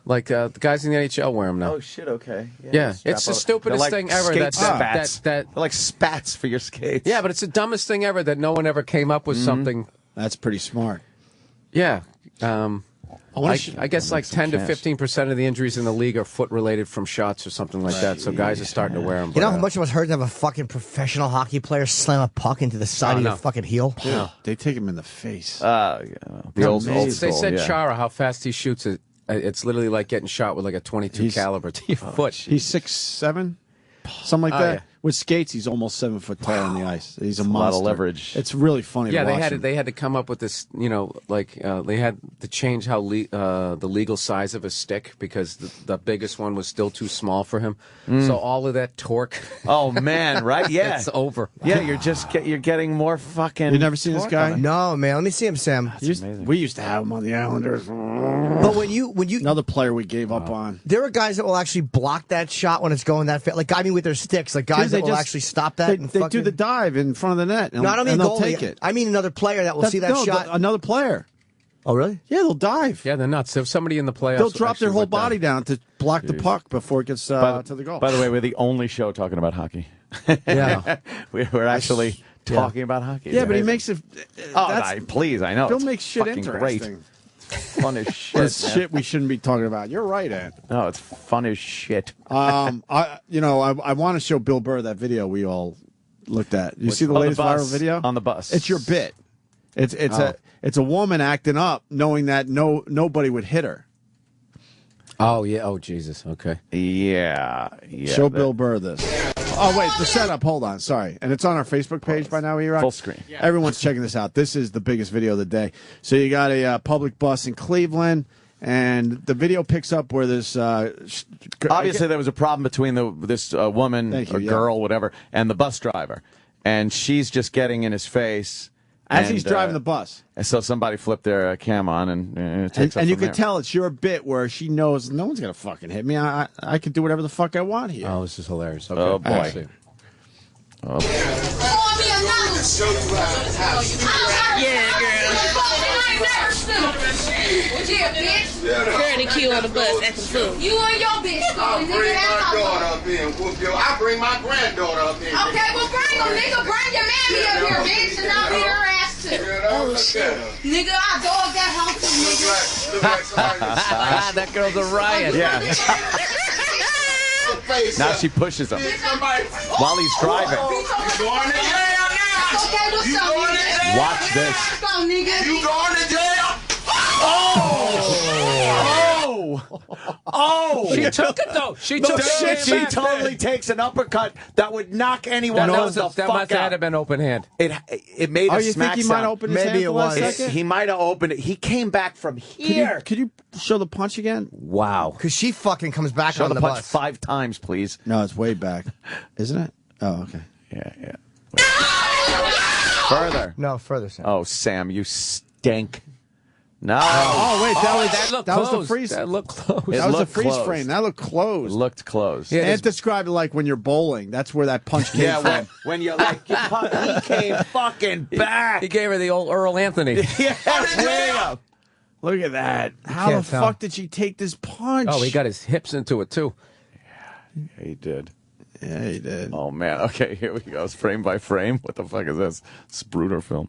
Like the guys in the NHL wear them now. Oh shit! Okay. Yeah, it's the stupidest thing ever. That they're like spats for your skates. Yeah, but it's the dumbest thing ever that no one ever came up with something. That's pretty smart. Yeah. I guess like 10 to 15% of the injuries in the league are foot-related from shots or something like that, so guys are starting to wear them. You know how much it must hurt to have a fucking professional hockey player slam a puck into the side of your fucking heel? Yeah. They take him in the face. The old school. They said Chara, how fast he shoots it. It's literally like getting shot with like a .22 caliber to your foot. He's 6'7", something like that. Yeah. With skates, he's almost 7 foot tall on the ice. He's a monster. A lot of leverage. It's really funny. Yeah, to watch they had to come up with this. They had to change how the legal size of a stick because the biggest one was still too small for him. So all of that torque. Oh man, right? Yeah, it's over. Yeah, you're getting more fucking. You never seen this guy? No, man. Let me see him, Sam. We used to have him on the Islanders. But when you another player we gave up on. There are guys that will actually block that shot when it's going that fast. Like with their sticks. Like guys that will actually stop that. They do the dive in front of the net. No, I don't mean goalie. Take it. I mean another player that will see that shot. Another player. Oh, really? Yeah, they'll dive. Yeah, they're nuts. If somebody in the playoffs, They'll drop their actually whole went down. body down to block the puck before it gets to the goal. By the way, we're the only show talking about hockey. Yeah. we're actually talking about hockey. Yeah, but he makes it. Please, I know. Bill It's makes shit fucking interesting. Great. Fun as shit. It's man. shit we shouldn't be talking about. You're right, Ed. No, it's fun as shit. I want to show Bill Burr that video we all looked at. You see the On the latest bus. viral video On the bus. It's your bit. It's a woman acting up, knowing that nobody would hit her. Oh yeah. Oh Jesus. Okay. Yeah. Show Bill Burr this. Oh wait, the setup. Hold on, sorry, and it's on our Facebook page by now. E-Rock. Full screen. Yeah. Everyone's checking this out. This is the biggest video of the day. So you got a public bus in Cleveland, and the video picks up where this. Obviously, there was a problem between this woman or girl, whatever, and the bus driver, and she's just getting in his face as he's driving the bus. And so somebody flipped their cam on, and it takes and up you from can there. tell it's your bit where she knows no one's gonna fucking hit me. I can do whatever the fuck I want here. Oh, this is hilarious. Okay. Oh I boy. see. Oh. Yeah, girl. Girl, the queue on the bus at the food. You and your bitch. I'll bring my daughter up in and whoop your. I bring my granddaughter up in. Okay, well bring them, nigga. Bring your mammy up here, bitch, and I'll beat her ass too. Oh shit, nigga, I dog that hoe too, nigga. That girl's a riot. Yeah. Now she pushes him while he's driving. Watch this. You going to jail? Oh! She took it though. She took it. She totally takes an uppercut that would knock anyone else the that fuck must out. have been open hand. It made a you smack think he sound. might have opened his hand Maybe for it the last was. second? He might have opened it. He came back from here. Could you show the punch again? Wow. Because she fucking comes back Show on the the punch bus. 5 times, please. No, it's way back, isn't it? Oh, okay. Yeah. Further. No, further, Sam. Oh, Sam, you stink. No. Oh wait, that looked that was the closed. freeze. That looked close. It That was the looked freeze closed. frame. That looked closed. Looked closed. Yeah, Ant described it like when you're bowling. That's where that punch came from. when you're like, he came fucking back. He gave her the old Earl Anthony. Yeah, way up. Look at that. How can't the tell. fuck did she take this punch? Oh, he got his hips into it too. Yeah, he did. Yeah, he did. Oh, man. Okay, here we go. It's frame by frame. What the fuck is this? It's Bruder film.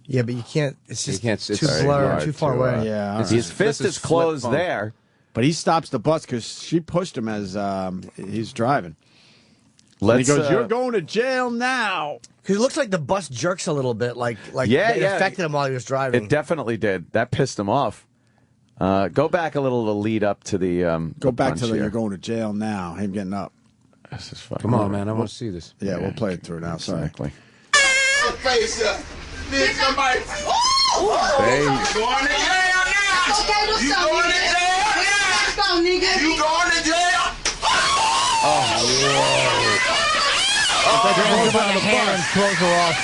Yeah, but you can't. It's just can't- it's too very blurred, hard too far to, away. Yeah, all His right. fist This is is closed flip phone. there. But he stops the bus because she pushed him as he's driving. And Let's, he goes, "You're going to jail now." Because it looks like the bus jerks a little bit, like Yeah, it yeah. affected him while he was driving. It definitely did. That pissed him off. Go back a little to lead up to the Go back to punch the here. "You're going to jail now." Him getting up. This is fucking Come on, man. I want to see this. Yeah, we'll play it through now. Sorry. Exactly. Face up. Did somebody? Hey. Going to jail now. Okay, what's You up, going to nigga? jail Let's now? go, nigga. You going to jail? Throws her off.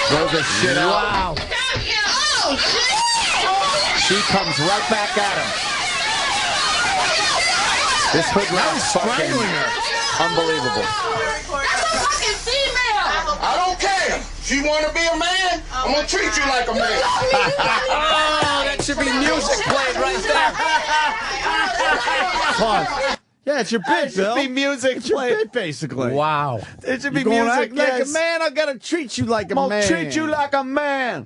Throws the shit out. Oh, shit. She comes right back at him. This hood rat's fucking unbelievable. That's a fucking female. I don't care. She want to be a man? I'm going to treat you like a man. Oh, that should be music played right there. Come on. Yeah, it's your bit, Bill. Be music It's your played. bit, basically. Wow. It should be You're gonna music. act like Yes. a man. I gotta treat you like a I'll man. treat you like a man.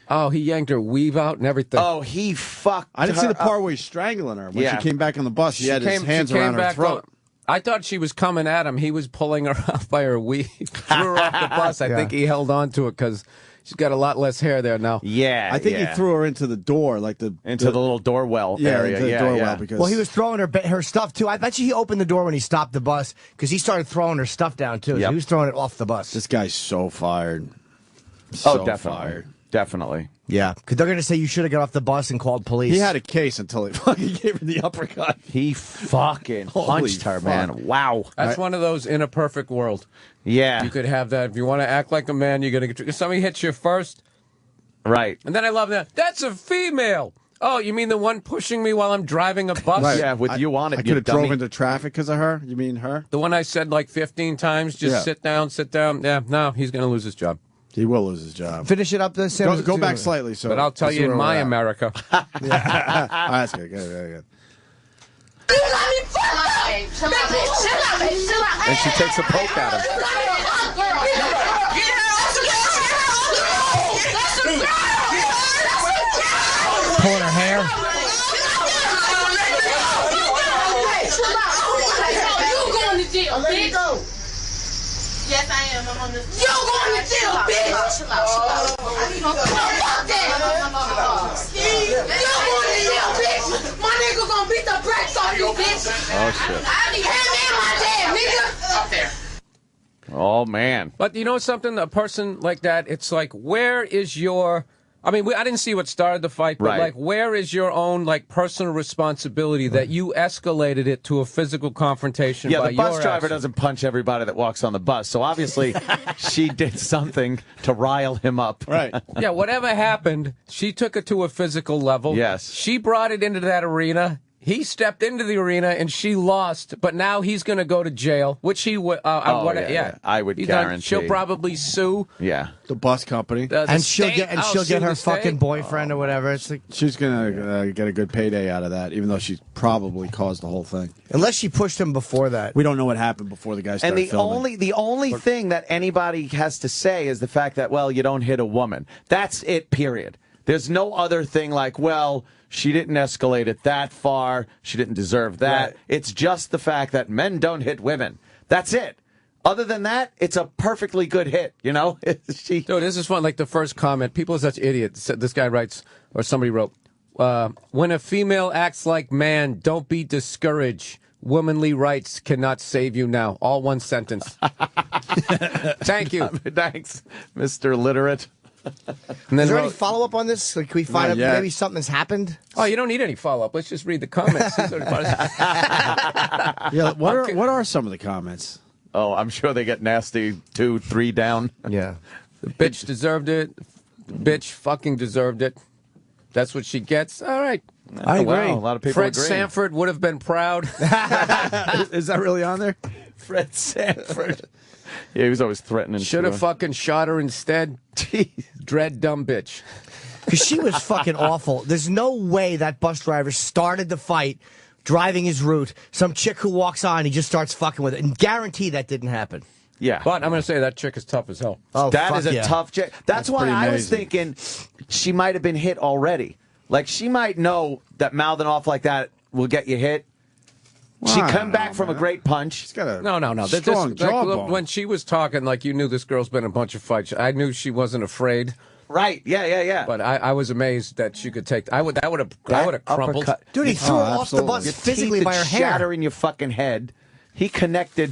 Oh, he yanked her weave out and everything. Oh, he fucked. I didn't see her the part up. where he's strangling her when Yeah. she came back on the bus. He had his hands around her throat. I thought she was coming at him. He was pulling her off by her weave. Threw her off the bus. I think he held on to it because she's got a lot less hair there now. Yeah, I think he threw her into the door, like into the little doorwell Yeah, area. into the yeah, doorwell yeah. because Well, he was throwing her stuff too. I bet you he opened the door when he stopped the bus because he started throwing her stuff down too. So Yep. he was throwing it off the bus. this guy's so fired. Oh, So definitely, fired. definitely. Yeah, because they're going to say you should have got off the bus and called police. He had a case until he fucking gave her the uppercut. He fucking Holy punched her, fuck. man. Wow. That's one of those in a perfect world. Yeah. You could have that. If you want to act like a man, you're going to get. Somebody hits you first. Right. And then I love that. That's a female. Oh, you mean the one pushing me while I'm driving a bus? Right. Yeah, with you on it, I you could have drove dummy. into traffic because of her. You mean her? The one I said like 15 times, just Yeah. sit down, sit down. Yeah, no, he's going to lose his job. He will lose his job. Finish it up. Go back slightly. So, but I'll tell you, in my America. That's good. Good. And she takes a poke at him. Pulling her hair. You going to jail, bitch? Yes, I am. I'm on this. You going to jail, bitch? Chill out. Fuck that. You going to jail, bitch? My nigga gonna beat the brakes off you, bitch. Oh, shit. I need him and my dad, nigga. Up there. Oh, man. But you know something? A person like that, it's like, where is your... I mean, I didn't see what started the fight, but Right. like, where is your own like personal responsibility that you escalated it to a physical confrontation? Yeah, by the bus your driver action? doesn't punch everybody that walks on the bus, so obviously she did something to rile him up. Right. Yeah, whatever happened, she took it to a physical level. Yes. She brought it into that arena. He stepped into the arena and she lost, but now he's going to go to jail, which he would. Yeah. I would guarantee. She'll probably sue. Yeah. The bus company. And she'll get her fucking boyfriend or whatever. It's like, she's gonna get a good payday out of that, even though she probably caused the whole thing. Unless she pushed him before that. We don't know what happened before the guy started And filming. the only thing that anybody has to say is the fact that, well, you don't hit a woman. That's it, period. There's no other thing like, well, she didn't escalate it that far. She didn't deserve that. Right. It's just the fact that men don't hit women. That's it. Other than that, it's a perfectly good hit, you know? Dude, this is fun. Like the first comment, people are such idiots. This guy writes, or somebody wrote, when a female acts like man, don't be discouraged. Womanly rights cannot save you now. All one sentence. Thank you. Thanks, Mr. Literate. And then is there any follow-up on this? Like, can we find out maybe something's happened? Oh, you don't need any follow-up. Let's just read the comments. Yeah, what are some of the comments? Oh, I'm sure they get nasty 2, 3 down. Yeah. The bitch deserved it. The bitch fucking deserved it. That's what she gets. All right. I agree. Wow, a lot of people Fred agree. Sanford would have been proud. Is that really on there? Fred Sanford. Yeah, he was always threatening. Should have fucking shot her instead. Dread dumb bitch. Because she was fucking awful. There's no way that bus driver started the fight driving his route. Some chick who walks on, he just starts fucking with it. And guarantee that didn't happen. Yeah. But I'm going to say that chick is tough as hell. Oh, that is a yeah. tough chick. That's why I was thinking she might have been hit already. Like, she might know that mouthing off like that will get you hit. She come back from a great punch. She's got a No. strong jawbone. When she was talking, like, you knew this girl's been in a bunch of fights. I knew she wasn't afraid. Right. Yeah. But I was amazed that she could take. That would have crumpled. Uppercut. Dude, he threw her off the bus Your physically teeth by her would hair. shatter in your fucking head. He connected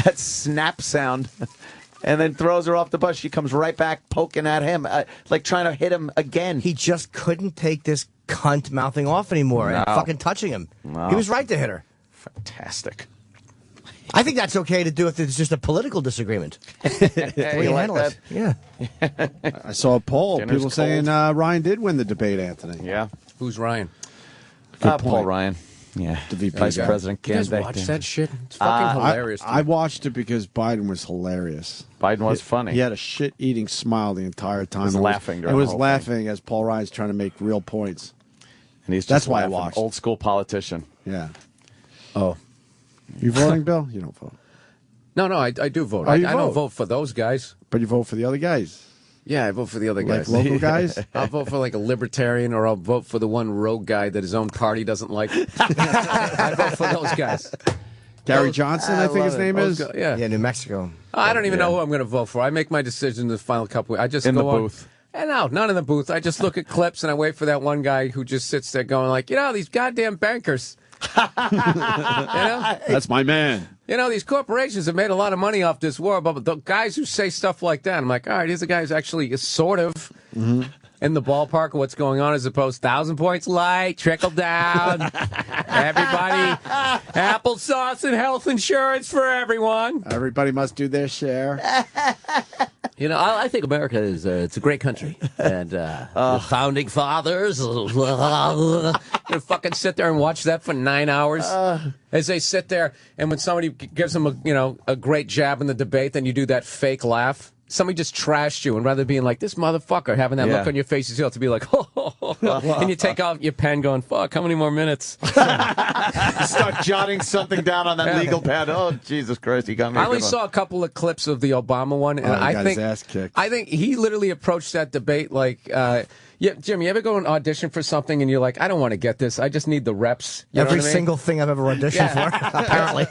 that snap sound and then throws her off the bus. She comes right back poking at him, like trying to hit him again. He just couldn't take this cunt mouthing off anymore and fucking touching him. No. He was right to hit her. Fantastic. I think that's okay to do if it's just a political disagreement. Hey, you like that? Yeah. I saw a poll. Dinner's People saying Ryan did win the debate, Anthony. Yeah. Who's Ryan? Good Paul point. Ryan. Yeah. The VP Vice guy. President You guys candidate. watch that shit? It's fucking hilarious. I watched it because Biden was hilarious. Biden was funny. He had a shit-eating smile the entire time. Was and laughing during and the was whole laughing as Paul Ryan's trying to make real points. And he's just That's why I laughing. watched. Old school politician. Yeah. Oh. You voting, Bill? You don't vote. No, I do vote. Oh, I you don't vote? vote for those guys. But you vote for the other guys. Yeah, I vote for the other Like guys. local guys? I'll vote for like a libertarian, or I'll vote for the one rogue guy that his own party doesn't like. I vote for those guys. Gary Johnson, I think his name is. Yeah. Yeah, New Mexico. I don't even know who I'm going to vote for. I make my decision in the final couple. I just In go the on- booth. And no, not in the booth. I just look at clips and I wait for that one guy who just sits there going like, these goddamn bankers. That's my man. These corporations have made a lot of money off this war, but the guys who say stuff like that, I'm like, all right, here's a guy who's actually sort of in the ballpark of what's going on, as opposed 1,000 points light, trickle down, everybody, applesauce and health insurance for everyone. Everybody must do their share. I think America is it's a great country, and the founding fathers. You fucking sit there and watch that for 9 hours as they sit there, and when somebody gives them a great jab in the debate, then you do that fake laugh. somebody just trashed you, and rather than being like, this motherfucker, having that look on your face, you have to be like, and you take off your pen going, fuck, how many more minutes? Start jotting something down on that legal pad. Oh, Jesus Christ, he got me. I only saw a couple of clips of the Obama one, and I think his ass kicked. I think he literally approached that debate like, Jim, you ever go and audition for something and you're like, I don't want to get this, I just need the reps. You know Every what I mean? single thing I've ever auditioned for, apparently.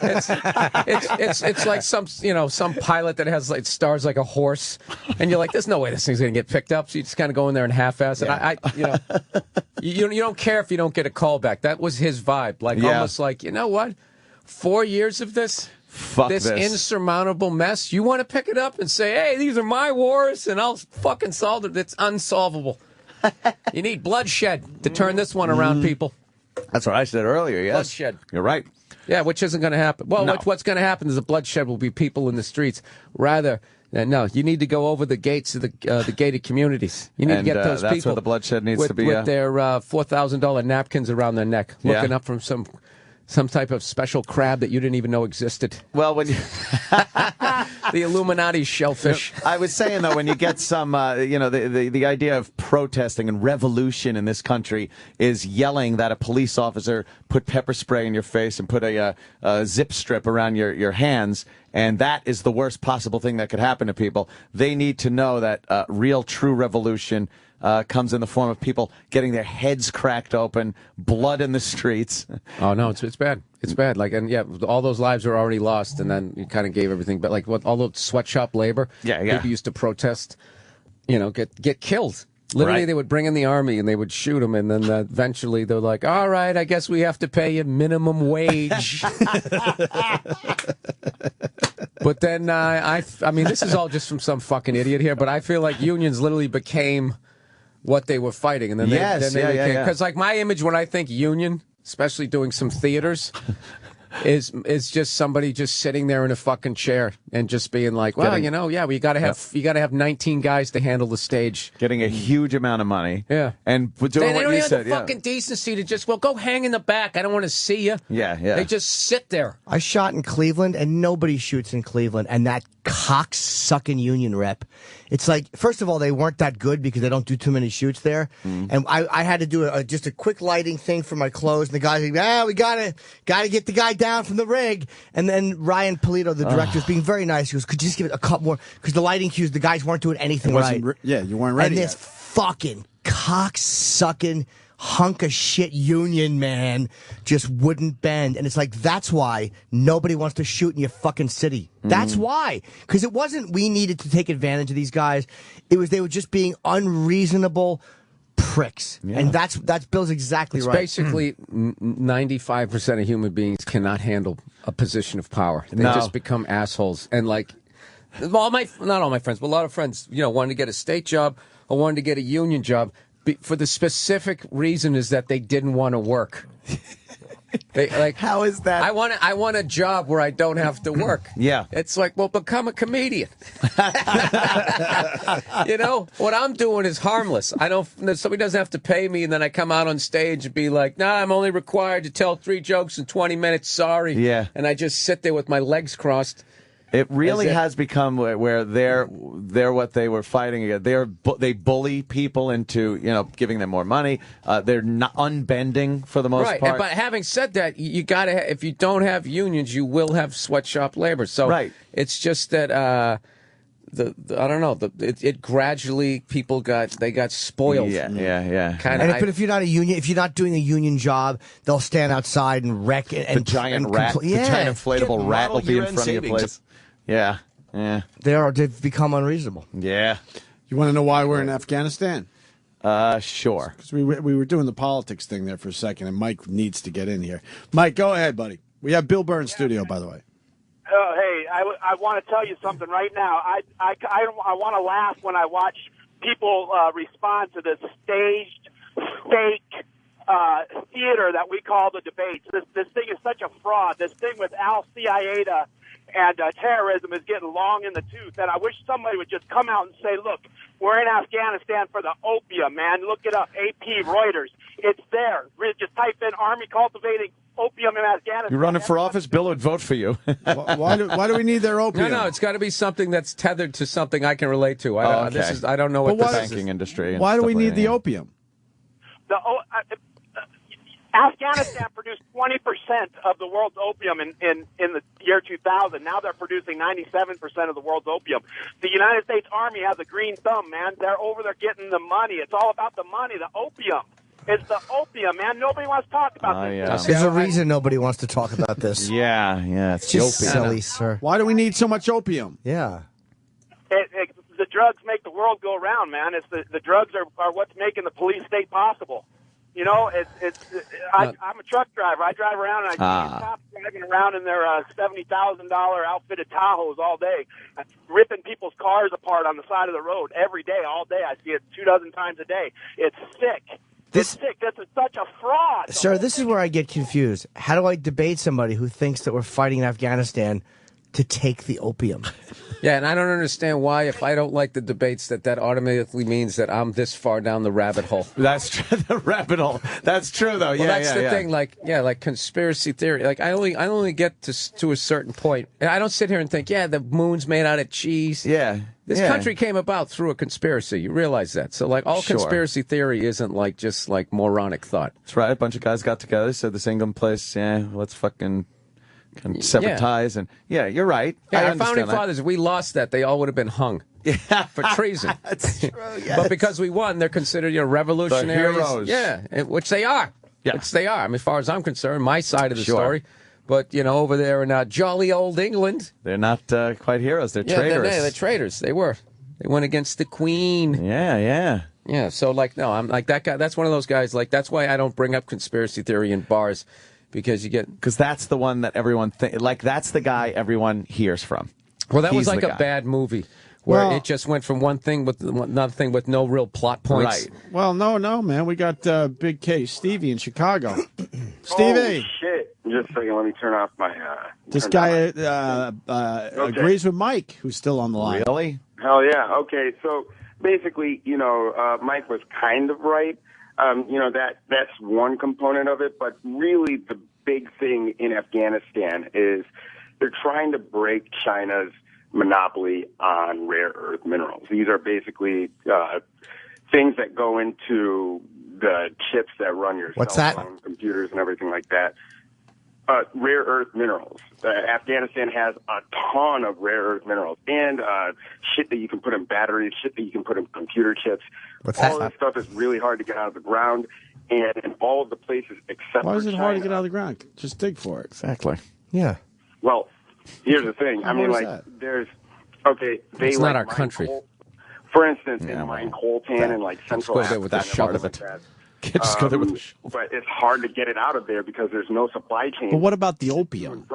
It's like some pilot that has like stars like a horse, and you're like, there's no way this thing's gonna get picked up. So you just kind of go in there and half-ass it. You don't care if you don't get a call back. That was his vibe, like almost like, you know what, 4 years of this. Fuck this this insurmountable mess. You want to pick it up and say, hey, these are my wars, and I'll fucking solve it. It's unsolvable. You need bloodshed to turn this one around, people. That's what I said earlier, yes. Bloodshed. You're right. Yeah, which isn't going to happen. Well, No. what's going to happen is the bloodshed will be people in the streets. Rather, no, you need to go over the gates of the gated communities. You need to get those that's people where the bloodshed needs with, to be. with their $4,000 napkins around their neck, looking up from some type of special crab that you didn't even know existed. Well, when you the Illuminati shellfish. I was saying though, when you get some, the idea of protesting and revolution in this country is yelling that a police officer put pepper spray in your face and put a zip strip around your hands, and that is the worst possible thing that could happen to people. They need to know that real, true revolution comes in the form of people getting their heads cracked open, blood in the streets. Oh no, it's bad. It's bad. Like, and all those lives were already lost, and then you kind of gave everything. But like, all the sweatshop labor, people used to protest, get killed. Literally, they would bring in the army and they would shoot them, and then eventually they're like, "All right, I guess we have to pay you minimum wage." But then I mean, this is all just from some fucking idiot here, but I feel like unions literally became what they were fighting, and then they became, because like my image when I think union, especially doing some theaters, is just somebody just sitting there in a fucking chair and just being like, well, we got to have 19 guys to handle the stage, getting a huge amount of money, and doing they what don't you have said, the fucking decency to just go hang in the back. I don't want to see you. They just sit there. I shot in Cleveland, and nobody shoots in Cleveland, and that cock-sucking union rep. It's like, first of all, they weren't that good because they don't do too many shoots there. And I had to do just a quick lighting thing for my clothes. And the guy's like, we gotta get the guy down from the rig. And then Ryan Polito, the director, was being very nice. He goes, could you just give it a couple more? Because the lighting cues, the guys weren't doing anything right. You weren't ready And this fucking cock-sucking hunk of shit union man just wouldn't bend. And it's like, that's why nobody wants to shoot in your fucking city. That's why. Because it wasn't we needed to take advantage of these guys. It was they were just being unreasonable pricks. And that's Bill's exactly It's right. basically 95% of human beings cannot handle a position of power. They just become assholes. And like, not all my friends, but a lot of friends, wanted to get a state job or wanted to get a union job. For the specific reason is that they didn't want to work. How is that? I want a job where I don't have to work. It's like, well, become a comedian. What I'm doing is harmless. Somebody doesn't have to pay me, and then I come out on stage and be like, nah, I'm only required to tell 3 jokes in 20 minutes. Sorry. And I just sit there with my legs crossed. It really has become where they're what they were fighting against. They bully people into giving them more money. They're not unbending for the most part. But having said that, you gotta if you don't have unions, you will have sweatshop labor. So it's just that I don't know. It gradually people got spoiled. But if you're not a union, if you're not doing a union job, they'll stand outside and wreck it. And the giant inflatable rat will be in front of your place. They've become unreasonable. You want to know why we're in Afghanistan? Sure. Because we were doing the politics thing there for a second, and Mike needs to get in here. Mike, go ahead, buddy. We have Bill Burr in studio, by the way. Hey, I want to tell you something right now. I want to laugh when I watch people respond to this staged, fake theater that we call the debates. This thing is such a fraud. This thing with Al Qaeda and terrorism is getting long in the tooth. And I wish somebody would just come out and say, look, we're in Afghanistan for the opium, man. Look it up, AP, Reuters. It's there. Just type in Army cultivating opium in Afghanistan. You're running for office, Bill would vote for you. Why do we need their opium? No, it's got to be something that's tethered to something I can relate to. Okay. I don't know what the this banking industry. Why do we need the opium? Afghanistan produced 20% of the world's opium in the year 2000. Now they're producing 97% of the world's opium. The United States Army has a green thumb, man. They're over there getting the money. It's all about the money, the opium. It's the opium, man. Nobody wants to talk about this. There's a reason nobody wants to talk about this. Yeah, it's just the opium. silly, sir. Why do we need so much opium? Yeah. The drugs make the world go round, man. It's the drugs are what's making the police state possible. You know, I'm a truck driver. I drive around and I see these cops driving around in their $70,000 outfitted Tahoes all day, ripping people's cars apart on the side of the road every day, all day. I see it 24 times a day. It's sick. It's sick. This is such a fraud. Sir, this is where I get confused. How do I debate somebody who thinks that we're fighting in Afghanistan to take the opium? Yeah, and I don't understand why, if I don't like the debates, that automatically means that I'm this far down the rabbit hole. That's true. The rabbit hole. That's true, though. Well, that's the thing. Like conspiracy theory. Like I only get to a certain point, and I don't sit here and think, the moon's made out of cheese. Yeah. This country came about through a conspiracy. You realize that? So, like, all conspiracy theory isn't like just like moronic thought. That's right. A bunch of guys got together, said the single place, let's fucking. Kind of sever ties, and you're right. Yeah, our founding fathers, we lost that. They all would have been hung for treason. That's true. Yes. But because we won, they're considered revolutionaries. The heroes. Yeah, which they are. Yeah. Which they are. I mean, as far as I'm concerned, my side of the story. But over there in jolly old England, they're not quite heroes. They're traitors. They're traitors. They were. They went against the Queen. Yeah. So no, I'm like that guy. That's one of those guys. Like that's why I don't bring up conspiracy theory in bars. Because that's the one that everyone that's the guy everyone hears from. Well, that was like a bad movie where it just went from one thing with another thing with no real plot points. Right. Well, no, man. We got Big K, Stevie in Chicago. Stevie. Oh, shit. Just a second. Let me turn off my... this guy agrees with Mike, who's still on the line. Really? Hell yeah. Okay, so basically, Mike was kind of right. That's one component of it, but really the big thing in Afghanistan is they're trying to break China's monopoly on rare earth minerals. These are basically things that go into the chips that run your cell phone, computers, and everything like that. Rare earth minerals. Afghanistan has a ton of rare earth minerals and shit that you can put in batteries, shit that you can put in computer chips. All this stuff is really hard to get out of the ground, and in all of the places except Why is for it hard China, to get out of the ground? Just dig for it. Exactly. Yeah. Well, here's the thing. I mean, is that? there's they it's like not our country. Coal. For instance, they mine coltan in Central Africa with that part of it. Can't just go there with the shovel. But it's hard to get it out of there because there's no supply chain. But what about the opium?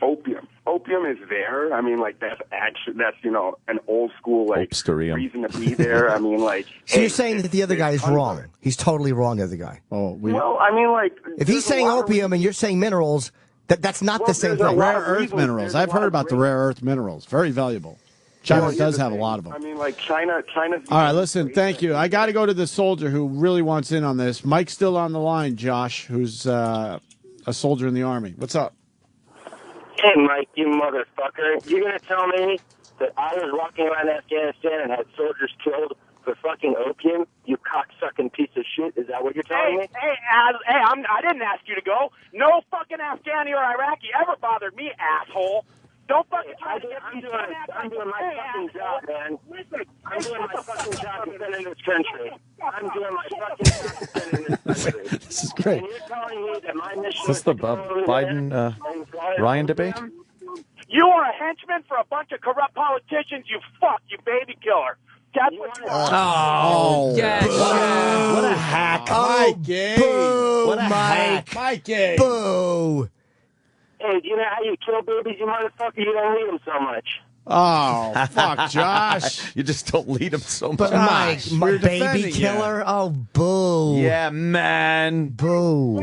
Opium is there. I mean, that's an old school reason to be there. I mean, So you're saying that the other guy is wrong? He's totally wrong. The other guy. Well, I mean, if he's saying opium and you're saying minerals, that's not the same thing. Rare earth minerals. I've heard about the rare earth minerals. Very valuable. China does have a lot of them. I mean, China's... All right, listen, thank you. I got to go to the soldier who really wants in on this. Mike's still on the line, Josh, who's a soldier in the Army. What's up? Hey, Mike, you motherfucker. You're going to tell me that I was walking around Afghanistan and had soldiers killed for fucking opium? You cocksucking piece of shit. Is that what you're telling me? I didn't ask you to go. No fucking Afghani or Iraqi ever bothered me, asshole. Don't fucking try to get me I'm doing my fucking job, man. I'm doing my fucking job defending this country. I'm doing my fucking job defending this country. This is great. And you're telling me that my mission Is this the Biden Ryan debate? You are a henchman for a bunch of corrupt politicians, you fuck, you baby killer. That's what you are. Yes. What a hack. Mikey. Boo, What a hack. Mikey. Boo. Hey, do you know how you kill babies, you motherfucker? You don't need them so much. Oh, fuck, Josh. You just don't lead them so much. But my baby killer? Oh, boo. Yeah, man. Boo.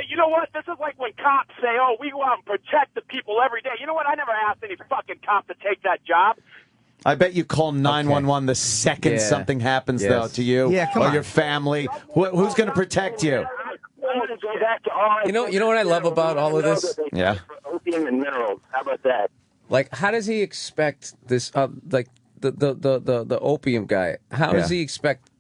You know what? This is like when cops say, oh, we go out and protect the people every day. You know what? I never asked any fucking cop to take that job. I bet you call 911 the second something happens, though, to you or your family. Who's going to protect you? I'm going to go back to all my You know what I love about all of this? Yeah. Opium and minerals. How about that? Like, how does he expect this? Like the opium guy. How does he expect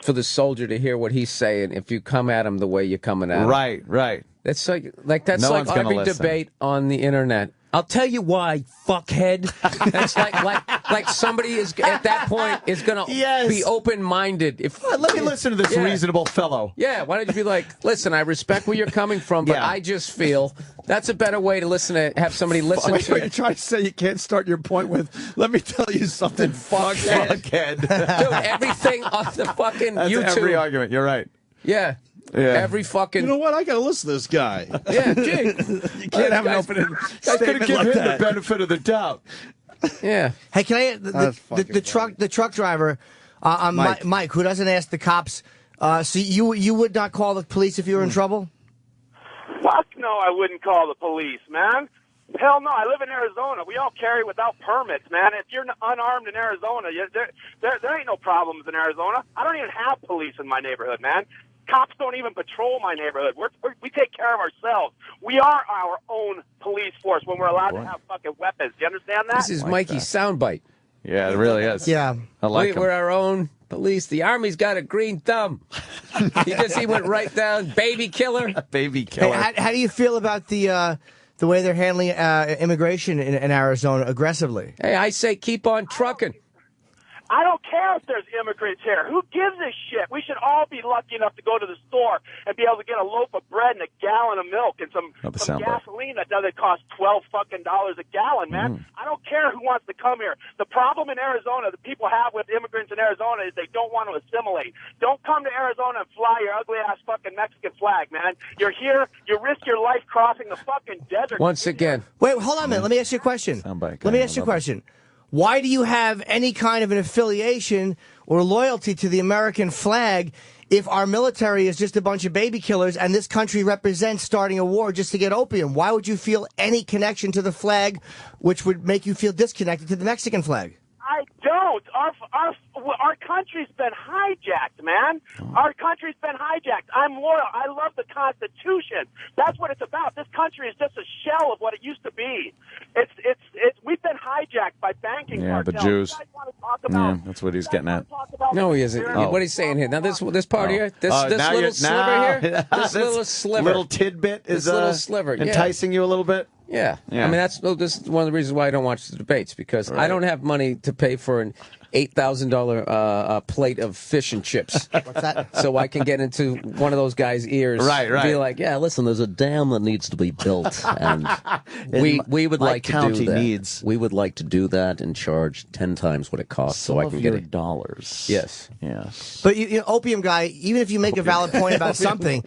for the soldier to hear what he's saying if you come at him the way you're coming at him? Right. That's like that's No like one's gonna every listen. debate on the internet. I'll tell you why, fuckhead. That's like somebody is at that point is going to be open-minded. If Let me listen to this reasonable fellow. Yeah, why don't you be like, listen, I respect where you're coming from, but I just feel that's a better way to listen to have somebody listen Wait, to you're trying to say you can't start your point with, let me tell you something, fuckhead. Dude, everything on the fucking That's YouTube. every argument. You're right. Yeah. Every fucking. You know what? I got to listen to this guy. Yeah, gee. You can't have an opening I could statement give like him that. the benefit of the doubt. Yeah. Hey, can I the truck driver, Mike, who doesn't ask the cops? So you would not call the police if you were in trouble? Fuck no, I wouldn't call the police, man. Hell no, I live in Arizona. We all carry without permits, man. If you're unarmed in Arizona, there ain't no problems in Arizona. I don't even have police in my neighborhood, man. Cops don't even patrol my neighborhood. We take care of ourselves. We are our own police force when we're allowed to have fucking weapons. Do you understand that? This is Mikey's soundbite. Yeah, it really is. Yeah. I like him. We're our own police. The Army's got a green thumb. He went right down. Baby killer. Baby killer. Hey, how do you feel about the way they're handling immigration in Arizona aggressively? Hey, I say keep on trucking. I don't care if there's immigrants here. Who gives a shit? We should all be lucky enough to go to the store and be able to get a loaf of bread and a gallon of milk and some gasoline that doesn't cost $12 a gallon, man. I don't care who wants to come here. The problem in Arizona that people have with immigrants in Arizona is they don't want to assimilate. Don't come to Arizona and fly your ugly ass fucking Mexican flag, man. You're here. You risk your life crossing the fucking desert. Once again. Wait, hold on a minute. Let me ask you a question. Let me ask you a question. Why do you have any kind of an affiliation or loyalty to the American flag if our military is just a bunch of baby killers and this country represents starting a war just to get opium? Why would you feel any connection to the flag which would make you feel disconnected to the Mexican flag? I don't. Our country's been hijacked, man. Our country's been hijacked. I'm loyal. I love the Constitution. That's what it's about. This country is just a shell of what it used to be. We've been hijacked by banking the cartels. Jews. You guys want to talk about, That's what he's getting at. No, he isn't. Oh. What he's saying here. Now, this part here, this now little you're- sliver now- here, this little sliver. Little tidbit is This little sliver, enticing you a little bit? Yeah. Yeah. I mean, this is one of the reasons why I don't watch the debates, because I don't have money to pay for an $8,000 plate of fish and chips. What's that? So I can get into one of those guys' ears. Right. And be like, Yeah, listen, there's a dam that needs to be built, and we would my like to do county that. needs. We would like to do that and charge 10 times what it costs, so I can get it. dollars. Yes. Yes. But you know, opium guy, even if you make a valid point about something,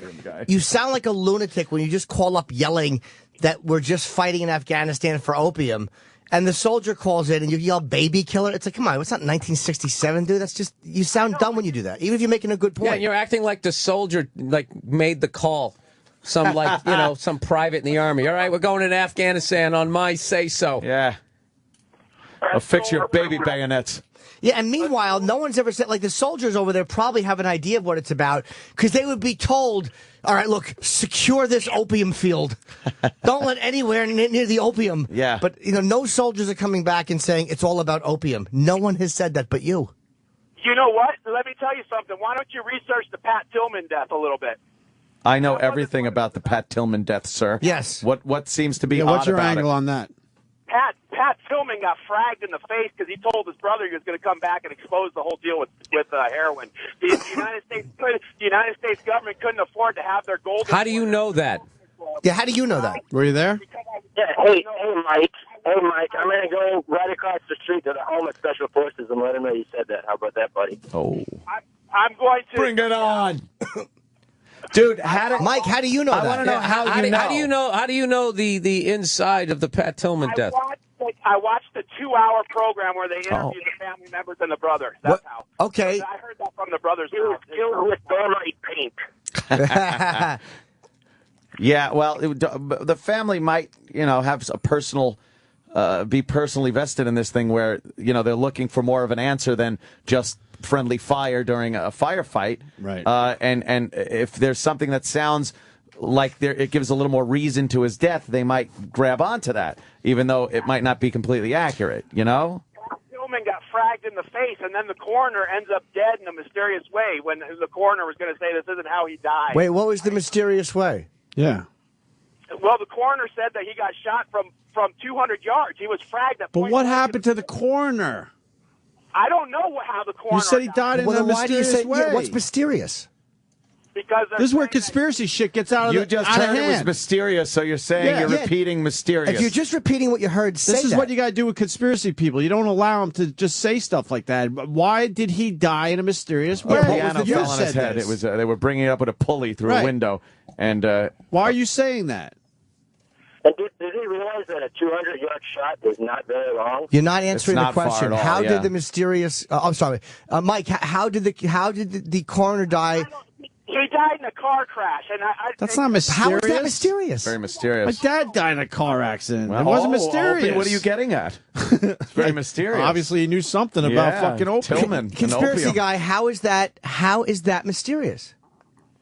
you sound like a lunatic when you just call up yelling that we're just fighting in Afghanistan for opium, and the soldier calls in and you yell baby killer. It's like, come on, it's not 1967, dude. That's just, you sound dumb when you do that, even if you're making a good point. Yeah, you're acting like the soldier made the call. Some some private in the army. All right, we're going into Afghanistan on my say-so. Yeah. I'll fix your baby bayonets. Yeah, and meanwhile, no one's ever said, like, the soldiers over there probably have an idea of what it's about, because they would be told, all right, look, secure this opium field. Don't let anywhere near the opium. Yeah. But, no soldiers are coming back and saying it's all about opium. No one has said that but you. You know what? Let me tell you something. Why don't you research the Pat Tillman death a little bit? I know everything about the Pat Tillman death, sir. Yes. What seems to be What's odd your about angle it? on that? Pat Tillman got fragged in the face because he told his brother he was going to come back and expose the whole deal with heroin. The United States government couldn't afford to have their gold. How do you know that? Yeah, how do you know that? Were you there? Yeah, hey, Mike. Hey, Mike, I'm going to go right across the street to the home of Special Forces and let him know you said that. How about that, buddy? Oh. I'm going to... Bring it on. Dude, Mike, how do you know that? I want to know how do you know the inside of the Pat Tillman death? I watched the 2-hour program where they interviewed the family members and the brother. That's how. Okay. I heard that from the brothers. He was killed with thermite paint. Yeah, well, the family might, have a personal, be personally vested in this thing where, they're looking for more of an answer than just friendly fire during a firefight. Right. And if there's something that sounds like it gives a little more reason to his death, they might grab onto that, even though it might not be completely accurate, you know? Tillman got fragged in the face, and then the coroner ends up dead in a mysterious way when the coroner was going to say this isn't how he died. Wait, what was the mysterious way? Yeah. Well, the coroner said that he got shot from 200 yards. He was fragged at But point what blank. happened to the coroner? I don't know how the coroner You said he died in a then why do you mysterious say way. yeah, what's mysterious? Because This is where conspiracy shit gets out of You just out of heard it was hand. mysterious, so you're saying you're repeating mysterious. If you're just repeating what you heard, say This is that. what you got to do with conspiracy people. You don't allow them to just say stuff like that. Why did he die in a mysterious way? Piano fell on his head. It was they were bringing it up with a pulley through a window. And why are you saying that? And did he realize that a 200-yard shot is not very long? You're not answering not the far question. at all, How yeah. did the mysterious? I'm sorry, Mike. How did the coroner die? He died in a car crash, and That's not mysterious. How is that mysterious? very mysterious. My dad died in a car accident. Well, it wasn't Opie, mysterious. what are you getting at? It's very mysterious. Obviously, he knew something about Yeah, fucking opium. Tillman. Conspiracy opium. guy. How is that mysterious?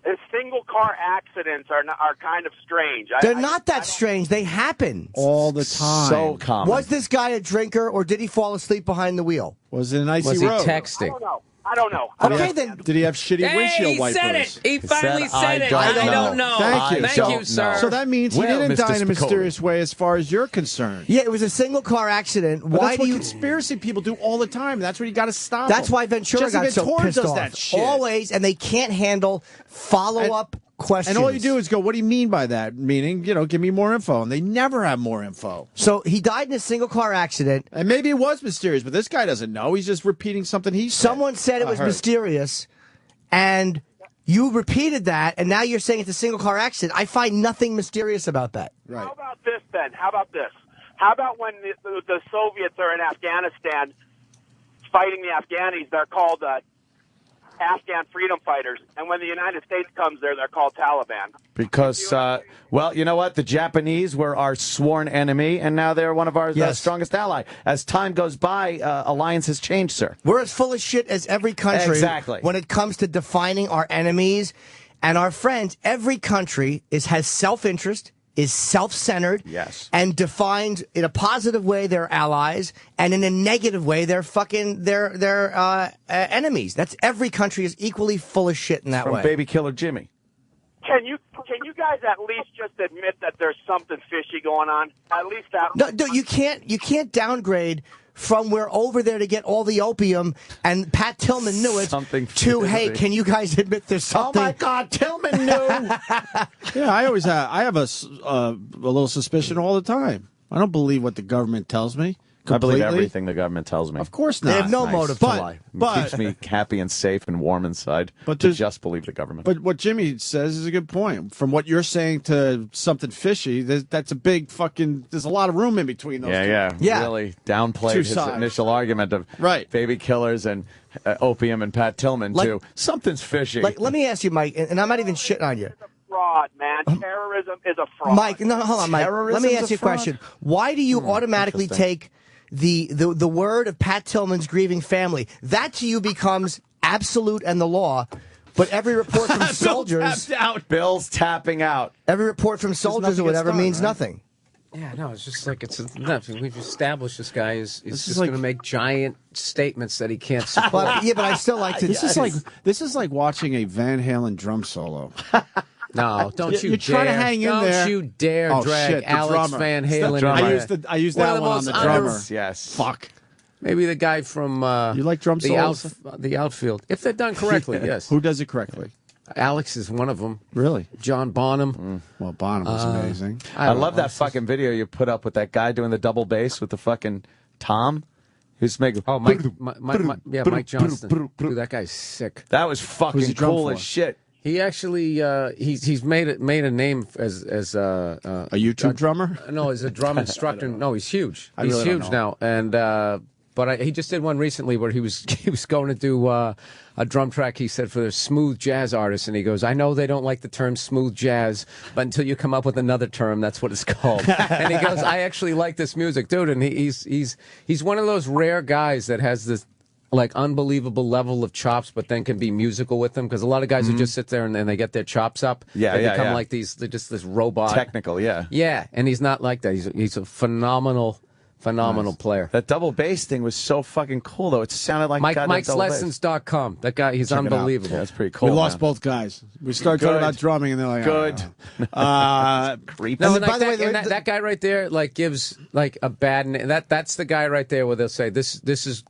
his single car accidents are kind of strange. They're not that strange. They happen all the time. So common. Was this guy a drinker, or did he fall asleep behind the wheel? Was it an icy Was he road? texting? I don't know. Okay, then. Did he have shitty windshield wipers? He said it. He finally said it. I don't know. Thank you. Thank you, sir. So that means he Well, didn't Mr. die in a Spicoli. mysterious way as far as you're concerned. Yeah, it was a single car accident. But Why that's do what you? conspiracy people do all the time. That's what you got to stop. That's them. why Ventura Jesse got so Ventura pissed does off. that shit. Always, and they can't handle follow-up questions. And all you do is go, what do you mean by that? Meaning, give me more info. And they never have more info. So he died in a single car accident. And maybe it was mysterious, but this guy doesn't know. He's just repeating something he said. Someone said it was mysterious, and you repeated that, and now you're saying it's a single car accident. I find nothing mysterious about that. Right. How about this, then? How about this? How about when the Soviets are in Afghanistan fighting the Afghanis, they're called Afghan freedom fighters, and when the United States comes there, they're called Taliban. Because, well, you know what? The Japanese were our sworn enemy, and now they're one of our strongest ally. As time goes by, alliance has changed, sir. We're as full of shit as every country. Exactly. When it comes to defining our enemies and our friends, every country has self-interest, is self-centered, yes, and defines in a positive way their allies, and in a negative way their enemies. That's every country is equally full of shit in that From way. Baby Killer Jimmy. Can you guys at least just admit that there's something fishy going on? At least that. No, you can't downgrade from we're over there to get all the opium, and Pat Tillman knew it, to, hey, can you guys admit there's something? Oh, my God, Tillman knew. Yeah, I have a little suspicion all the time. I don't believe what the government tells me. I believe completely. everything the government tells me. Of course not. They have no motive to lie. But It keeps me happy and safe and warm inside to just believe the government. But what Jimmy says is a good point. From what you're saying to something fishy, that's a big fucking. There's a lot of room in between those. Yeah. Really downplayed Two his sides. initial argument of baby killers and opium and Pat Tillman too. Something's fishy. Like, let me ask you, Mike, and I'm not even shitting on you. Fraud, man. Terrorism is a fraud. Mike, no, hold on, Mike. Let me ask you a question. Why do you automatically take the word of Pat Tillman's grieving family? That to you becomes absolute and the law. But every report from soldiers, Bill's tapping out. Every report from soldiers or whatever means nothing. Yeah, no, it's just like it's nothing. We've established this guy is just like- going to make giant statements that he can't support. But I still like to. This is like watching a Van Halen drum solo. No, don't you You're dare. trying to hang in don't there. you dare Oh, drag shit, the Alex drummer. Van It's the Halen. drummer. in I used One that of the one on the most drummer. Yes. Fuck. Maybe the guy from You like drum the, solos? the outfield. If they're done correctly, yes. Who does it correctly? Alex is one of them. Really? John Bonham. Well, Bonham was amazing. I love that fucking video you put up with that guy doing the double bass with the fucking tom. Who's making? Oh, Mike Johnston. Dude, that guy's sick. That was fucking Who's he drum cool for? as shit. He actually he's made a name as a YouTube drummer. No, as a drum instructor. No, he's huge. I He's really don't huge know. now, and but he just did one recently where he was going to do a drum track. He said for the smooth jazz artists, and he goes, "I know they don't like the term smooth jazz, but until you come up with another term, that's what it's called." And he goes, "I actually like this music, dude." And he's one of those rare guys that has this like unbelievable level of chops, but then can be musical with them. Because a lot of guys who just sit there and they get their chops up, they become like they're just this robot. Technical, yeah. And he's not like that. He's a phenomenal player. That double bass thing was so fucking cool, though. It sounded like Mike'sLessons.com. That guy, he's unbelievable. Yeah, that's pretty cool. We lost both guys. We started talking about drumming, and they're like, good. Creepy. No, by the way, that guy right there, like, gives like a bad name. That's the guy right there where they'll say this is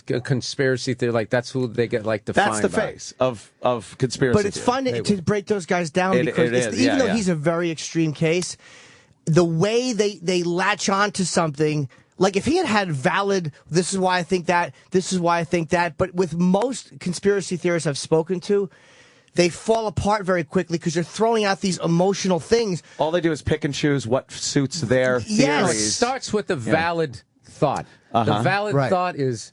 a conspiracy theory. Like, that's who they get like defined. That's the face of conspiracy. But it's fun to break those guys down because even though he's a very extreme case, the way they latch on to something. Like, if he had valid, this is why I think that, this is why I think that, but with most conspiracy theorists I've spoken to, they fall apart very quickly because they're throwing out these emotional things. All they do is pick and choose what suits their theories. No, it starts with a valid thought. The valid thought is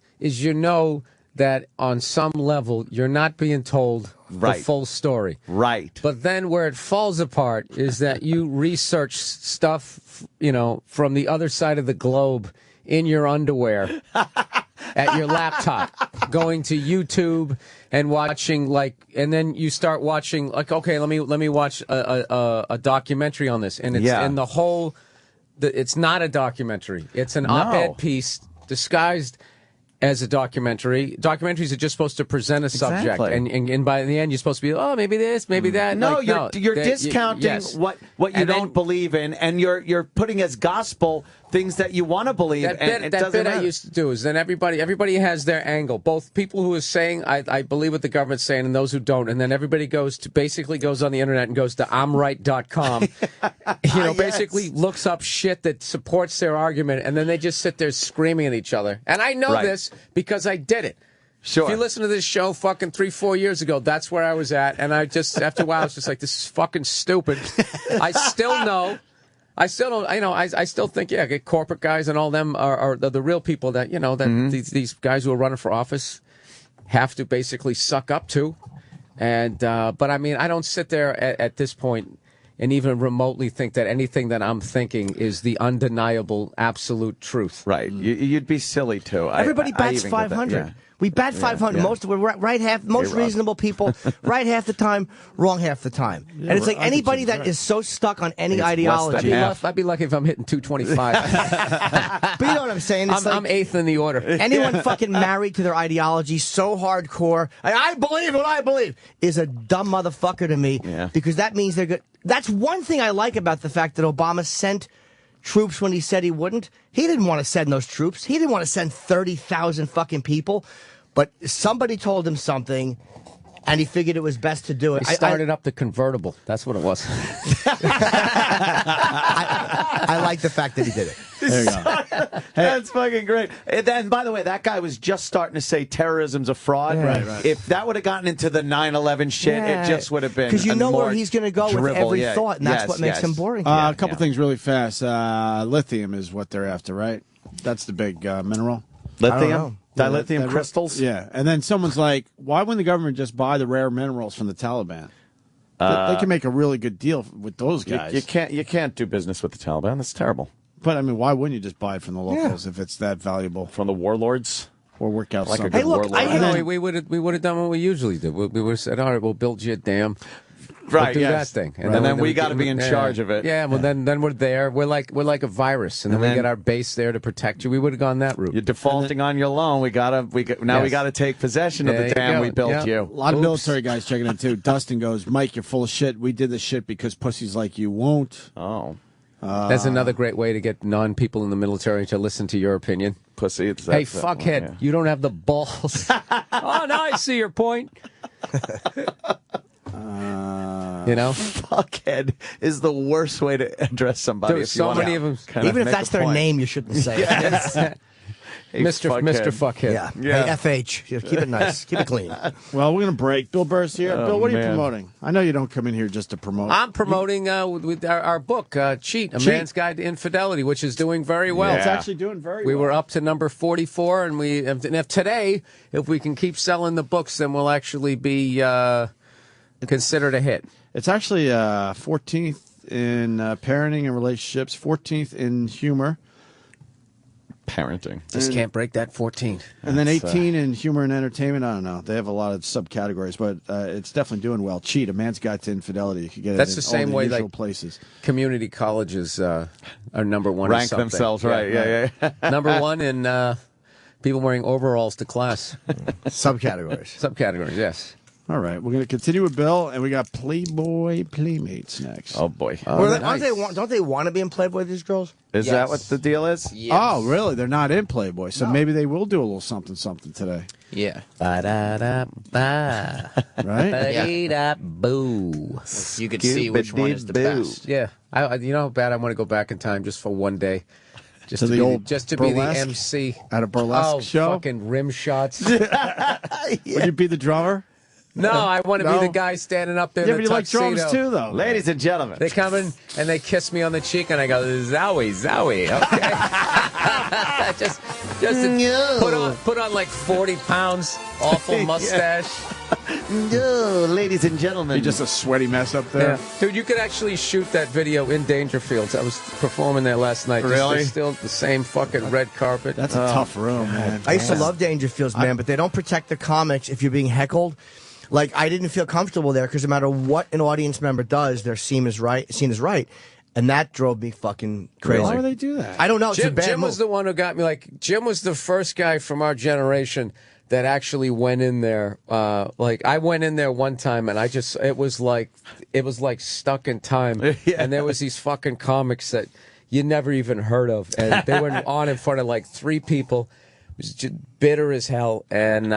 that on some level you're not being told the full story. Right. But then where it falls apart is that you research stuff, from the other side of the globe in your underwear at your laptop, going to YouTube and watching and then you start watching okay, let me watch a documentary on this, and it's and the whole it's not a documentary. It's an op-ed piece disguised as a documentary. Documentaries are just supposed to present a subject, and by the end you're supposed to be, maybe this, maybe that. No, you're discounting what you don't believe in, and you're putting as gospel things that you want to believe. That bit I used to do is then everybody has their angle. Both people who are saying I believe what the government's saying, and those who don't, and then everybody goes on the internet and goes to I'mRight.com. Basically looks up shit that supports their argument, and then they just sit there screaming at each other. And I know this because I did it. Sure. If you listen to this show fucking 3-4 years ago, that's where I was at, and I just after a while I was just like, this is fucking stupid. I still don't. I still think, corporate guys and all them are the real people that, these guys who are running for office have to basically suck up to. And, but I mean, I don't sit there at this point and even remotely think that anything that I'm thinking is the undeniable absolute truth. Right. You'd be silly to. Everybody bats 500. We bat 500. We're right half. Most reasonable people, right half the time, wrong half the time. And it's like anybody that is so stuck on any ideology. I'd be lucky if I'm hitting 225. But you know what I'm saying? It's I'm eighth in the order. Anyone fucking married to their ideology so hardcore, I believe what I believe, is a dumb motherfucker to me. Yeah. Because that means they're good. That's one thing I like about the fact that Obama sent troops when he said he wouldn't. He didn't want to send those troops. He didn't want to send 30,000 fucking people. But somebody told him something, and he figured it was best to do it. He started up the convertible. That's what it was. I like the fact that he did it. There you go. That's fucking great. And then, by the way, that guy was just starting to say terrorism's a fraud. Yeah. Right. If that would have gotten into the 9/11 shit, it just would have been because you know more where he's going to go with every thought, and that's what makes him boring. A couple things really fast. Lithium is what they're after, right? That's the big mineral. Lithium? Dilithium crystals? Yeah. And then someone's like, why wouldn't the government just buy the rare minerals from the Taliban? They can make a really good deal with those guys. You can't do business with the Taliban. That's terrible. But, I mean, why wouldn't you just buy it from the locals if it's that valuable? From the warlords? Or work out something. Hey, look, we would have done what we usually do. We would have said, all right, we'll build you a dam. Right, do that thing, and then we got to be in charge of it. Yeah, well, then we're there. We're like a virus, and then we get our base there to protect you. We would have gone that route. You're defaulting on your loan. We gotta take possession of the dam we built you. A lot of military guys checking in too. Dustin goes, Mike, you're full of shit. We did this shit because pussies like you won't. Oh, that's another great way to get non-people in the military to listen to your opinion. Pussy. Hey, fuckhead, you don't have the balls. Oh, now I see your point. Fuckhead is the worst way to address somebody. There's so many of them. Even if that's their name, you shouldn't say it. Mr. Fuckhead. Yeah. Hey, FH. Keep it nice. Keep it clean. Well, we're going to break. Bill Burr's here. Bill, what are you promoting? I know you don't come in here just to promote. I'm promoting with our book, Cheat, A Man's Guide to Infidelity, which is doing very well. Yeah. It's actually doing very well. We were up to number 44, and if today, if we can keep selling the books, then we'll actually be considered a hit. It's actually 14th in parenting and relationships, 14th in humor, Parenting. Just can't break that 14. And then 18 in humor and entertainment. I don't know. They have a lot of subcategories, but it's definitely doing well. Cheat, A Man's Guide to Infidelity. You can get That's it the in same all the way usual like places. Community colleges are number one. Rank in something. themselves, right? Yeah. Number one in people wearing overalls to class. Subcategories. Yes. All right, we're going to continue with Bill, and we got Playboy Playmates next. Oh, boy. Don't they want to be in Playboy, these girls? Is that what the deal is? Yes. Oh, really? They're not in Playboy, so maybe they will do a little something today. Yeah. Ba-da-da-ba. Right? Ba-dee-da-boo. You could see which one is the best. Yeah. You know how bad I want to go back in time just for one day? Just To to, the be, old just to be the burlesque? MC. At a burlesque show? Fucking rim shots. Would you be the drummer? No, I want to No? be the guy standing up there Yeah, in but the you like tuxedo. drums too, though. Ladies and gentlemen. They come in and they kiss me on the cheek, and I go, Zowie, Zowie, okay? just to put on like 40 pounds, awful mustache. No, ladies and gentlemen. You're just a sweaty mess up there. Yeah. Dude, you could actually shoot that video in Dangerfields. I was performing there last night. Really? There's still the same fucking red carpet. That's a tough room, man. I used to love Dangerfields, man, but they don't protect the comics if you're being heckled. Like, I didn't feel comfortable there because no matter what an audience member does, their scene is right. And that drove me fucking crazy. Why would they do that? I don't know. It's a bad Jim move. was the one who got me. Like, Jim was the first guy from our generation that actually went in there. Like, I went in there one time, and it was like stuck in time. And there was these fucking comics that you never even heard of, and they were on in front of like 3 people. It was just bitter as hell, and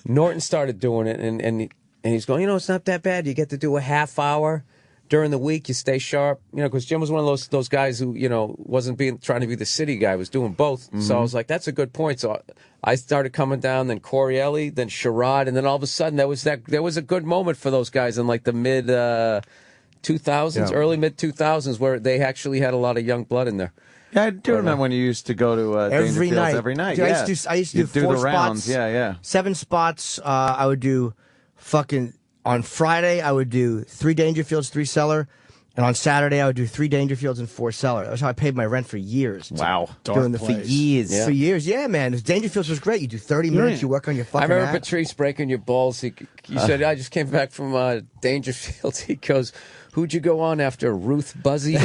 Norton started doing it, and he's going, it's not that bad. You get to do a half hour during the week. You stay sharp, because Jim was one of those guys who wasn't trying to be the city guy, was doing both. Mm-hmm. So I was like, that's a good point. So I started coming down, then Corielli, then Sherrod, and then all of a sudden there was a good moment for those guys in like the mid 2000s, early mid 2000s, where they actually had a lot of young blood in there. Yeah, I do remember when you used to go to every Dangerfields night. every night. Dude, yeah. I used to do 4 the rounds. spots. Yeah. 7 spots. I would do fucking on Friday. I would do 3 Dangerfields, 3 Cellar, and on Saturday I would do 3 Dangerfields and 4 Cellar. That's how I paid my rent for years. Wow, doing for years. Yeah. For years, yeah, man. Dangerfields was great. You do 30 minutes. You work on your fucking. I remember act. Patrice breaking your balls. He said, "I just came back from Dangerfield." He goes, "Who'd you go on after, Ruth Buzzy?"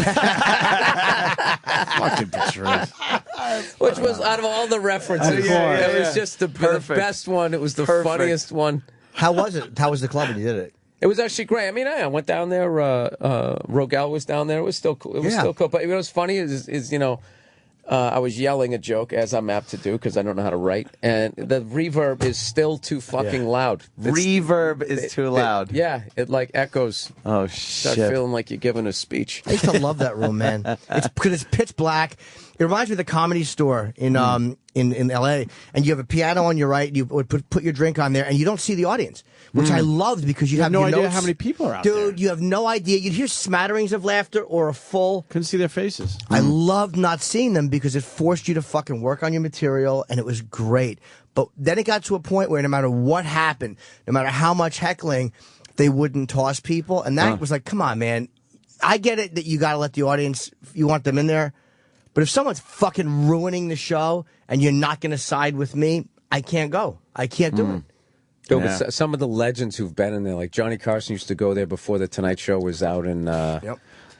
Fucking Patrice. Which was out of all the references, it was just the best one. It was the funniest one. How was it? How was the club when you did it? It was actually great. I mean, I went down there. Rogel was down there. It was still cool. It was still cool. But what was funny is I was yelling a joke, as I'm apt to do, because I don't know how to write, and the reverb is still too fucking loud. Reverb is too loud. It like echoes. Oh, Start shit. feeling like you're giving a speech. I used to love that room, man. It's because it's pitch black. It reminds me of the Comedy Store in L.A. And you have a piano on your right. You would put your drink on there, and you don't see the audience, which I loved because you have no your idea notes. how many people are out there. Dude, you have no idea. You'd hear smatterings of laughter or a full. Couldn't see their faces. I loved not seeing them because it forced you to fucking work on your material, and it was great. But then it got to a point where no matter what happened, no matter how much heckling, they wouldn't toss people, and that was like, come on, man. I get it that you got to let the audience. You want them in there. But if someone's fucking ruining the show and you're not going to side with me, I can't go. I can't do it. Dude, but some of the legends who've been in there, like Johnny Carson used to go there before the Tonight Show was out in.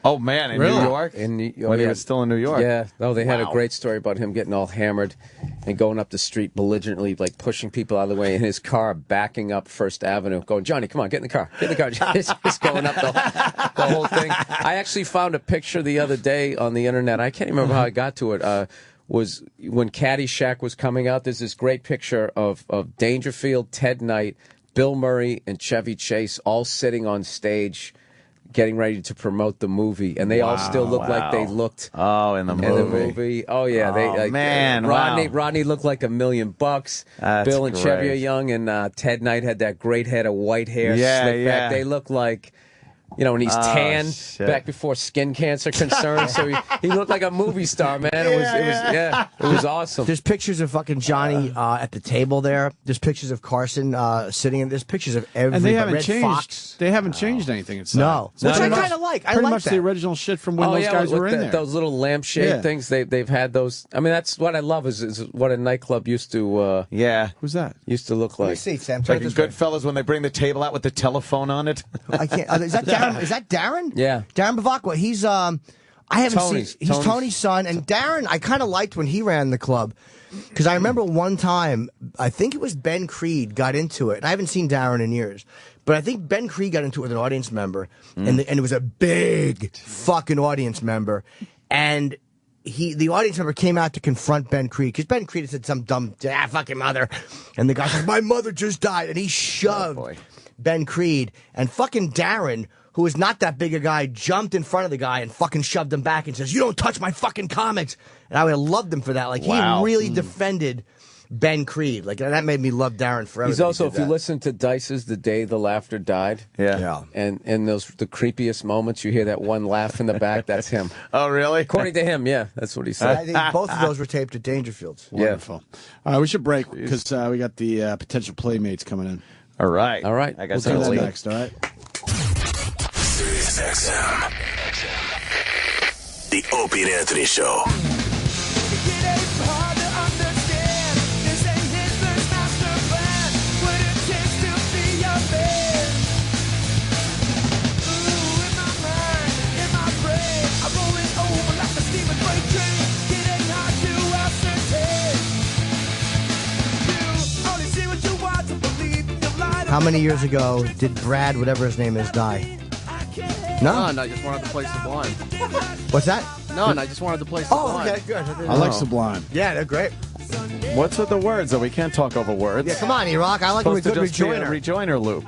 Oh man, in New York. When he was still in New York. Yeah. No, they had a great story about him getting all hammered and going up the street belligerently, like pushing people out of the way in his car, backing up First Avenue, going, "Johnny, come on, get in the car, get in the car." Just going up the whole thing. I actually found a picture the other day on the internet. I can't remember how I got to it. Was when Caddyshack was coming out. There's this great picture of Dangerfield, Ted Knight, Bill Murray, and Chevy Chase all sitting on stage, getting ready to promote the movie, and they all still look like they looked. Oh, in the movie. Oh yeah, Rodney looked like $1 million. That's Bill and Chevy great. are young, and Ted Knight had that great head of white hair, slicked back. They look like You know, when he's tan shit. back before skin cancer concerns, so he looked like a movie star, man. It was awesome. There's pictures of fucking Johnny at the table there. There's pictures of Carson sitting in. There's pictures of everybody. And they haven't Red changed. Fox. They haven't changed anything inside. No, which I kind of like. I Pretty like much that. the original shit from when those guys were in there. Those little lampshade things. They've had those. I mean, that's what I love is what a nightclub used to. Who's that? Used to look Let me like. see, Sam. Like in Goodfellas when they bring the table out with the telephone on it. I can't. Is that Darren? Is that Darren? Yeah. Darren Bavacqua. He's I haven't Tony's. seen. He's Tony's son, and Darren. I kind of liked when he ran the club because I remember one time. I think it was Ben Creed got into it. And I haven't seen Darren in years, but I think Ben Creed got into it with an audience member, and it was a big fucking audience member, and. The audience member came out to confront Ben Creed because Ben Creed had said some dumb fucking mother, and the guy's like, my mother just died, and he shoved Ben Creed, and fucking Darren, who was not that big a guy, jumped in front of the guy and fucking shoved him back and says, you don't touch my fucking comics, and I would have loved him for that. Like he really defended Ben Creed, like that made me love Darren forever. He's also, if you listen to Dice's "The Day the Laughter Died," and those the creepiest moments, you hear that one laugh in the back. That's him. Oh, really? According to him, yeah, that's what he said. I think both of those were taped at Dangerfields. Wonderful. All right, we should break because we got the potential playmates coming in. All right. I We'll do that next. All right. Sirius XM. The Opie and Anthony Show. How many years ago did Brad, whatever his name is, die? No? No, I just wanted to play Sublime. What's that? None, I just wanted to play Sublime. Oh, okay, good. I like Sublime. Yeah, they're great. What's with the words, though? We can't talk over words. Yeah, come on, E-Rock. I like a Supposed to good just be a rejoiner. rejoiner loop.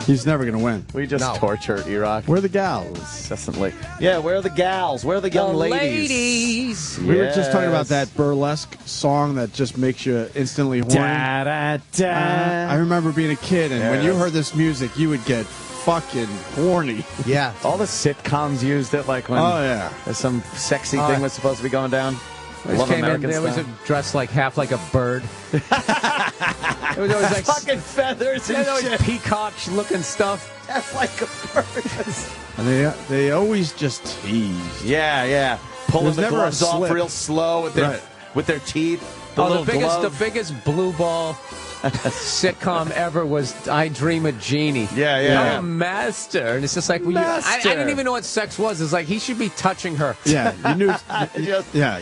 He's never going to win. We just torture E-Rock. Where are the gals? Incessantly. Yeah, where are the gals? Where are the young ladies? We were just talking about that burlesque song that just makes you instantly horny. Da, da, da. I remember being a kid, and when you heard this music, you would get fucking horny. Yeah. All the sitcoms used it, like when some sexy thing was supposed to be going down. Love Came American in, there was Style. dressed like half like a bird. It was always like fucking feathers and shit. Peacock-looking stuff. Half like a bird. And they always just tease. Yeah. Pulling There's the never gloves a off slip. real slow with their teeth. The biggest blue ball sitcom ever was I Dream of Jeannie. Yeah. I'm a master. And it's just like, I didn't even know what sex was. It's like, he should be touching her. Yeah, you knew.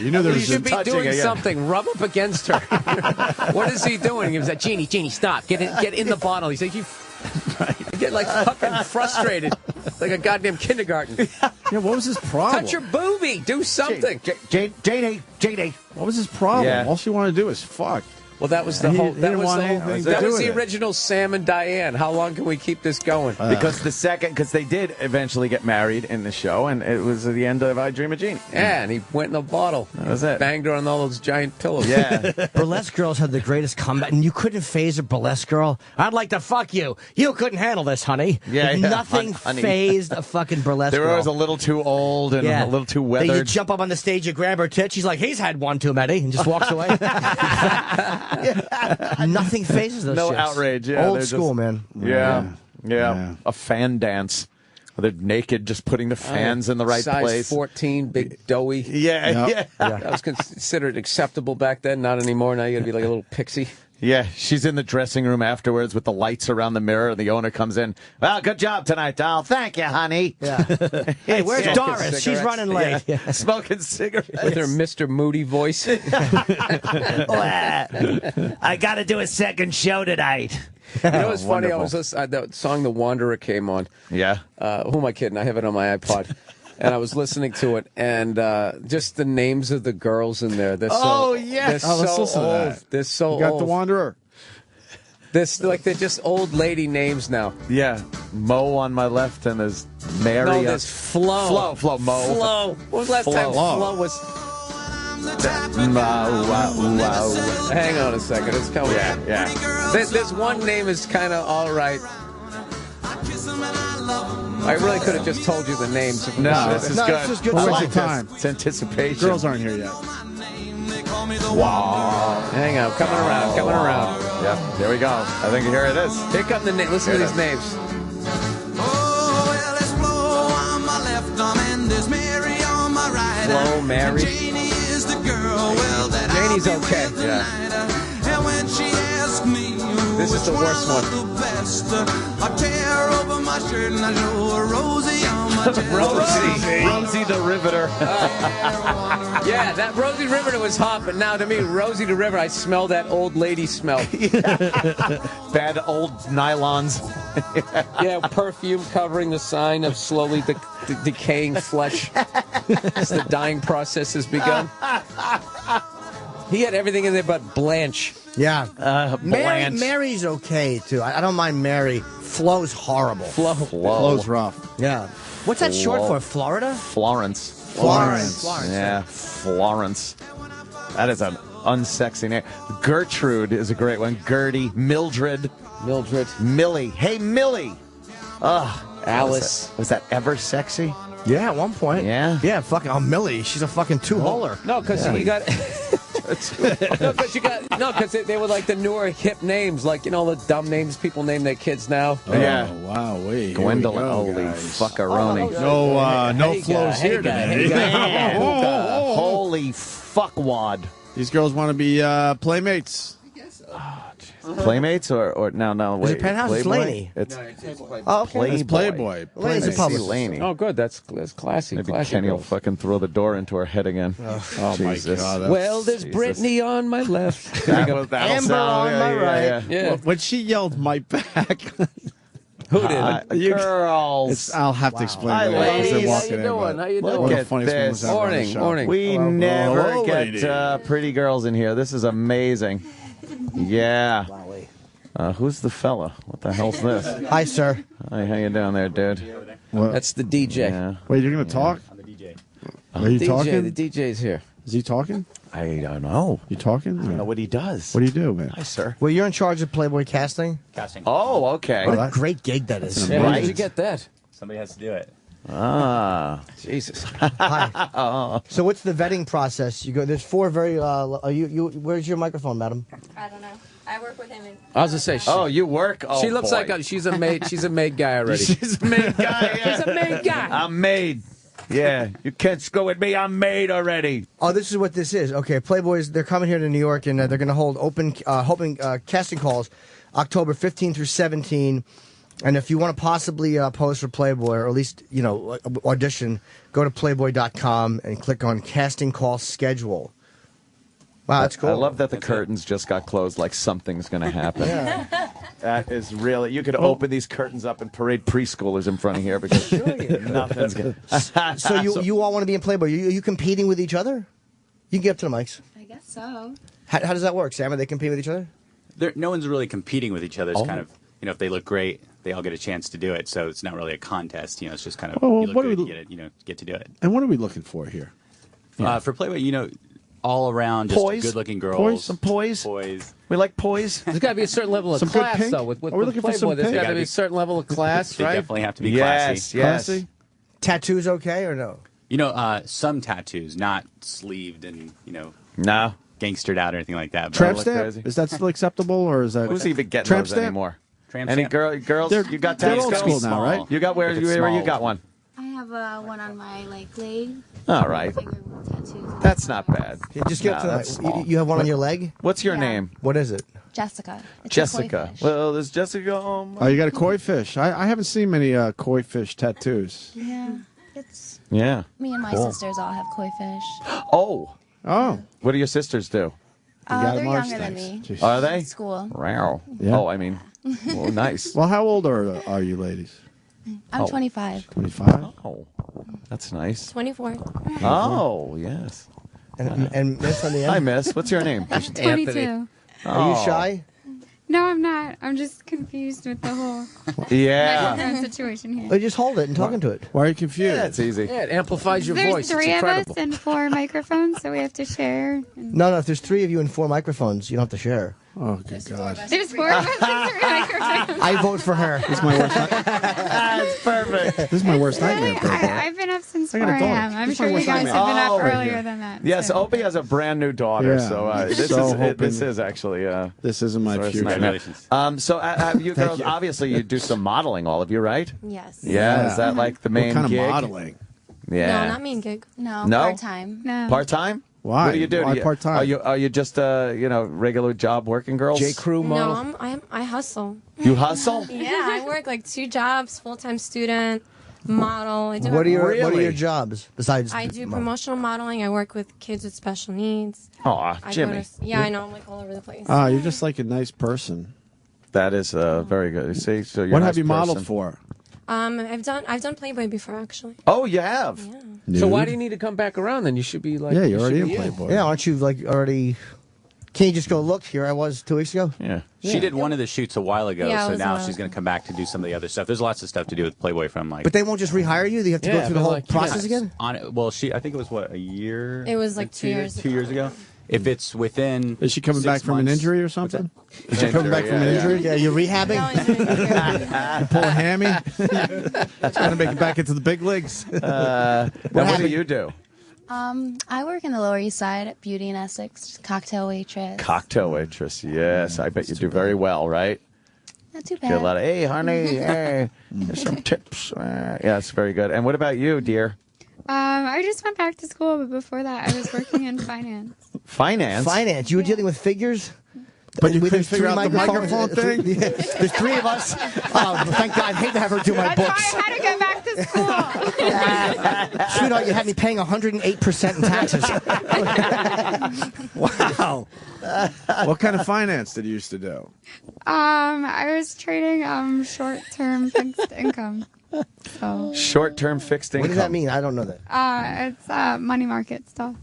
You knew there He was should be doing something. Rub up against her. What is he doing? He was like, Jeannie, stop. Get in the bottle. He's like, you get like fucking frustrated. Like a goddamn kindergarten. Yeah, what was his problem? Touch your boobie. Do something. Janie. What was his problem? Yeah. All she wanted to do was fuck. Well, that was the And he whole. That didn't was want the whole. anything to That do was with the it. original Sam and Diane. How long can we keep this going? Because they did eventually get married in the show, and it was at the end of I Dream of Jeannie. Yeah, and he went in the bottle. That was it. Banged her on all those giant pillows. Yeah. Burlesque girls had the greatest comeback, and you couldn't phase a burlesque girl. I'd like to fuck you. You couldn't handle this, honey. Yeah, Like, yeah. Nothing Honey. phased a fucking burlesque They were girl. always a little too old and a little too Then you weathered. jump up on the stage, you grab her tit. She's like, he's had one too many, and just walks away. Nothing phases those No chicks. outrage. Yeah, Old they're school, just- man. Yeah. A fan dance. They're naked, just putting the fans in the right Size place. 14, big doughy. Yeah. That was considered acceptable back then. Not anymore. Now you got to be like a little pixie. Yeah, she's in the dressing room afterwards with the lights around the mirror. The owner comes in. Well, good job tonight, doll. Thank you, honey. Yeah. Hey, where's Smoking Doris? She's cigarettes. running late. Yeah. Smoking cigarettes. With her Mr. Moody voice. I got to do a second show tonight. You know what's funny? I Wonderful. was listening. That song "The Wanderer" came on. Yeah. Who am I kidding? I have it on my iPod, and I was listening to it, and just the names of the girls in there. They're Oh, so, yeah. they're Oh, let's so listen to old. that. They're so You got old. the Wanderer. They're just old lady names now. Yeah. Mo on my left, and there's Mary. No, there's Flo. Mo. Flo. When was the last time Flo was? Hang on a second. It's coming. Yeah. There's one name is kind of all right. I really could have just told you the names. Of No, this is good. This is good. Well, I what's like the time? It's anticipation. Girls aren't here yet. Wow. Hang on, coming around. Yep, here we go. I think here it is. Here come the names. Listen to these names. Flo, Mary. Janie's okay. Yeah. This is the worst one. Rosie the Riveter. Yeah, that Rosie Riveter was hot, but now to me, Rosie the Riveter, I smell that old lady smell. Bad old nylons. Yeah, perfume covering the sign of slowly decaying flesh as the dying process has begun. He had everything in there but Blanche. Yeah. Blanche. Mary's okay, too. I don't mind Mary. Flo's horrible. Flo's rough. Yeah. What's that short for? Florida? Florence. Florence. Yeah, Florence. That is an unsexy name. Gertrude is a great one. Gertie. Mildred. Millie. Hey, Millie. Alice. Was that ever sexy? Yeah, at one point. Yeah? Yeah, fucking Millie. She's a fucking two-holer. No, because you got... because they were like the newer hip names, like, you know, the dumb names people name their kids now. Yeah. Wow, wait. Gwendolyn. Holy fuckaroni. No flows here today. Holy fuckwad. These girls want to be playmates. Playmates or no, wait. Is it Penthouse? It's Laney. It's Playboy. It's Playboy. Laney's a public. Laney. Oh, good. That's classy. Maybe classy Kenny will girls. fucking throw the door into her head again. Oh my Jesus. God. Well, there's Brittany on my left. Amber on my right. Yeah. When she yelled my back. Who did? Girls. I'll have to explain. Hi, later as they're ladies. walking How you in, doing? but How you Look doing? one of at the funniest this. ones ever on the show. Morning. We Hello, never lady. get pretty girls in here. This is amazing. Yeah. Who's the fella? What the hell's this? Hi, sir. Hi, how you doing there, dude? What? That's the DJ. Yeah. Wait, you're going to talk? I'm the DJ. Are you DJ, talking? the DJ's here. Is he talking? I don't know. You talking? I don't know what he does. What do you do, man? Hi, sir. Well, you're in charge of Playboy casting? Casting. Oh, okay. What a great gig that is. Yeah, how did you get that? Somebody has to do it. Ah. Jesus. Hi. So what's the vetting process? You go. There's four very. Where's your microphone, madam? I don't know. I work with him. I was gonna say. You work? Oh, she looks boy. like she's a maid. She's a maid guy already. She's a maid guy. Yeah. She's a maid guy. I'm maid. Yeah, you can't go with me. I'm maid already. Oh, this is what this is. Okay, Playboys. They're coming here to New York, and they're going to hold open casting calls, October 15 through 17. And if you want to possibly pose for Playboy, or at least audition, go to Playboy.com and click on casting call schedule. Wow, that's cool. I love that the curtains just got closed, like something's going to happen. Yeah. That is really. You could open these curtains up and parade preschoolers in front of here because nothing's going to. So you all want to be in Playboy? Are you competing with each other? You can get up to the mics. I guess so. How does that work, Sam? Are they competing with each other? No one's really competing with each other. It's kind of, if they look great, they all get a chance to do it. So it's not really a contest. It's just kind of you look good, you get to do it. And what are we looking for here? For Playboy, all around just Poise? good-looking girls. Poise? Some poise? Poise. We like poise. There's got to be a certain level of Some good class, pink? though. With Are we looking for Playboy, some there's pink? got to be a certain level of class, They right? definitely have to be classy. Yes. Classy? Tattoos okay or no? Some tattoos, not sleeved and, No. gangstered out or anything like that. But Tramp look stamp? crazy. Is that still acceptable, or is that Who's even getting Tramp those stamp? anymore? Tramp Any stamp? girls? You got they're tattoos? old school now, right? You got where If it's you small. got one? I have one on my leg. All right. Finger tattoos. That's not bad. Just get up to that's that. small. You have one on your leg? What's your Yeah. name? What is it? Jessica. It's a Jessica. koi fish. Well, there's Jessica. Oh, you got a koi fish. I haven't seen many koi fish tattoos. Yeah, it's Yeah. me and my Cool. sisters all have koi fish. Oh. Oh. What do your sisters do? They're Mars? younger than Thanks. me. Jeez. Are they? School. Wow. Yeah. Oh, I mean, well, nice. Well, how old are you ladies? I'm 25. 25? Oh, that's nice. 24. Oh, yes. And Miss on the end? Hi, Miss. What's your name? 22. Are you Oh. shy? No, I'm not. I'm just confused with the whole Yeah. microphone situation here. Or just hold it and talk into it. Why are you confused? Yeah, it's easy. Yeah, it amplifies your There's voice. three it's of us incredible. and 4 microphones, so we have to share. And No, if there's 3 of you and 4 microphones, you don't have to share. Oh, good God. There's 4 of us in 3 microphones. I vote for her. This is my worst That's perfect. This is my worst nightmare. I've been up since I 4 got a daughter. a.m. I'm This is sure my you worst guys nightmare. have been up Oh, earlier than that. Yes, Opie has a brand new daughter, Yeah. so this is actually this isn't my first future. nightmare. So have you girls? Obviously, you do some modeling, all of you, right? Yes. Yeah. Is that like the main What kind gig? of modeling? Yeah. No, not main gig. No, No? part-time. No. Part time? Why? What do you do? Why part-time? Are you just regular job working girls? J. Crew model. No, I hustle. You hustle? Yeah, I work like 2 jobs, full-time student, model. I do What are your Really? jobs besides? I do promotional modeling. I work with kids with special needs. Aw, I go Jimmy. to- I know. I'm like all over the place. Ah, you're just like a nice person. That is very good. See, so you're What a have nice you modeled person. for? I've done Playboy before actually. Oh, you have? So why do you need to come back around then? You should be like. Yeah, you're you already should in be Playboy. Yeah, aren't you like already? Can you just go look? Here I was 2 weeks ago. Yeah. She did one of the shoots a while ago, Yeah, it so was a now while she's going to come back to do some of the other stuff. There's lots of stuff to do with Playboy from like. But they won't just rehire you. You have to go through the whole process again. Well, I think it was what, a year. It was like 2 years. 2 years ago. If it's within. Is she coming 6 back from an months- injury or something? Is she Injury, coming back from an yeah. injury? Yeah, you're rehabbing. You pull a hammy? Trying to make it back into the big leagues. What do you do? I work in the Lower East Side at Beauty and Essex, just cocktail waitress. Cocktail waitress. Yes, I bet you do very well, right? Not too Get a bad. lot of, hey, honey, hey, here's some tips. Yeah, it's very good. And what about you, dear? I just went back to school, but before that, I was working in finance. Finance? Finance. You were dealing with figures. But you With couldn't three figure out the microphones? microphone thing? Yeah, there's 3 of us. Oh, thank God. I'd hate to have her do my That's books. why I had to get back to school. Sweetheart, you had me paying 108% in taxes. Wow. What kind of finance did you used to do? I was trading short-term fixed income. So Short-term fixed income. What does that mean? I don't know that. it's money market stuff.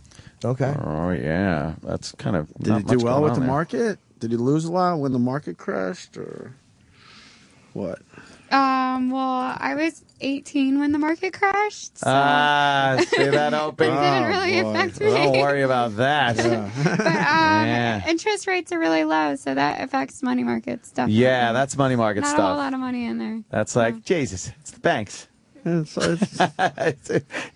Okay. Oh, yeah. That's kind of. Did you do well with the market? Did you lose a lot when the market crashed, or what? Well, I was 18 when the market crashed. So see that, Opie? it didn't really affect me. Don't worry about that. But Yeah. interest rates are really low, so that affects money market stuff. Yeah, that's money market Not a stuff. whole lot of money in there. That's like, Jesus, it's the banks. It's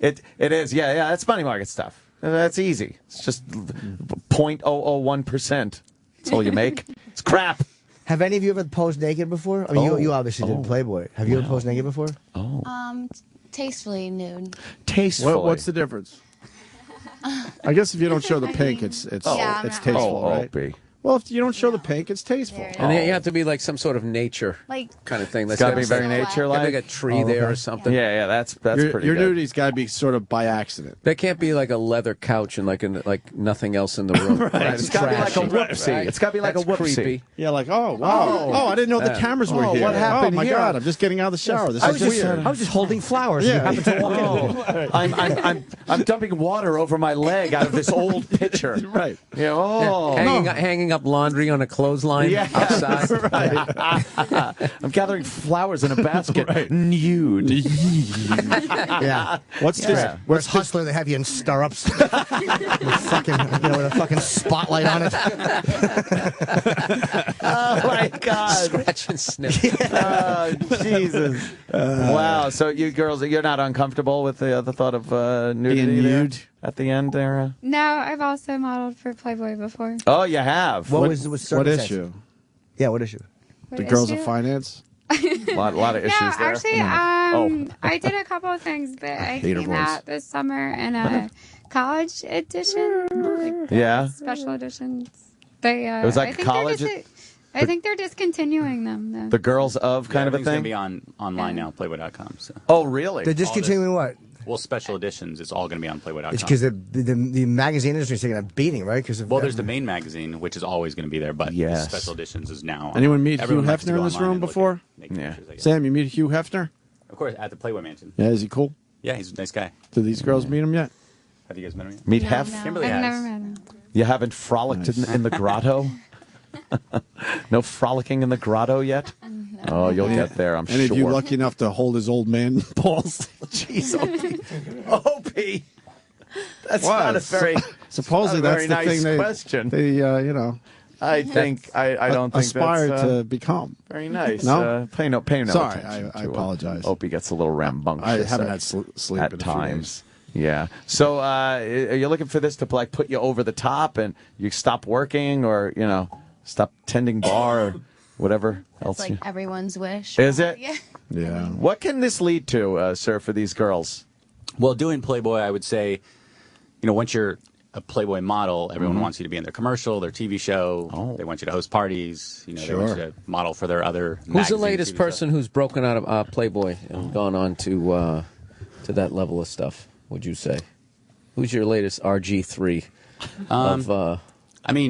it is, yeah, it's money market stuff. That's easy. It's just 0.001%. That's all you make. It's crap. Have any of you ever posed naked before? I mean, you obviously did Playboy. Have you ever posed naked before? Oh. Tastefully nude. Tastefully. What's the difference? I guess if you don't show the pink, it's Yeah, I'm tasteful, not- right? Opie. Well, if you don't show the pink, it's tasteful. And then you have to be like some sort of nature Like kind of thing. It's got to be very Like nature-like. a tree there or something. Yeah, that's Your pretty your good. nudity's got to be sort of by accident. There can't be like a leather couch and like nothing else in the room. Right. That's It's gotta be like a trashy. whoopsie. Right? It's gotta be like a That's whoopsie. creepy. Yeah, like, oh, wow. Oh, I didn't know the cameras were here. what happened Oh, my here? God, I'm just getting out of the shower. This I is was just, weird. I was just holding flowers. Yeah. And you happened to walk in. I'm dumping water over my leg out of this old pitcher. Right. Yeah. Oh. Hanging up laundry on a clothesline outside. Right. I'm gathering flowers in a basket. Nude. Yeah. What's this? Yeah. Where's Hustler? They have you in stirrups. with a fucking spotlight on it. Oh my God. Scratch and sniff. Oh, Jesus. Wow. So you girls, you're not uncomfortable with the thought of nudity Being there nude? at the end there? No, I've also modeled for Playboy before. Oh, you have. What What issue? Yeah, what issue? What The girls issue? of finance? A lot of issues No, there. actually, I did a couple of things, but I hate her came voice. out this summer in a college edition, like Yeah. special editions. They, It was like I think college- I think they're discontinuing them though. The girls of kind of a Everything's thing. going to be online now, Playboy.com. So. Oh, really? They're discontinuing what? Well, special editions, it's all going to be on Playboy.com. It's because the magazine industry is taking a beating, right? Because Well, there's the main magazine, which is always going to be there, but Yes. the special editions is now. Anyone meet Hugh Everyone likes to Hefner go in this online room and look before? at naked Yeah. pictures, I guess. Sam, you meet Hugh Hefner? Of course, at the Playboy Mansion. Yeah, is he cool? Yeah, he's a nice guy. Did these girls meet him yet? Have you guys met him yet? Meet No, Hef? no, Kimberly I've has. never met him. You haven't frolicked in the grotto? No frolicking in the grotto yet? Oh, you'll get there, I'm Any sure. of you lucky enough to hold his old man balls? Jeez, Opie. That's What? not a very Supposedly not a that's very the nice thing question. they you know, I think I don't think aspire that's, to become. Very nice. No, pay no Sorry, attention. I apologize. Opie gets a little rambunctious. I haven't had sleep at in a few times. Yeah. So are you looking for this to like put you over the top and you stop working or stop tending bar or whatever else? It's like everyone's wish. Is it? Yeah. Yeah. What can this lead to, sir, for these girls? Well, doing Playboy, I would say, once you're a Playboy model, everyone wants you to be in their commercial, their TV show. They want you to host parties. They want you to model for their other. Who's the latest person who's broken out of Playboy and gone on to that level of stuff? Would you say? Who's your latest RG3?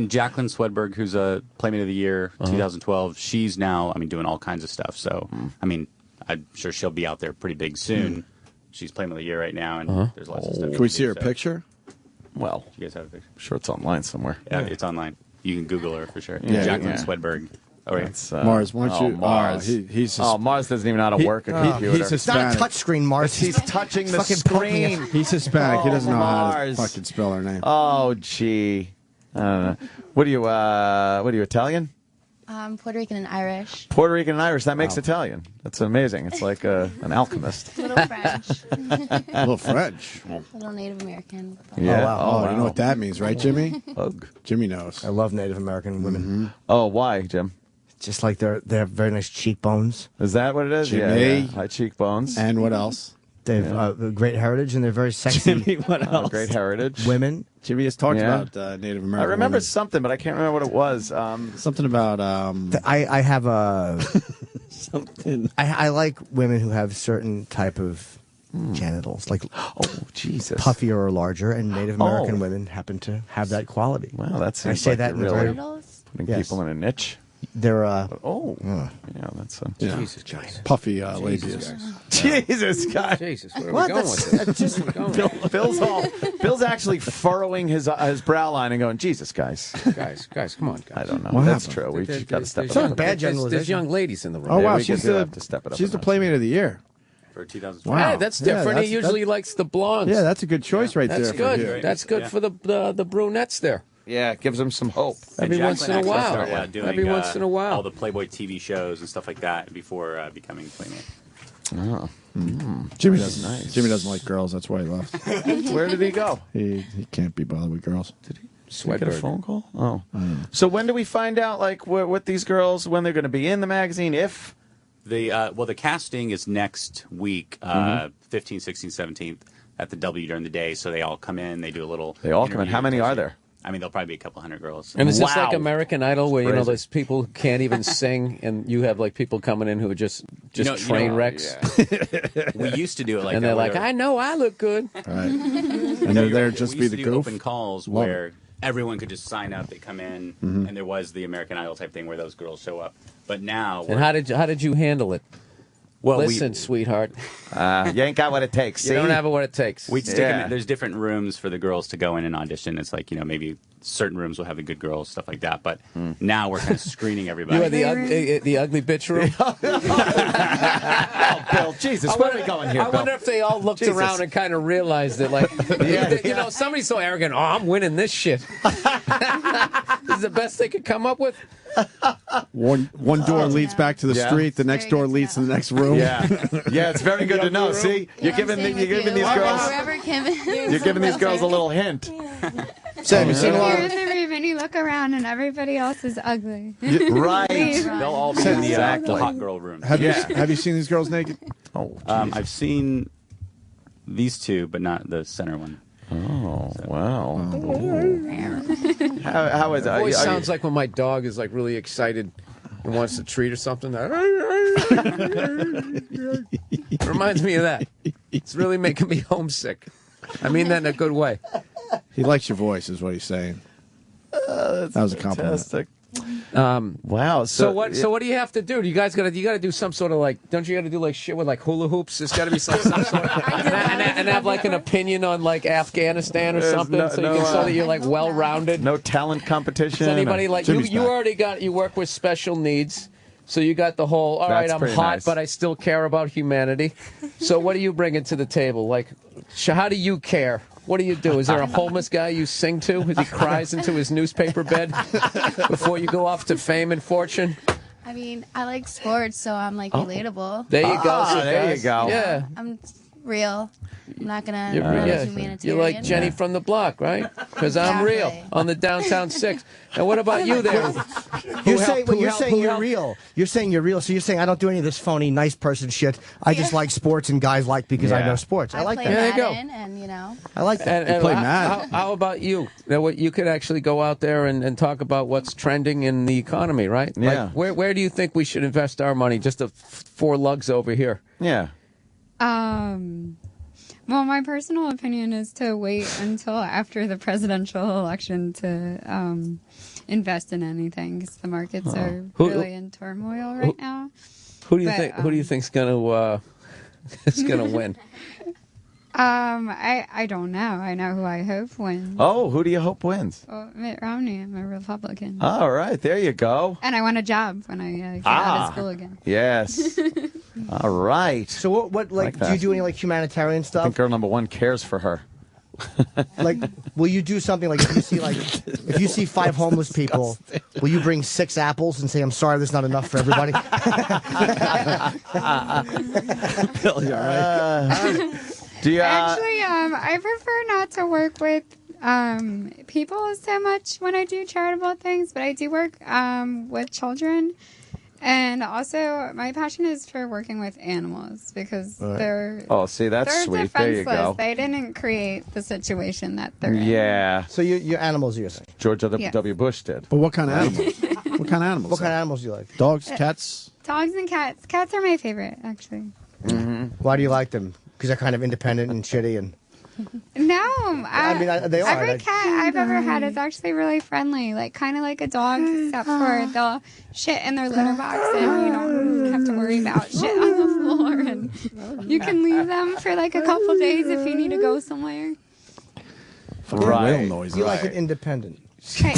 Jacqueline Swedberg, who's a Playmate of the Year 2012. She's now, doing all kinds of stuff. So, I'm sure she'll be out there pretty big soon. She's Playmate of the Year right now, and there's lots of stuff. Can we see her picture? Well, you guys have a picture? I'm sure it's online somewhere. Yeah, it's online. You can Google her for sure. Yeah, Jacqueline Swedberg. Oh, right. Mars, why don't you? Mars. Mars doesn't even know how to work a computer. He's Hispanic. It's not a touchscreen, Mars. He's touching the fucking poking screen. it. He's Hispanic. He doesn't know how to Mars. fucking spell her name. Oh, gee. I don't know. What are you, Italian? Puerto Rican and Irish. Puerto Rican and Irish. That makes Italian. That's amazing. It's like an alchemist. A little French. A little French. A little Native American. But... Yeah. Oh, you know what that means, right, Jimmy? Ugh. Jimmy knows. I love Native American women. Mm-hmm. Oh, why, Jim? Just like they have very nice cheekbones. Is that what it is? Jimmy. Yeah. High cheekbones. And what else? They have great heritage, and they're very sexy. Jimmy, what else? Great heritage. Women. Jimmy has talked Yeah. about Native American. I remember women. something, but I can't remember what it was. Something about I have a something. I like women who have certain type of genitals, like Jesus, puffier or larger, and Native American women happen to have that quality. Wow, that's I say that in a very putting people in a niche. They're yeah, that's Jesus Christ. Puffy labias. Jesus, God. Jesus, where are we going with this? Bill's actually furrowing his brow line and going, Jesus, guys. Guys, come on, guys. I don't know. What That's happened? true. We got to step it It's not up. bad There's generalization. young ladies in the room. Oh wow, we she's do have to step it up she's a the notch. Playmate of the Year. For 2012. Wow. Hey, that's Yeah, different. that's- he usually likes the blondes. Yeah, that's a good choice right That's there. good. For you. That's good for the brunettes there. Yeah, it gives them some hope. Every once in a while. Doing, Every once in a while. all the Playboy TV shows and stuff like that before becoming Playmate. Oh. Jimmy That's doesn't. nice. Jimmy doesn't like girls. That's why he left. Where did he go? He can't be bothered with girls. Did he get a phone call? Oh. So when do we find out, like, what these girls, when they're going to be in the magazine, if? The casting is next week, 15th, 16th, 17th, at the W during the day. So they all come in, they do a little. They all come in. interview. How many are there? There'll probably be a couple hundred girls. And is this Wow. like American Idol, where Crazy. there's people who can't even sing, and you have like people coming in who are just train wrecks, We used to do it like and that. they're where like, "I know, I look good." Right. And they're there just we be used the to do goof. open calls Love where everyone could just sign up. They come in, and there was the American Idol type thing where those girls show up. But now, And how did you handle it? Well, listen, sweetheart, you ain't got what it takes. You don't have what it takes. we'd stick them in, there's different rooms for the girls to go in and audition. It's like, maybe certain rooms will have the good girls, stuff like that. But now we're kind of screening everybody. You are the ugly bitch room. Oh, Bill, Jesus, where are we going here, I Bill? wonder if they all looked Jesus. around and kind of realized that, like, somebody's so arrogant. Oh, I'm winning this shit. This is the best they could come up with. One door leads back to the Yeah. street. The next door leads to the next room. Yeah, it's very good to know. See, you're giving these girls, Wherever Kim is. you're giving these girls a little hint. Sam, you seen a lot You're of. in the room and you look around and everybody else is ugly. Right. They'll all be in the Exactly. hot girl room. Have you seen these girls naked? Oh, I've seen these two, but not the center one. Oh, wow. How is It it? always sounds like when my dog is like really excited and wants a treat or something. It reminds me of that. It's really making me homesick. I mean that in a good way. He likes your voice, is what he's saying. That was a compliment. Fantastic. Wow. So what do you have to do? You guys gotta do some sort of like, don't you gotta do like shit with like hula hoops? There's gotta be some sort of, and have like an opinion on like Afghanistan or something, so that you're like well rounded. No talent competition. Is anybody like you already you work with special needs, so you got the whole all right, That's I'm pretty hot nice. but I still care about humanity. So what do you bring to the table? Like how do you care? What do you do? Is there a homeless guy you sing to as he cries into his newspaper bed before you go off to fame and fortune? I mean, I like sports, so I'm like relatable. There you go. There you go. Yeah. I'm real. I'm not gonna. You're, I'm not a yeah. humanitarian. You're like Jenny from the block, right? Because I'm real on the Downtown 6. And what about you there? You're saying you're real. You're saying you're real. So you're saying I don't do any of this phony nice person shit. I just like sports and guys like because I know sports. I like play that. There you go. Madden and you know. I like that. And play how, Madden. how about you? Now, what you could actually go out there and talk about what's trending in the economy, right? Yeah. Like, where do you think we should invest our money? Just the 4 lugs over here. Yeah. Well, my personal opinion is to wait until after the presidential election to invest in anything because the markets are really in turmoil right now. Who do you think? Who do you think's gonna win? I don't know. I know who I hope wins. Oh, who do you hope wins? Well, Mitt Romney. I'm a Republican. All right, there you go. And I want a job when I get out of school again. Yes. All right. So what like do you do any like humanitarian I stuff? think girl number 1 cares for her. Like, will you do something like if you see 5 homeless people, will you bring 6 apples and say, "I'm sorry, there's not enough for everybody"? Bill, you all right? Do you, Actually, I prefer not to work with people so much when I do charitable things, but I do work with children. And also, my passion is for working with animals because they're see, that's they're sweet. defenseless. There you go. They didn't create the situation that they're in. Yeah. So your animals, you're saying? George Yes. W. Bush did. But what kind of animals? What kind of animals? What kind of animals do you like? Dogs, cats? Dogs and cats. Cats are my favorite, actually. Why do you like them? Because they're kind of independent and shitty and. No, they are. Every cat I've ever had is actually really friendly, like kind of like a dog, except for they'll shit in their litter box and you don't have to worry about shit on the floor, and you can leave them for like a couple days if you need to go somewhere. Real noise. You like it independent. Yeah,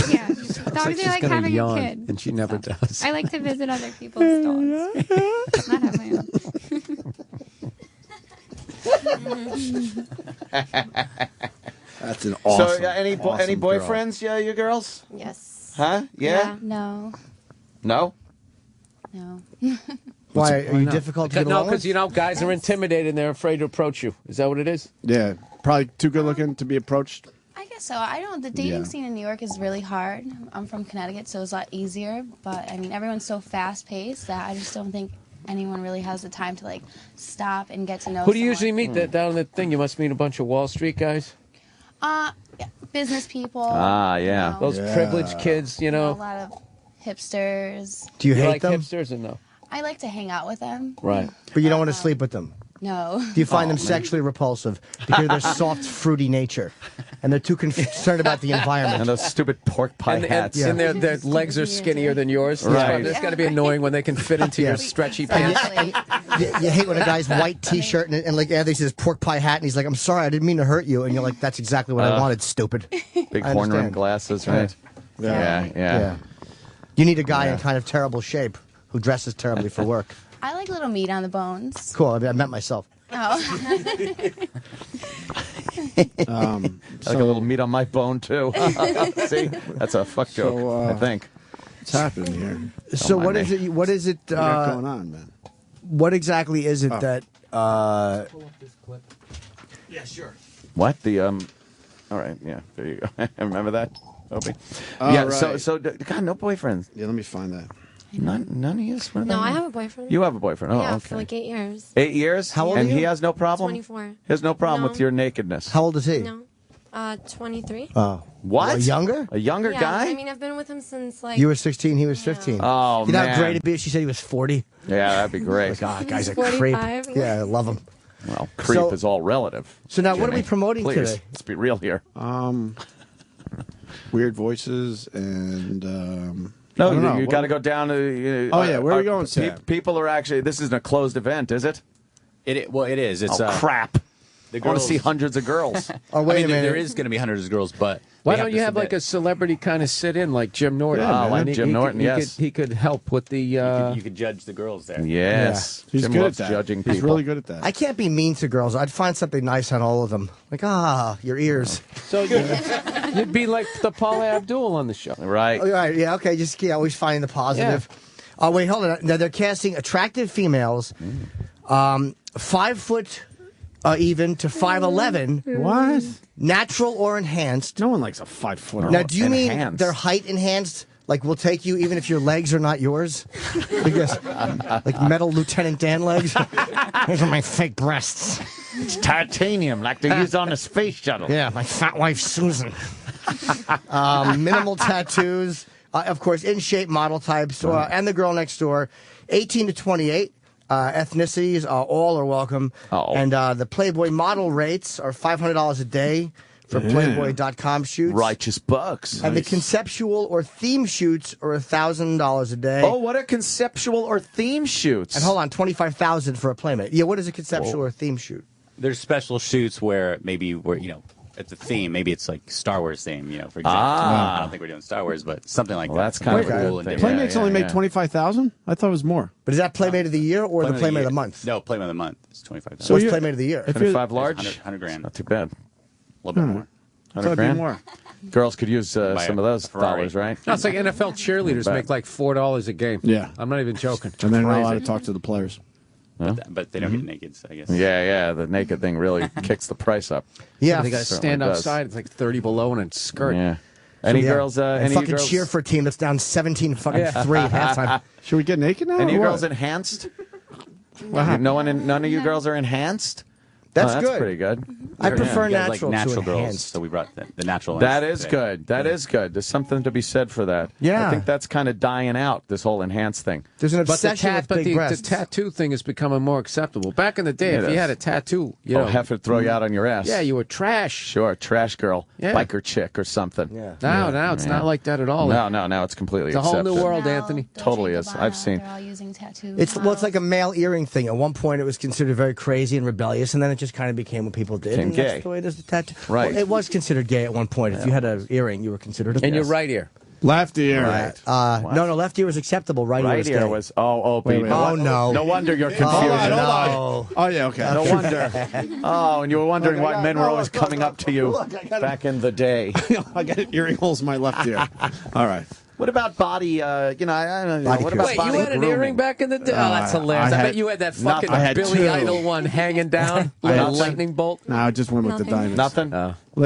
dogs are like having a kid. And she never does. I like to visit other people's dogs, not have my own. That's an awesome. So, any boyfriends? Yeah, you girls? Yes. Huh? Yeah? No. No? No. Why are you difficult to get No, along with? because guys are intimidated and they're afraid to approach you. Is that what it is? Yeah, probably too good looking to be approached. I guess so. I don't. The dating scene in New York is really hard. I'm from Connecticut, so it's a lot easier. But I mean, everyone's so fast paced that I just don't think anyone really has the time to like stop and get to know. Who do you usually meet down in the thing? You must meet a bunch of Wall Street guys. Yeah, business people. Ah, yeah. You know, Those privileged kids, a lot of hipsters. Do you hate like them? hipsters or no? I like to hang out with them. Right. But you don't want to sleep with them. No. Do you find them sexually repulsive because of their soft, fruity nature, and they're too concerned about the environment? And those stupid pork pie hats. And their legs are skinnier than yours. Right. It's got to be annoying when they can fit into your stretchy pants. You hate when a guy's white T-shirt and like Anthony says pork pie hat, and he's like, "I'm sorry, I didn't mean to hurt you," and you're like, "That's exactly what I wanted, stupid." Big I horn rim understand. glasses, right? Yeah. You need a guy in kind of terrible shape who dresses terribly for work. I like little meat on the bones. Cool. I met myself. Oh. Like a little meat on my bone too. See, that's a fuck joke. So, I think. What's happening here? So Don't what mind is me. it? What is it? What got going on, man? What exactly is it that? Yeah, sure. What the All right, yeah, there you go. Remember that, Opie? Oh, yeah. right. So God, no boyfriends. Yeah, let me find that. None of you. No, I have a boyfriend. You have a boyfriend. Oh, yeah, okay. for like 8 years. 8 years. How old and are you? he has no problem. 24. He has no problem No. with your nakedness. How old is he? No. 23. Oh, What? A younger? A younger Yeah, guy? I mean, I've been with him since like. You were 16. He was 15. Oh, You know man. how great it'd be if she said he was 40? Yeah, that'd be great. God, guy's a 45. creep. Yeah, I love him. Well, creep So- is all relative. So now, what are Jimmy. we promoting Please, today? let's be real here. Weird voices and. No, I don't know. you What- got to go down to. Oh, yeah, where are we going, Sam? People are actually. This isn't a closed event, is it? It is. It's Oh, crap. I want to see hundreds of girls. Oh, wait I mean, a minute. There is going to be hundreds of girls, but Why they don't you have to like a celebrity kind of sit-in like Jim Norton? Yeah, like And Jim Norton, he yes. he could help with the... you could judge the girls there. Yes. He's Jim good loves at that. judging people. He's really good at that. I can't be mean to girls. I'd find something nice on all of them. Like, your ears. So you'd be like the Paula Abdul on the show. Right. Oh, right, yeah, okay, just always finding the positive. Oh, wait, hold on. Now, they're casting attractive females, 5 foot even to 5'11". What? Natural or enhanced. No one likes a 5 foot. Now, do you mean they're height enhanced? Like, we'll take you even if your legs are not yours? Because, like metal Lieutenant Dan legs? These are my fake breasts. It's titanium, like they use on the space shuttle. Yeah, my fat wife, Susan. Minimal tattoos. Of course, in-shape model types. And the girl next door. 18 to 28. Ethnicities, all are welcome. Oh. And the Playboy model rates are $500 a day for Playboy.com shoots. Righteous bucks. And the conceptual or theme shoots are $1,000 a day. Oh, what are conceptual or theme shoots? And hold on, $25,000 for a Playmate. Yeah, what is a conceptual or theme shoot? There's special shoots where it's a theme. Maybe it's like Star Wars theme, for example. I don't think we're doing Star Wars, but something like that. That's kind of cool a and good thing. different. Playmates only made 25,000. I thought it was more. But is that Playmate of the Year or the Playmate of the Month? No, Playmate of the Month. It's 25,000. So what's Playmate of the Year? 25 large? 100 grand. Not too bad. A little bit more. 100 grand? More. Girls could use some of those dollars, right? No, it's like NFL cheerleaders make like $4 a game. Yeah. I'm not even joking. And they're not allowed to talk to the players. But they don't get naked, so I guess. Yeah, the naked thing really kicks the price up. Yeah. They got to stand outside. It's like 30 below in a skirt. Yeah. Any girls? And any fucking girls? cheer for a team that's down 17 fucking 3 at halftime. Should we get naked now? Any or girls what? enhanced? None of you girls are enhanced. That's that's good. pretty good. I prefer You guys natural like natural to girls, enhanced. so we brought the natural ones. That is today. good. That is good. There's something to be said for that. Yeah. I think that's kind of dying out, this whole enhanced thing. There's an But the, obsession with big the breasts. tattoo thing is becoming more acceptable. Back in the day, It if you is. had a tattoo, Have to throw you out on your ass. yeah, you were trash. Sure, trash girl, Yeah. biker chick or something. Yeah. Now it's not like that at all. Now it's completely It's a whole accepted. new world, Now, Anthony. Dolce Totally is. Gabbana, I've seen- They're all using tattoo It's models. like a male earring thing. At one point, it was considered very crazy and rebellious, and then it just kind of became what people did. Became and gay. That's the way it is. The tattoo. Right. Well, it was considered gay at one point. If you had an earring, you were considered a In your right ear. Left ear. Right. No, left ear was acceptable. Right ear Right was ear gay. was Wait, Pete. Oh, no. No wonder you're confused. Hold on. No. Oh, yeah, okay. No wonder. Oh, and you were wondering why men were always coming up to you Look, I got back in the day. I got earring holes in my left ear. All right. What about body? I don't know. Body What piercing. about Wait, body you had an grooming? earring back in the day? Oh, that's hilarious. I bet you had that fucking I had Billy 2. Idol one hanging down, I like a had lightning bolt. No, I just went with the Nothing. diamonds. Nothing.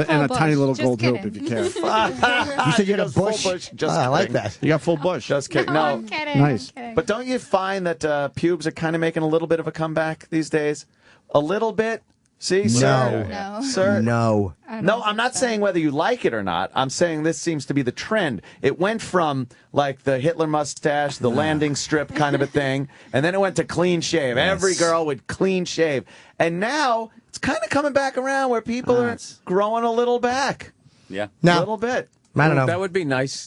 And a Full tiny bush. little Just gold kidding. hoop, if you care. You said you had a Full bush? bush. Just I like kidding. that. You got full bush. Just kidding. No, No. I'm kidding. Nice. I'm kidding. But don't you find that pubes are kind of making a little bit of a comeback these days? A little bit? See, sir? No. Sir? No. No, I'm not saying whether you like it or not. I'm saying this seems to be the trend. It went from like the Hitler mustache, the landing strip kind of a thing, and then it went to clean shave. Every girl would clean shave. And now it's kind of coming back around where people are growing a little back. Yeah. A Now, little bit. I don't know. That would be nice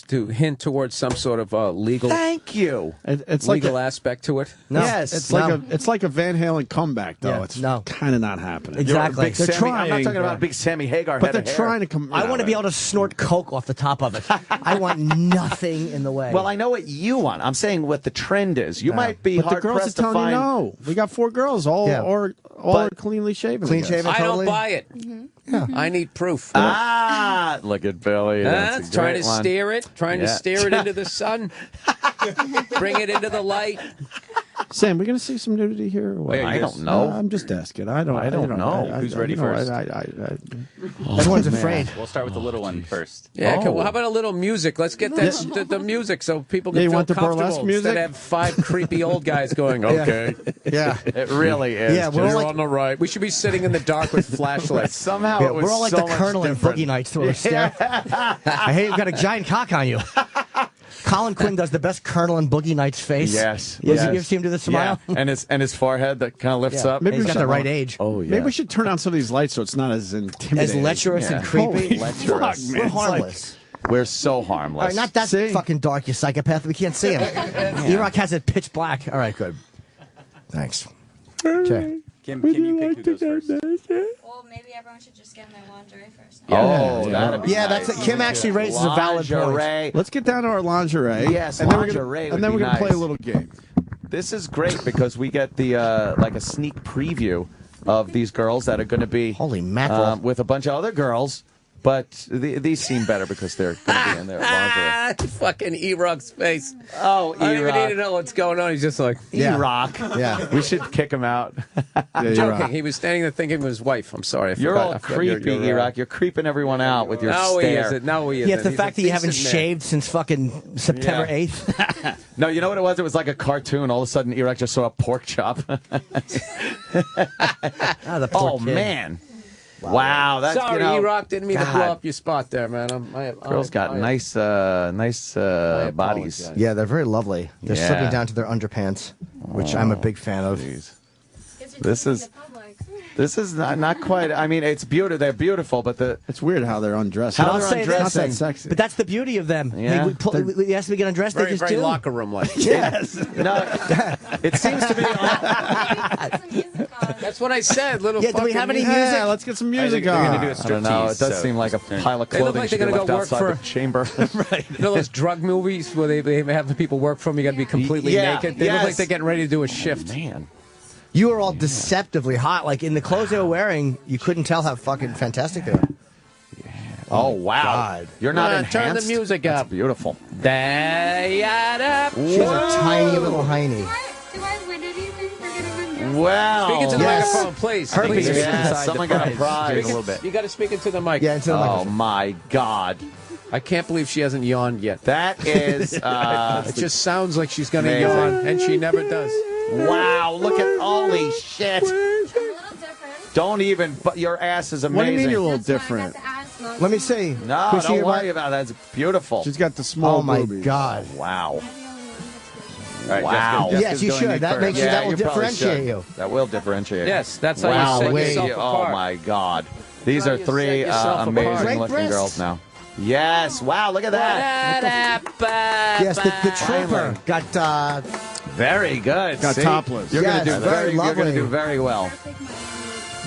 to hint towards some sort of legal Thank you. It's like legal aspect to it. No. Yes. it's like a Van Halen comeback, though. Yeah, It's no. kind of not happening. Exactly. Big They're Sammy, I'm not trying, talking about but- big Sammy Hagar But head they're of hair. trying to come. I want to be able to snort coke off the top of it. I want nothing in the way. Well, I know what you want. I'm saying what the trend is. You might be But the hard girls are pressed to telling you find. no. We got 4 girls, all Yeah. are But- cleanly shaven. Clean I guess. shaven. I Totally. don't buy it. I need proof. Ah, look at Billy. That's a trying great to one. steer it, trying to Yeah. steer it into the sun, bring it into the light. Sam, we're going to see some nudity here? Or what? Yeah, I don't know. I'm just asking. I don't know. Who's ready first? Everyone's afraid. We'll start with the little one first. Yeah, Oh. well, how about a little music? Let's get that the music so people can Yeah, you feel want the comfortable burlesque music? instead of 5 creepy old guys going, okay. Yeah. It really is. Yeah, we're all You're like- on the right. We should be sitting in the dark with flashlights. Somehow Yeah, it was we're all like so the much Colonel in different. Boogie Nights through a stare. I hate you've got a giant cock on you. Colin Quinn does the best Colonel in Boogie Nights face. Yes. You yes. ever see him do the smile? Yeah. And his forehead that kind of lifts Yeah. up. Maybe He's we got should- the right age. Oh yeah. Maybe we should turn on some of these lights so it's not as intimidating. As lecherous and creepy. Holy fuck, man. We're It's harmless. We're so harmless. All right, not that See? fucking dark, you psychopath. We can't see him. E-Rock has it pitch black. All right, good. Thanks. Okay. Kim, you pick who goes first? Well, maybe everyone should just get in their lingerie first. That'd be Yeah, nice. that's it. Kim actually raises a valid point. Let's get down to our lingerie. Yes, and lingerie then we're would be gonna play a nice. little game. This is great because we get the like a sneak preview of these girls that are going to be holy mackerel with a bunch of other girls. But these seem better because they're going to be in their lingerie. Fucking E-Rock's face. Oh, I don't even E-Rock. need to know what's going on. He's just like, E-Rock. Yeah. We should kick him out. I'm joking. He was standing there thinking of his wife. I'm sorry. I You're forgot. all I forgot creepy, E-Rock. You're creeping everyone out with your No, he stare. isn't. No, he isn't. Yeah, the He's fact a that you haven't decent man. shaved since fucking September 8th. No, you know what it was? It was like a cartoon. All of a sudden, E-Rock just saw a pork chop. The poor Oh, kid. man. Wow, that's Sorry, E-Rock. Didn't mean to blow God. up your spot there, man. Girls got nice bodies. Yeah, they're very lovely. They're Yeah. slipping down to their underpants, which I'm a big fan of. This is not quite. I mean, it's beautiful. They're beautiful, but it's weird how they're undressed. I'll they're say undressing. Not that sexy. But that's the beauty of them. Yeah. We ask them to get undressed, Very, they just very do. locker room like. Yes. No, it seems to be. That's what I said. Little. Yeah, do we have any fucking music? Yeah, let's get some I music think they're on. gonna do a I don't know. It striptease, does so- seem like a pile of They look clothing like should they're be gonna left go work outside for- the chamber. Right. You know those drug movies where they have the people work for them? You got to be completely Yeah, naked. They look yes. like they're getting ready to do a shift. Man. You were all deceptively hot. Like in the clothes they were wearing, you couldn't tell how fucking fantastic they were. Oh wow! God. You're not Turn the enhanced? music That's up. beautiful. She has a tiny little hiney. Do I win anything for getting undressed? Wow! Speak into the Yes. microphone, please. Herpes. Please. Yeah, Inside someone the got a prize. prize. Speak A little bit. You got to speak into the mic. Yeah, into the Oh microphone. my God! I can't believe she hasn't yawned yet. That is. It just sounds like she's going to Amazing. yawn, and she never does. Wow! Look at holy shit! Don't even. But your ass is amazing. What do you mean you're a little different? Let me see. No, Can we see don't your worry mic? about that. It's beautiful. She's got the small Oh my boobies. God. Wow. All right, Wow. Jessica's Yes, you going should. in That first. makes you. That will you probably differentiate should. you. That will differentiate. Yes, that's how Wow. you set Wait. yourself Oh apart. my God. These How are you three set yourself apart. amazing Great looking breasts. girls now. Yes. Wow. Look at that. Yes, the trooper got. Very good. Got See? topless. You're Yes, going to do very You're going lovely. to do very well.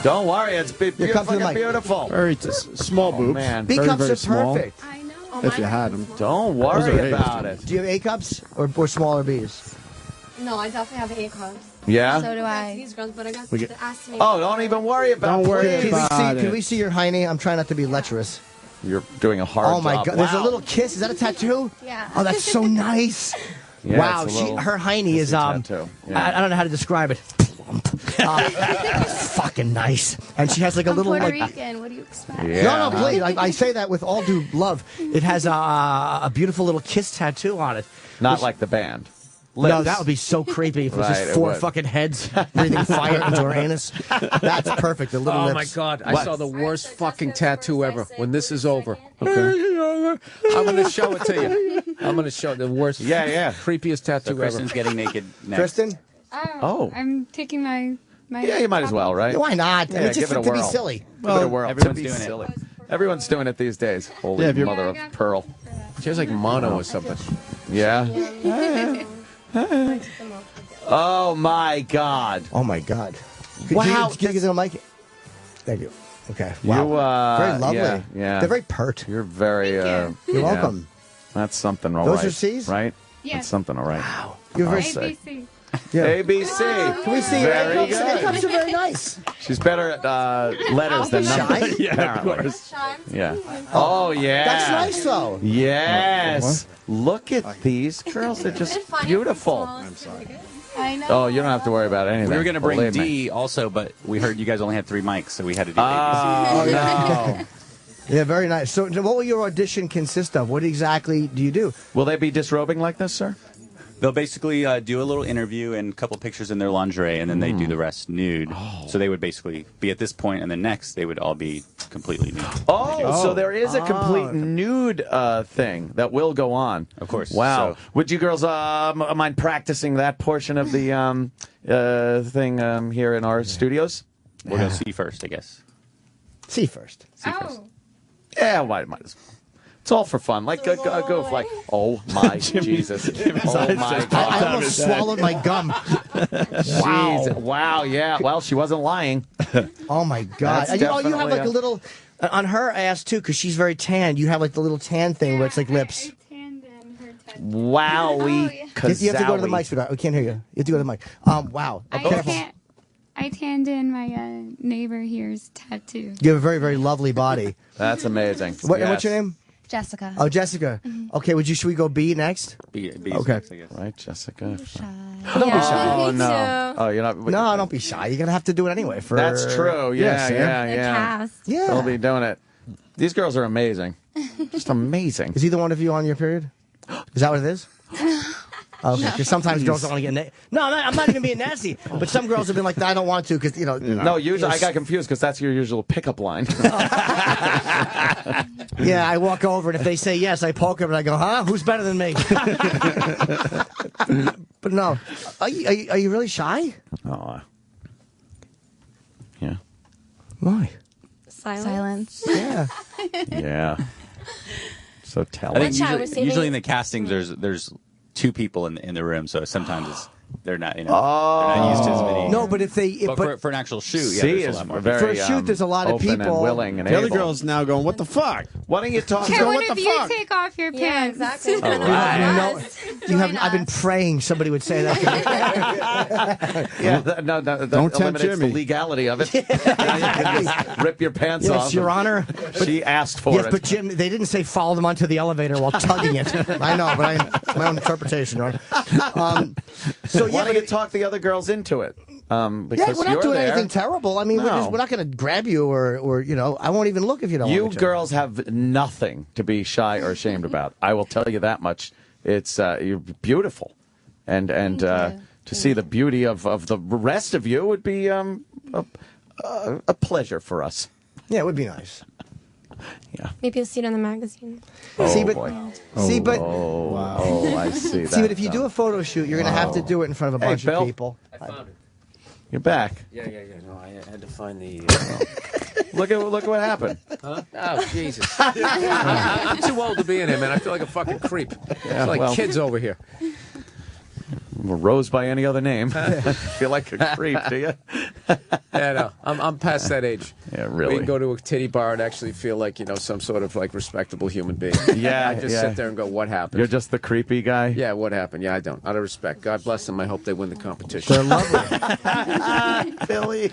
Don't worry. It's Here comes the fucking mic. beautiful. Very small boobs. man. B Very, cups very are small. perfect. If you had them. Don't Those are worry A's. about it. Do you have A cups or smaller B's? No, I definitely have 8 cards. Yeah. So do I. These girls, but I got We get- to ask me. Oh, don't even worry about. Don't worry please. about Can it. we see your hiney? I'm trying not to be lecherous. You're doing a hard Oh my job. God! There's a Wow. little kiss. Is that a tattoo? Yeah. Oh, that's so nice. Yeah, Wow, it's a little her hiney is tattoo. Yeah. I don't know how to describe it. Fucking nice. And she has like a I'm little Puerto like. Rican. What do you expect? Yeah. No, please. I say that with all due love. It has a beautiful little kiss tattoo on it. Not like the band. No, Lips. that would be so creepy if it was Right, just it 4 would. fucking heads breathing fire into her anus. That's perfect. The little Oh lips. my God! I What? saw the worst fucking tattoo ever. When this is over, I'm going to show it to you. I'm going to show the worst, creepiest So tattoo Kristen's ever. getting naked next. Kristen? Oh. I'm taking my. Yeah, you might as well, right? Why not? Yeah, It's just give it a to be whirl. silly. Give it a whirl. everyone's To be doing it. silly. Everyone's doing it these days. Holy Yeah, if you're- mother of pearl. She has like mono or something. Yeah. Oh my God. Oh my God. Wow. Can you get the mic? Thank you. Okay. You, Wow. Very lovely. Yeah. They're very pert. You're very. You're yeah. welcome. That's something, all Those right. are C's? Right? Yes. That's something, all right. Wow. You're very I'll say. ABC. Yeah. ABC. Can we see your Very A cups? good. A cups are very nice. She's better at letters than Shy? numbers. Yeah, of course. Yeah. Oh, yeah. That's nice, though. Yes. Look at these girls. They're just beautiful. I'm sorry. I know. Oh, you don't have to worry about anything. We were going to bring Believe me. D also, but we heard you guys only had 3 mics, so we had to do Oh, no. Yeah, very nice. So, what will your audition consist of? What exactly do you do? Will they be disrobing like this, sir? They'll basically do a little interview and a couple pictures in their lingerie, and then they do the rest nude. So they would basically be at this point, and then next they would all be completely nude. Oh, so there is a complete nude thing that will go on. Of course. Wow. So- Would you girls mind practicing that portion of the thing here in our studios? We'll go see first, I guess. See first. Oh. Yeah, might as well. It's all for fun. Like, go like, oh my Jesus. Oh my God. I almost swallowed my gum. Jeez. Wow, yeah. Well, she wasn't lying. Oh my God. That's You have definitely like a little, on her ass too, because she's very tan. You have like the little tan thing where it's like lips. Wowie. You have to go to the mic, sweetheart. We can't hear you. You have to go to the mic. Wow. I tanned in my neighbor here's tattoo. You have a very, very lovely body. That's amazing. What's your name? Jessica. Oh, Jessica. Okay, should we go B next? B okay. next, I guess. Right, Jessica. Don't be shy. Oh, no. Oh, you're not. No, don't be shy. You're going to have to do it anyway. That's true. Yeah. Yeah. They'll be doing it. These girls are amazing. Just amazing. Is either one of you on your period? Is that what it is? Okay, because sometimes girls don't want to get No, I'm not even being nasty. But some girls have been like, I don't want to because, No, usually I got confused because that's your usual pickup line. Yeah, I walk over, and if they say yes, I poke them, and I go, huh? Who's better than me? But no. Are you really shy? Oh. Yeah. Why? Silence. Yeah. Yeah. So tell I think usually in the castings, there's two people in the room, so sometimes they're not they're not used to as many. No, but if they but for an actual shoot, C there's is a lot more. very, for a shoot, there's a lot of open people. and willing and The other able. girl's now going, what the fuck? Why don't you talk? Okay, Go, what what if the you fuck? take off your pants? exactly. I've been praying somebody would say that. Yeah, that Don't tempt eliminates Jimmy. the legality of it. You can just rip your pants Yes, off. Your Honor. She asked for Yes, it. but Jim, they didn't say follow them onto the elevator while tugging it. I know, but my own interpretation, right? So why don't you talk the other girls into it? Because yeah, we're not you're doing there. anything terrible. I mean, No. we're not going to grab you or I won't even look if you don't You want me to. girls have nothing to be shy or ashamed about. I will tell you that much. It's you're beautiful, and to see the beauty of the rest of you would be a pleasure for us. Yeah, it would be nice. Yeah. Maybe a seat on the magazine. Oh, See, but boy. see, but Oh, I see that. see, but if you do a photo shoot, you're going to have to do it in front of a bunch Bill. of people. I found it. You're back. Yeah. No, I had to find the. Look at what happened. Huh? Oh, Jesus. I'm too old to be in here, man. I feel like a fucking creep. Yeah, I feel like well. kids over here. Rose by any other name. Feel like a creep, do you? Yeah, no, I'm past that age. Yeah, really. We can go to a titty bar and actually feel like some sort of like respectable human being. Yeah, I just sit there and go, what happened? You're just the creepy guy. Yeah, what happened? Yeah, I don't. Out of respect, God bless them. I hope they win the competition. They're lovely. Billy.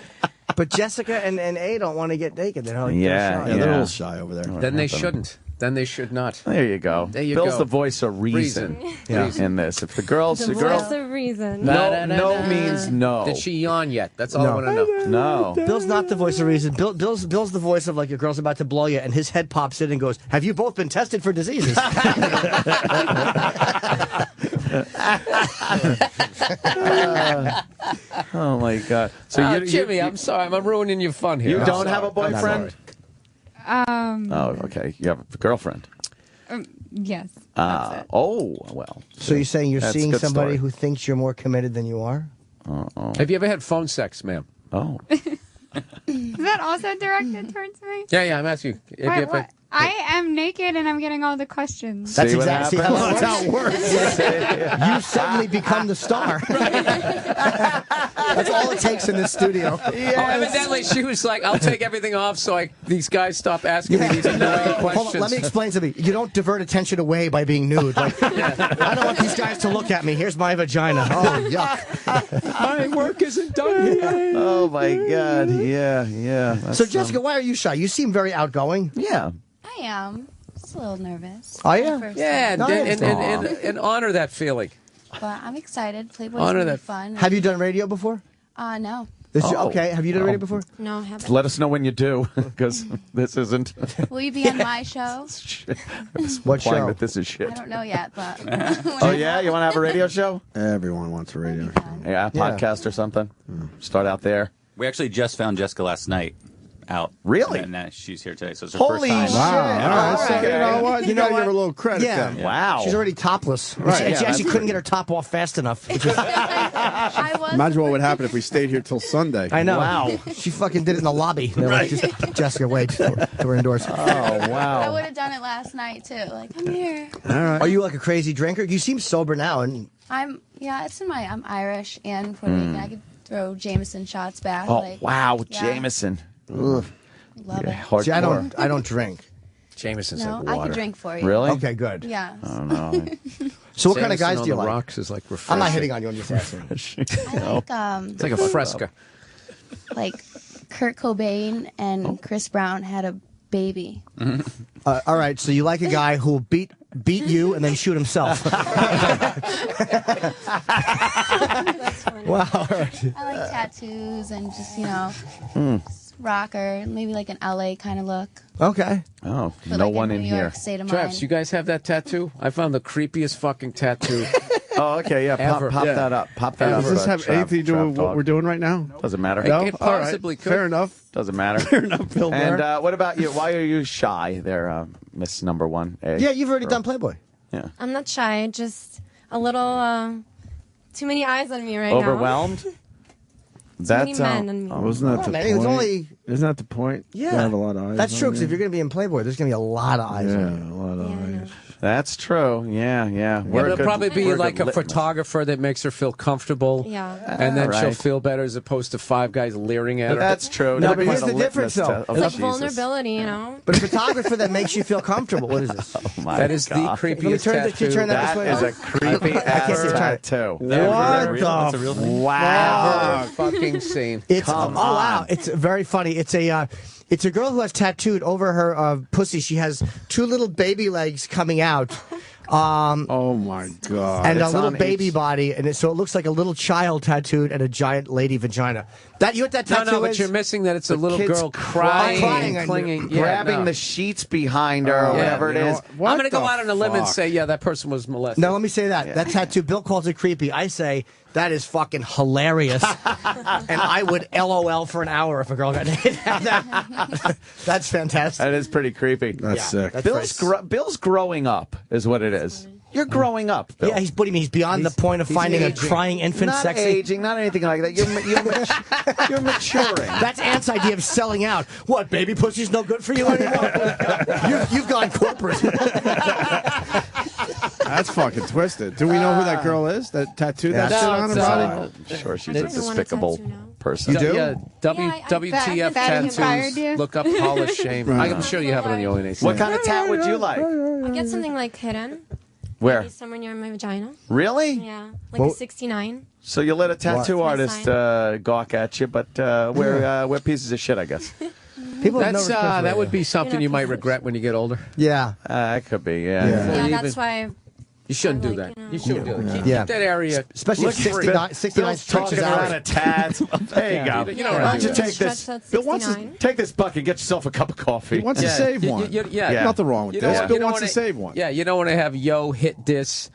But Jessica and A don't want to get naked. They're like, Yeah, They're a little shy over there. Then they shouldn't. Then they should not. There you go. There you Bill's go. the voice of reason. In this. If the girls, The voice of reason. no means no. Did she yawn yet? That's all I want to know. No. Bill's not the voice of reason. Bill's the voice of like your girl's about to blow you, and his head pops in and goes, "Have you both been tested for diseases?" Oh my God. So Jimmy, I'm sorry, I'm ruining your fun here. You I'm don't sorry. have a boyfriend? Oh, okay. You have a girlfriend. Yes. Oh, well. So you're saying you're That's a seeing good somebody story. who thinks you're more committed than you are? Have you ever had phone sex, ma'am? Oh. Is that also directed towards me? Yeah, I'm asking you. What? I am naked and I'm getting all the questions. That's exactly how it works. You suddenly become the star. That's all it takes in this studio. Oh, evidently she was like, I'll take everything off so these guys stop asking me these annoying questions. Hold on, let me explain something. You don't divert attention away by being nude. Like, I don't want these guys to look at me. Here's my vagina. Oh, yuck. My work isn't done yet. Oh, my God. Yeah. So, Jessica, why are you shy? You seem very outgoing. Yeah. I am. Just a little nervous. Are you? Yeah, and honor that feeling. But I'm excited. Playboy's Honor gonna be that. fun. Have you done radio before? No. Okay. Have you done radio before? No, I haven't. Let us know when you do, because this isn't. Will you be on my show? What show? That this is shit. I don't know yet, but. Oh, yeah? You want to have a radio show? Everyone wants a radio show. Yeah, a podcast or something. Start out there. We actually just found Jessica last night out. Really? And she's here today, so it's her Holy first time. Wow. All right. So, Okay. you know what? You got to what? give her a little credit Yeah. then. Wow. She's already topless. Right. She Yeah, actually that's couldn't pretty- get her top off fast enough. Which is, I was. Imagine what would happen if we stayed here till Sunday. I know. Wow. She fucking did it in the lobby. They're like, just, Jessica, wait. To her indoors. Oh, I wow. would have done it last night too. Like, I'm here. All right. Are you like a crazy drinker? You seem sober now. And It's in I'm Irish and Puerto Rican. I could throw Jameson shots back. Oh, like, wow. yeah. Jameson. Love it. Hardcore. see, I don't drink. Jameson's No, like I water. could drink for you. Really? Okay, good. Yeah. Oh, no. So what kind of Jameson guys on do you the like? Rocks is like refreshing. I'm not hitting on you. I'm just asking. I like It's like a Fresca. like Kurt Cobain and Chris Brown had a baby. All right, so you like a guy who will beat you and then shoot himself. That's funny. Wow. All right. I like tattoos and just just rocker, maybe like an LA kind of look. Okay. Oh, But no like one in in New here. York state of Travis, mind. you guys have that tattoo? I found the creepiest fucking tattoo. Oh, okay, yeah. Ever. Pop Yeah. that up. Pop that up. Does this have anything to do with what we're doing right now? Doesn't matter. No? It All right. possibly could. Fair enough. Doesn't matter. Fair enough, Bill And Burr. what about you? Why are you shy there, Miss Number One? Yeah, you've already done Playboy. Yeah. I'm not shy, just a little too many eyes on me right now. Overwhelmed? Many men on me. Wasn't that the man, point? it was only- Isn't that the point? Yeah. You have a lot of eyes. That's on true, because you. if you're going to be in Playboy, there's going to be a lot of eyes Yeah, on you. a lot of eyes. That's true. Yeah, yeah. It'll probably be we're like good a litmus. photographer that makes her feel comfortable. Yeah. And then she'll Right. feel better as opposed to 5 guys leering at her. That's true. No, That'd but be here's like the a difference, litmus though. test. It's Oh, like Jesus. vulnerability, you know? But a photographer that makes you feel comfortable. What is this? Oh, my That is the God. creepiest Let me turn tattoo. can you turn that That this way? is a creepy I can't ass see it. Try it. tattoo. What That's a real the thing. Wow. Ever fucking seen. It's Come oh wow! on. It's very funny. It's a girl who has tattooed over her pussy. She has 2 little baby legs coming out. Oh my God! And a It's little on baby each- body, and so it looks like a little child tattooed and a giant lady vagina. That you know what that No, tattoo no, but is? you're missing that it's a little kid's girl crying, crying, and clinging, yeah, Grabbing no. the sheets behind her or Yeah. whatever it You know is. what I'm going to go the out on a limb and fuck? say, yeah, that person was molested. No, let me say that. That tattoo, Bill calls it creepy. I say that is fucking hilarious, and I would LOL for an hour if a girl got naked. That's fantastic. That is pretty creepy. That's sick. That's Bill's growing up, is what it is. You're growing up, Bill. Yeah, he's beyond the point of He's finding a aging. crying infant not sexy. aging, not anything like that. You're maturing. That's Ant's idea of selling out. What, baby pussy's no good for you anymore? You've gone corporate. That's fucking twisted. Do we know who that girl is? That tattooed that No, shit on her it's, body? I'm sure she's a Doesn't want a despicable tattoo now. person. You do? Yeah, WTF That inspired tattoos. you? Look up Hollis Shame. Right. I'm sure you have it on your ONA. What kind of tat would you like? I get something like hidden. Where? Maybe somewhere near my vagina. Really? Yeah. Like Well- a 69. So you let a tattoo What? artist Sign. gawk at you, but we're pieces of shit, I guess. People have no That's, respect for that it. would be something You're you not might privileged. regret when you get older. Yeah. It could be, yeah. Yeah, even- that's why. You shouldn't do like, that. you know. You shouldn't do it. Keep, Yeah. keep that area. Especially look if free. 69 Bill's stretches talking around out. a tat. There you go. You know Why what I don't you mean. take this? Stretch out Bill wants to 69. take this bucket, get yourself a cup of coffee. He wants to Yeah. save You- one. yeah. Nothing wrong with You this. don't- Bill you don't wants to wanna- save one. Yeah, you don't want to have yo hit this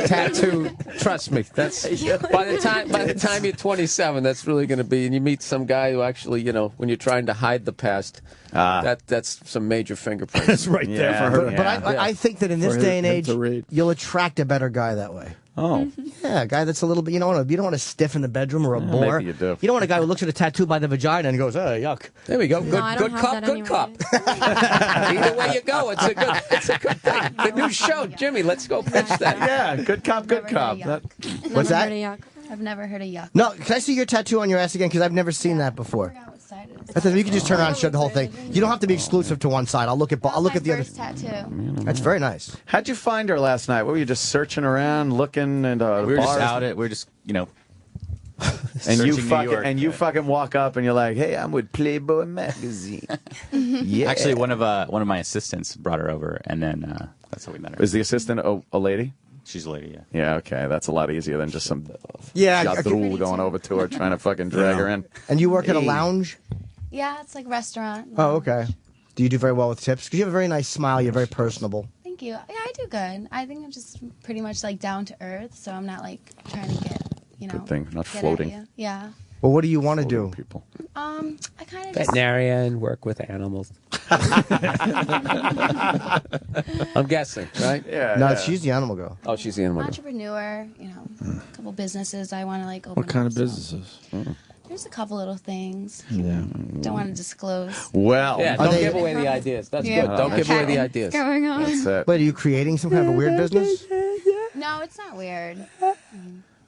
tattoo. Trust me, that's by the time you're 27, that's really going to be. And you meet some guy who actually, when you're trying to hide the past, that's some major fingerprints. That's right there for her. But I think that in this For day and him age, to read. you'll attract a better guy that way. Oh. Yeah, a guy that's a little bit, you don't want a stiff in the bedroom or a bore. maybe you do. You don't want a guy who looks at a tattoo by the vagina and goes, oh, yuck. There we go. No, Good, I good don't cop. have that Good cop. Either way you go, it's a good thing. The new show, Jimmy. Let's go pitch that. Yeah, good cop, good cop. Never What's that? Heard of yuck. I've never heard of yuck. No, can I see your tattoo on your ass again? Because I've never seen that before. I thought you could just turn around and show the whole thing. You don't have to be exclusive to one side. I'll look at the other. First tattoo. That's very nice. How'd you find her last night? What were you just searching around, looking, and We were just bars? out. We were just, and searching New York. you fucking walk up and you're like, "Hey, I'm with Playboy magazine." Yeah. Actually, one of my assistants brought her over, and then that's how we met her. Is the assistant a lady? She's a lady, yeah. Yeah, okay, that's a lot easier than just some Yeah, jadrul going over to her trying to fucking drag her in. And you work at a Hey. lounge? Yeah, it's like restaurant. Oh, okay. Do you do very well with tips? Because you have a very nice smile. You're very personable. Thank you. Yeah, I do good. I think I'm just pretty much like down to earth, so I'm not like trying to get, Good thing, not get at floating. you. Yeah. Well, what do you want to do? People. I kind of Veterinarian, work with animals. I'm guessing, right? Yeah. No, she's the animal girl. Oh, she's the animal girl. entrepreneur. A couple businesses I want to like open. What kind up, of businesses? There's a couple little things. Yeah. Don't want to disclose. Well, Yeah, don't give away the ideas. That's Yeah. good. Don't give away the ideas. What's going on? That's it. Wait, are you creating some kind of a weird business? No, it's not weird.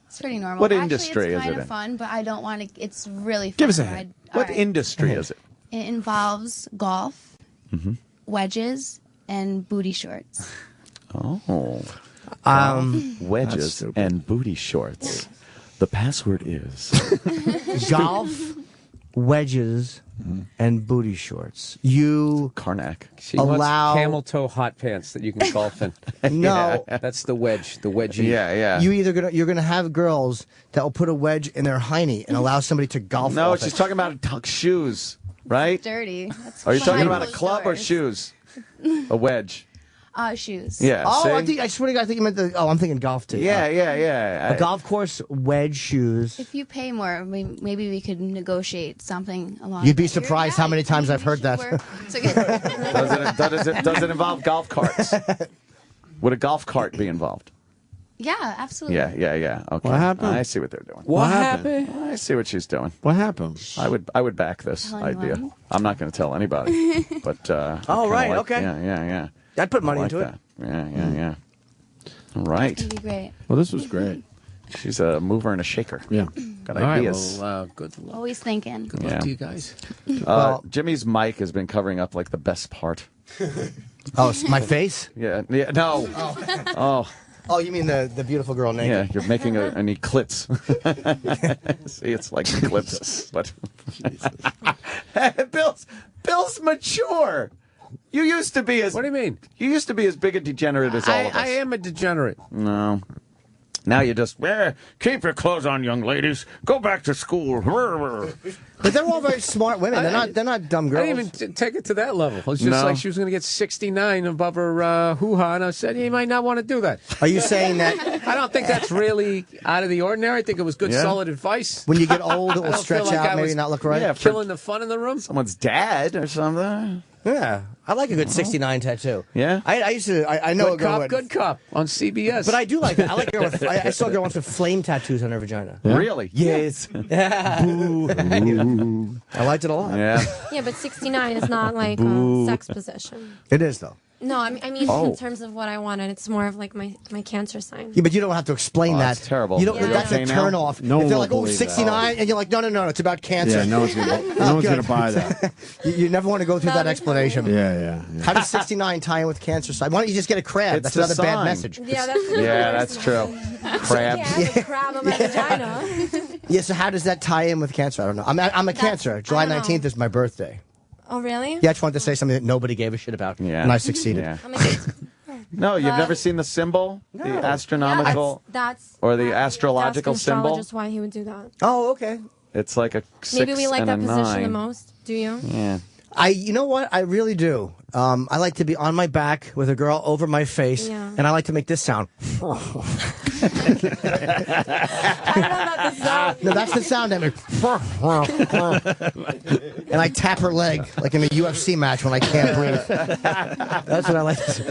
It's pretty normal. What Actually, industry it's is kind it of in? fun, but I don't want to. It's really fun. Give us a but hint. all What right. industry is it? It involves golf, Mm-hmm. wedges, and booty shorts. Oh. Wedges stupid. and booty shorts. The password is. Golf, wedges, and booty shorts. You Karnak. She allow wants camel toe hot pants that you can golf in. no. That's the wedge. The wedgie. Yeah. You're gonna have girls that will put a wedge in their hiney and allow somebody to golf. No, off she's it. talking about shoes, right? Dirty. That's Are you talking behind about a closed club or doors. shoes? A wedge. Shoes. Yeah. Oh, see? I swear to God, I think you meant the. Oh, I'm thinking golf too. Yeah. A golf course, wedge shoes. If you pay more, maybe we could negotiate something along. You'd be that. surprised how many times I've heard that. Does it involve golf carts? Would a golf cart be involved? Yeah, absolutely. Yeah. Okay. What happened? I see what they're doing. What happened? I see what she's doing. What happened? I would back this Tell idea. anyone? I'm not going to tell anybody. But I Oh, kinda right, like- okay. Yeah. I'd put I money like into that. Yeah. All right. It'd be great. Well, this was great. She's a mover and a shaker. Yeah. Got All right. ideas. Well, good luck. Always thinking. Good luck to you guys. Jimmy's mic has been covering up like the best part. Oh, my face? Yeah. No. Oh. Oh, you mean the beautiful girl naked? Yeah, you're making an eclipse. See, it's like eclipse, but Bill's mature. You used to be as. What do you mean? You used to be as big a degenerate as all of us. I am a degenerate. No. Now you just keep your clothes on, young ladies. Go back to school. But they're all very smart women. They're not dumb girls. I didn't even take it to that level. It was just No. like she was going to get 69 above her hoo-ha, and I said, you might not want to do that. Are you saying that I don't think that's really out of the ordinary. I think it was good, Yeah. solid advice. when you get old, it I will don't stretch feel like I out, maybe was- not look right? Yeah, Killing the fun in the room. Someone's dad or something. Yeah. I like a good 69 tattoo. Yeah? I used to. I know a Good girl cop, with- good cop on CBS. But I do like that. I like a girl with, I saw a girl once with flame tattoos on her vagina. Really? Yes. I liked it a lot. Yeah. Yeah, but 69 is not like a sex position. It is though. No, I mean Oh. in terms of what I wanted, it's more of like my cancer sign. Yeah, but you don't have to explain that. that's terrible. You don't. Yeah. That's Okay a now? turn off. No if one they're will like, oh, believe 69, and you're like, no, it's about cancer. Yeah, no one's gonna buy that. You never want to go through No, that there's explanation. Yeah. How does 69 tie in with cancer side? Why don't you just get a crab? It's That's a another bad sign. message. Yeah, that's Yeah, that's true. Crabs. Yeah, I have a crab on my vagina. Yeah, so how does that tie in with cancer? I don't know. I'm a Cancer. July I don't know. 19th is my birthday. Oh, really? Yeah, I just wanted to say something that nobody gave a shit about. Yeah. And I succeeded. Yeah. I'm like, No, you've never seen the symbol? The No. astronomical that's or the ask astrological an symbol? astrologist why he would do that. Oh, okay. It's like a 6 Maybe we like and that a position 9. the most. Do you? Yeah. You know what? I really do. I like to be on my back with a girl over my face, Yeah. and I like to make this sound. No, that's the sound I make. And I tap her leg like in a UFC match when I can't breathe. That's what I like to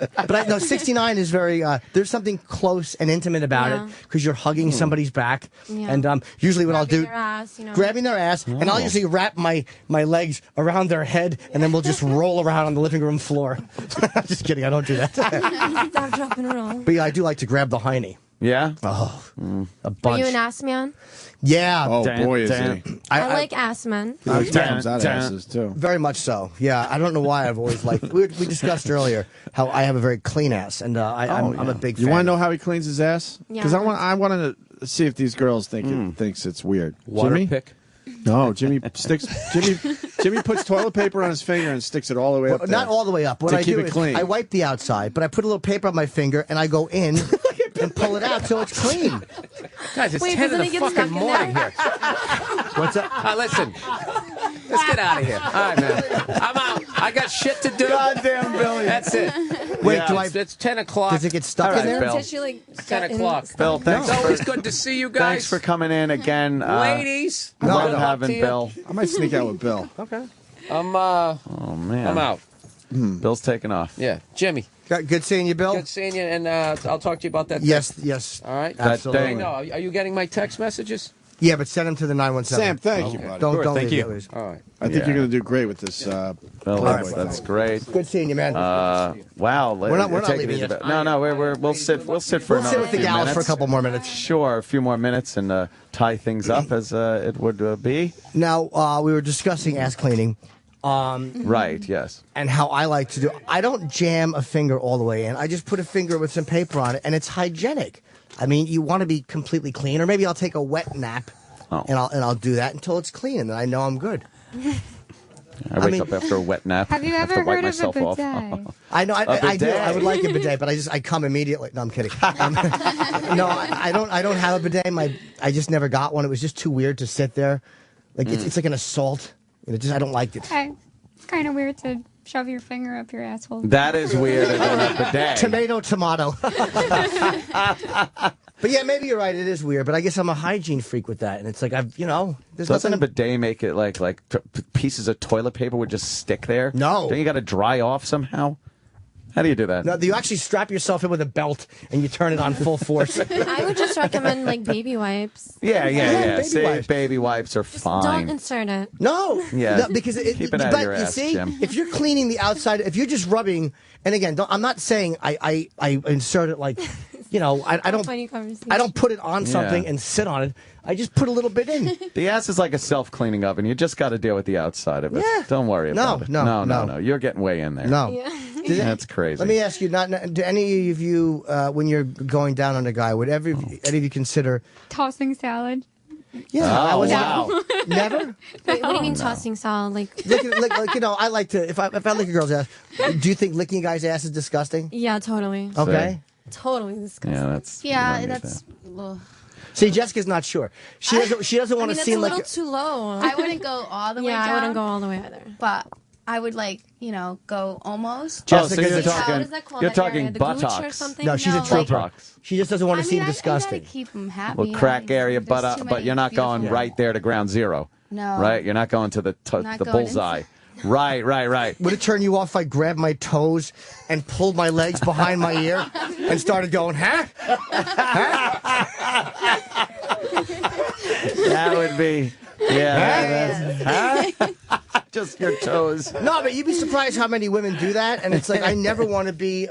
do. But 69 is very, there's something close and intimate about Yeah. it because you're hugging somebody's back. Yeah. And usually what I'll do, Their ass, you know. grabbing their ass, and I'll usually wrap my legs around their head, and then we'll just roll around on the living room floor. I'm just kidding, I don't do that. Stop, drop, and roll. But yeah, I do like to grab the hiney. Yeah? Oh, a Are bunch. you an ass man? Yeah. Oh Dan- boy, is Dan- he! I like ass men. He comes out Dan- asses too. Very much so. Yeah, I don't know why I've always liked. We discussed earlier how I have a very clean ass, and I'm a big fan. You want to know how he cleans his ass? Yeah. Because I want to see if these girls thinks it's weird. Water Jimmy? pick. No, Jimmy puts toilet paper on his finger and sticks it all the way up. Well, there not all the way up. What to I keep do it is clean. I wipe the outside, but I put a little paper on my finger and I go in and pull it out so it's clean. Guys, it's Wait, 10 in doesn't the it get fucking stuck in morning there? here. What's that? Listen, let's get out of here. All right, man. I'm out. I got shit to do. Goddamn Billy. That's it. Wait, do I? It's 10 o'clock. Does it get stuck in there? Bill. Tissue, like, 10 o'clock. Bill, thanks It's always for good to see you guys. thanks for coming in again. Ladies. Love good to having talk to you. Bill. I might sneak out with Bill. Okay. Oh man, I'm out. Bill's taking off. Yeah, Jimmy. Good seeing you, Bill. Good seeing you, and I'll talk to you about that. Yes, thing. yes. All right. That Absolutely. thing. No, are you getting my text messages? Yeah, but send them to the 917. Sam, thank you, buddy. Don't Thank leave you. it, please. All right. I think you're going to do great with this. Bill, right, that's great. Good seeing you, man. Wow, We're not take it leaving easy. yet. No, we'll sit for We'll another sit with the few gals minutes. for a couple more minutes. Sure, a few more minutes and tie things up as it would be. Now, we were discussing ass cleaning. Right. Yes. And how I like to do. I don't jam a finger all the way in. I just put a finger with some paper on it, and it's hygienic. I mean, you want to be completely clean, or maybe I'll take a wet nap, and I'll do that until it's clean, and then I know I'm good. I wake up after a wet nap. Have you have ever to wipe heard of a myself off. bidet? I know. I do. bidet. I would like a bidet, but I come immediately. No, I'm kidding. No, I don't have a bidet. I just never got one. It was just too weird to sit there. Like it's like an assault. And I don't like it. Okay. It's kind of weird to shove your finger up your asshole. That is weird. A bidet. Tomato. But yeah, maybe you're right. It is weird, but I guess I'm a hygiene freak with that, and it's like there's Doesn't nothing. a bidet make it like pieces of toilet paper would just stick there? No. Don't you got to dry off somehow? How do you do that? No, you actually strap yourself in with a belt and you turn it on full force. I would just recommend like baby wipes. Yeah. Baby wipes. Baby wipes are fine. Don't insert it. No, Yeah. no, because Keep it out of but your you ass, see, Jim. if you're cleaning the outside, if you're just rubbing, and again, I'm not saying I insert it like, I don't Funny conversation. I don't put it on something Yeah. and sit on it. I just put a little bit in. The ass is like a self-cleaning oven. You just got to deal with the outside of it. Yeah. Don't worry about it. No. You're getting way in there. No. Yeah. That's crazy. Let me ask you, do any of you, when you're going down on a guy, would any of you consider? Tossing salad. Yeah, I was wow. never. Wait, what do you mean tossing salad? Like, I like to. If I lick a girl's ass, do you think licking a guy's ass is disgusting? yeah, totally. Okay. Totally disgusting. Yeah, that's. Yeah, you don't need that's. Ugh. See, Jessica's not sure. She doesn't I want mean, to that's seem a little like. too low. I wouldn't go all the way yeah, down. I wouldn't go all the way either. But I would go almost. Oh, so Jessica's you're a- What talking. is that called? You're that talking area? The gooch or buttocks. something? No, she's a No, trooper. Buttocks. She just doesn't want to seem I disgusting. gotta keep them happy. Well, crack area, There's too but many you're not going beautiful- right there to ground zero. No. Right? You're not going to the Not going bullseye. Right. Would it turn you off if I grabbed my toes and pulled my legs behind my ear and started going, huh? That would be. Yeah. Just your toes. No, but you'd be surprised how many women do that. And it's like, I never want to be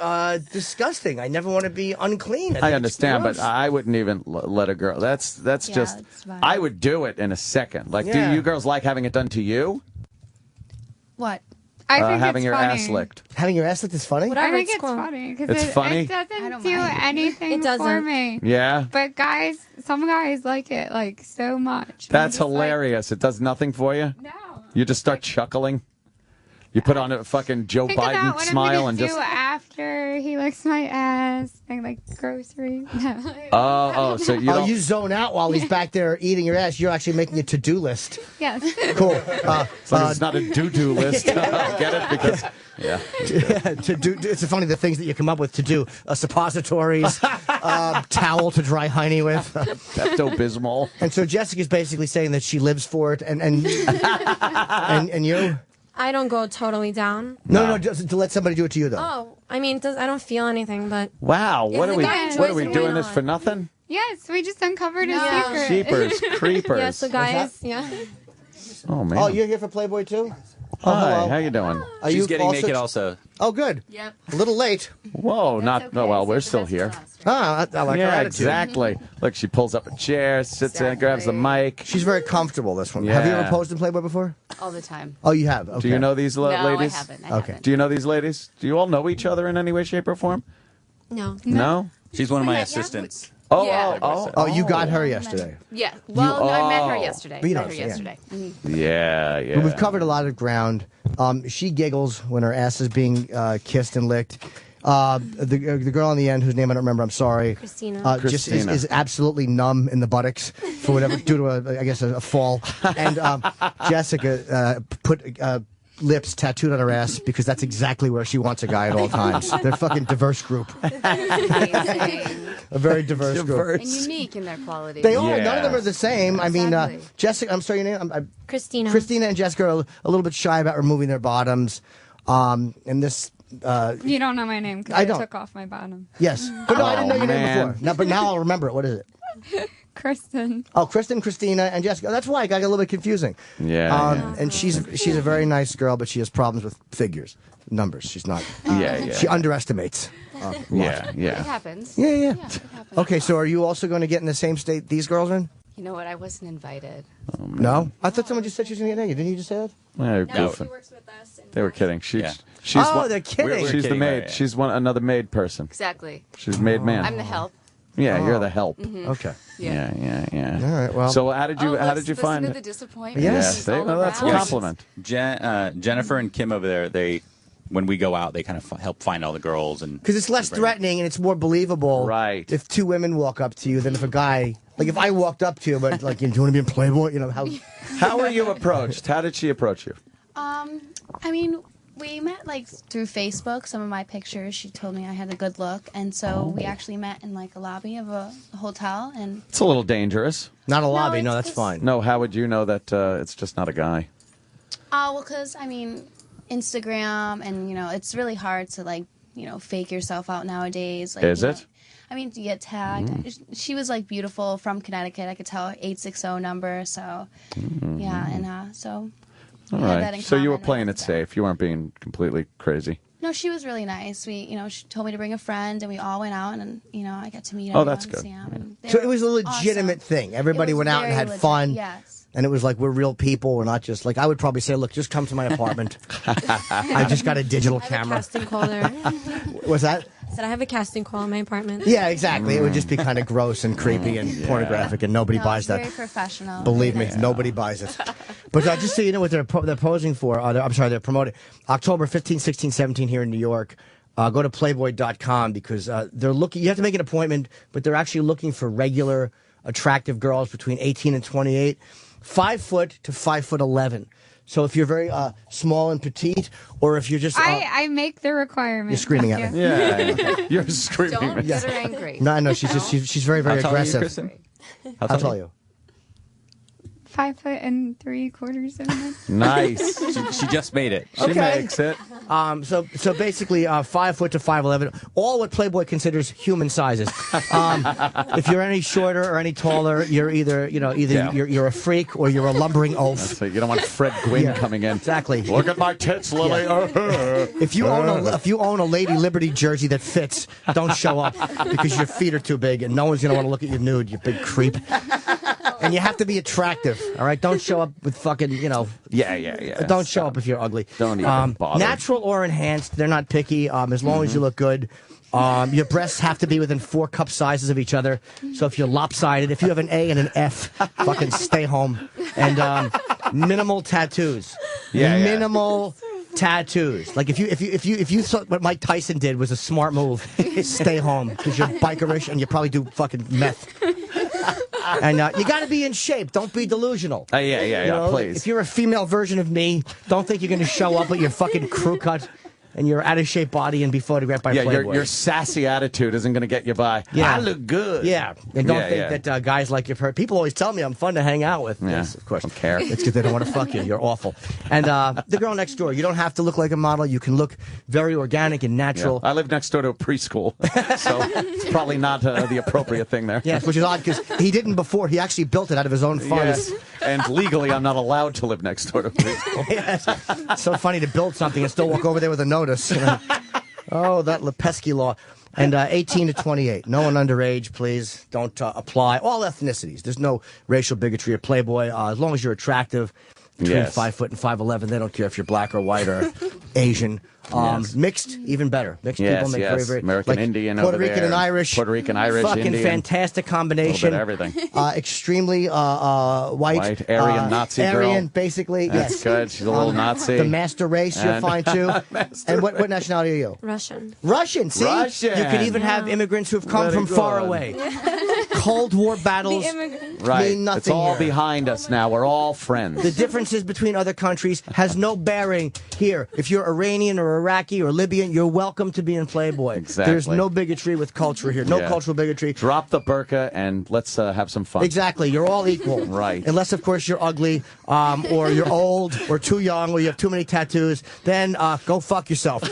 disgusting. I never want to be unclean. think I it's understand, but gross. I wouldn't even let a girl. That's Yeah, just. that's fine. I would do it in a second. Like, Yeah. do you girls like having it done to you? What? I think Having it's your funny. ass licked. Having your ass licked is funny? I think it's it's cool. funny because It's funny? it I doesn't don't do mind. anything It for doesn't. me. Yeah. But some guys like it like so much. That's I'm just like, hilarious. It does nothing for you? no. You just start chuckling? You put on a fucking Joe Think about Biden what smile I'm and gonna just. do after he licks my ass and like groceries. Oh, so you don't. You zone out while he's back there eating your ass. You're actually making a to-do list. Yes. Cool. As long as it's not a do-do list. Get it? Because, yeah. It's funny the things that you come up with to do. Suppositories, towel to dry hiney with. Pepto-Bismol. And so Jessica's basically saying that she lives for it, and you? I don't go totally down. No, just to let somebody do it to you, though. Oh, I mean, I don't feel anything, but Wow, what the are we? guy enjoys What are we it, doing why this not? for nothing? Yes, we just uncovered a Yeah. secret. Jeepers, creepers. yeah. So guys, yeah. Oh man. Oh, you're here for Playboy too? Hi, hello. how you doing? Are She's you getting naked also. Oh, good. Yep. A little late. Whoa, not. okay. Oh, well, we're Save the still best here. for last, Ah, I like her Yeah, attitude. exactly. Look, she pulls up a chair, sits in, grabs the mic. She's very comfortable, this one. Have you Yeah. ever posed in Playboy before? All the time. Oh, you have? Okay. Do you know these No, ladies? I haven't. Okay. Do you know these ladies? Do you all know each other in any way, shape, or form? No. No? She's one of my assistants. Oh, Yeah. Oh, you got her yesterday. Yeah. Well, no, I met her oh. yesterday. But you Met know, her yeah. yesterday. Yeah, yeah. But we've covered a lot of ground. She giggles when her ass is being kissed and licked. The girl on the end, whose name I don't remember, I'm sorry. Christina. Just Christina. is absolutely numb in the buttocks for whatever, due to, I guess, a fall. And Jessica put lips tattooed on her ass because that's exactly where she wants a guy at all times. They're a fucking diverse group. A very diverse group. And unique in their qualities. They are. None of them are the same. I mean, Jessica, I'm sorry, your name? Christina. Christina and Jessica are a little bit shy about removing their bottoms. And this... you don't know my name because I I don't. took off my bottom. Yes. But no, I didn't know your name before. But now I'll remember it. What is it? Kristen. Oh, Kristen, Christina, and Jessica. That's why it got a little bit confusing. Yeah. And she's a very nice girl, but she has problems with figures, numbers. She's not. Yeah. She underestimates. Yeah. It happens. Yeah. it happens. Okay, so are you also going to get in the same state these girls are in? You know what? I wasn't invited. No? I thought someone just said she was going to get naked. Didn't you just say that? Yeah, No, she goofing. works with us. They were kidding. She's they're kidding. She's the kidding, maid. right. She's another maid person. Exactly. She's maid man. I'm the help. Yeah, you're the help. Okay. Yeah. All right, well. So how did you find listen it? to the disappointment. Yes. That's a compliment. Jennifer and Kim over there, when we go out, they kind of help find all the girls. Because it's less threatening and it's more believable if two women walk up to you than if a guy... Like, if I walked up to you, but, like, do you want to be in Playboy? You know, how... How were you approached? How did she approach you? I mean, we met like through Facebook. Some of my pictures, she told me I had a good look, and so we actually met in like a lobby of a hotel. And It's a little dangerous. Not a lobby. it's No, that's just- fine. No, how would you know that it's just not a guy? well, because I mean, Instagram, and it's really hard to like fake yourself out nowadays. Like, Is it? I mean, you get tagged. She was like beautiful from Connecticut. I could tell her 860 number. So yeah, and so. All we had that right. in So you were common. playing it safe. You weren't being completely crazy. No, she was really nice. She told me to bring a friend, and we all went out, and I got to meet Oh, everyone. that's good. And they So were it was a legitimate awesome. thing. Everybody It was went out and very had legit, fun. Yes. And it was like, we're real people. We're not just like, I would probably say, look, just come to my apartment. I just got a digital I have a camera. casting call there. What's that? I said I have a casting call in my apartment. Yeah, exactly. It would just be kind of gross and creepy and pornographic, and nobody No, buys it's that. very professional. Believe me, Very nice. nobody buys it. But just so you know what they're posing for, they're promoting October 15, 16, 17 here in New York. Go to Playboy.com because they're looking. You have to make an appointment, but they're actually looking for regular, attractive girls between 18 and 28, 5 foot to 5'11". So if you're very small and petite, or if you're just I make the requirement. you're screaming at me. Yeah, you're screaming. Don't get her angry. No, I know she's very very How tall are you, aggressive. Kristen? How tall are you? 5 foot and 3/4 inches. Nice. She just made it. She makes it. So basically, 5 foot to 5'11", all what Playboy considers human sizes. If you're any shorter or any taller, you're either you're a freak or you're a lumbering oaf. So you don't want Fred Gwynn coming in. Exactly. Look at my tits, Lily. If you own a Lady Liberty jersey that fits, don't show up because your feet are too big and no one's gonna want to look at you nude, you big creep. And you have to be attractive, all right? Don't show up with fucking, Yeah. Don't show up if you're ugly. Don't even bother. Natural or enhanced, they're not picky, as long as you look good. Your breasts have to be within 4 cup sizes of each other. So if you're lopsided, if you have an A and an F, fucking stay home. And minimal tattoos. Yeah. Minimal tattoos. Like if you thought what Mike Tyson did was a smart move, stay home because you're bikerish and you probably do fucking meth. And you got to be in shape. Don't be delusional. Yeah, You know, please. If you're a female version of me, don't think you're going to show up with your fucking crew cut and your out of shape body and be photographed by Playboy. your sassy attitude isn't going to get you by. Yeah. I look good. Yeah, and don't think that guys like you've heard. People always tell me I'm fun to hang out with. Yeah, Yes, of course. don't care. It's because they don't want to fuck you. You're awful. And the girl next door, you don't have to look like a model. You can look very organic and natural. I live next door to a preschool, so it's probably not the appropriate thing there. Yes, which is odd because he didn't before. He actually built it out of his own funds. Yes. And legally, I'm not allowed to live next door to a preschool. Yes. It's so funny to build something and still walk over there with a notice. Oh, that pesky law. And 18 to 28. No one underage, please. Don't apply. All ethnicities. There's no racial bigotry at Playboy. As long as you're attractive, between 5 foot and 5'11", they don't care if you're black or white or Asian. Yes. Mixed, even better. Mixed Yes, people make yes. very American like Indian Puerto over Rican there. and Irish. Puerto Rican, Irish, fucking Indian. fantastic combination. A little bit of everything. Extremely white. Aryan Nazi girl. Aryan, basically. That's yes. good. She's a little Nazi. The master race, you'll And- find too. And what nationality are you? Russian. Russian. See, Russian. you can even have immigrants who've come Very from far good. away. Cold War battles Right. mean nothing It's all here. behind us now. We're all friends. The differences between other countries has no bearing here. If you're Iranian or Iraqi or Libyan, you're welcome to be in Playboy. Exactly. There's no bigotry with culture here. No Yeah. cultural bigotry. Drop the burqa and let's have some fun. Exactly. You're all equal. Right. Unless, of course, you're ugly or you're old or too young or you have too many tattoos. Then go fuck yourself.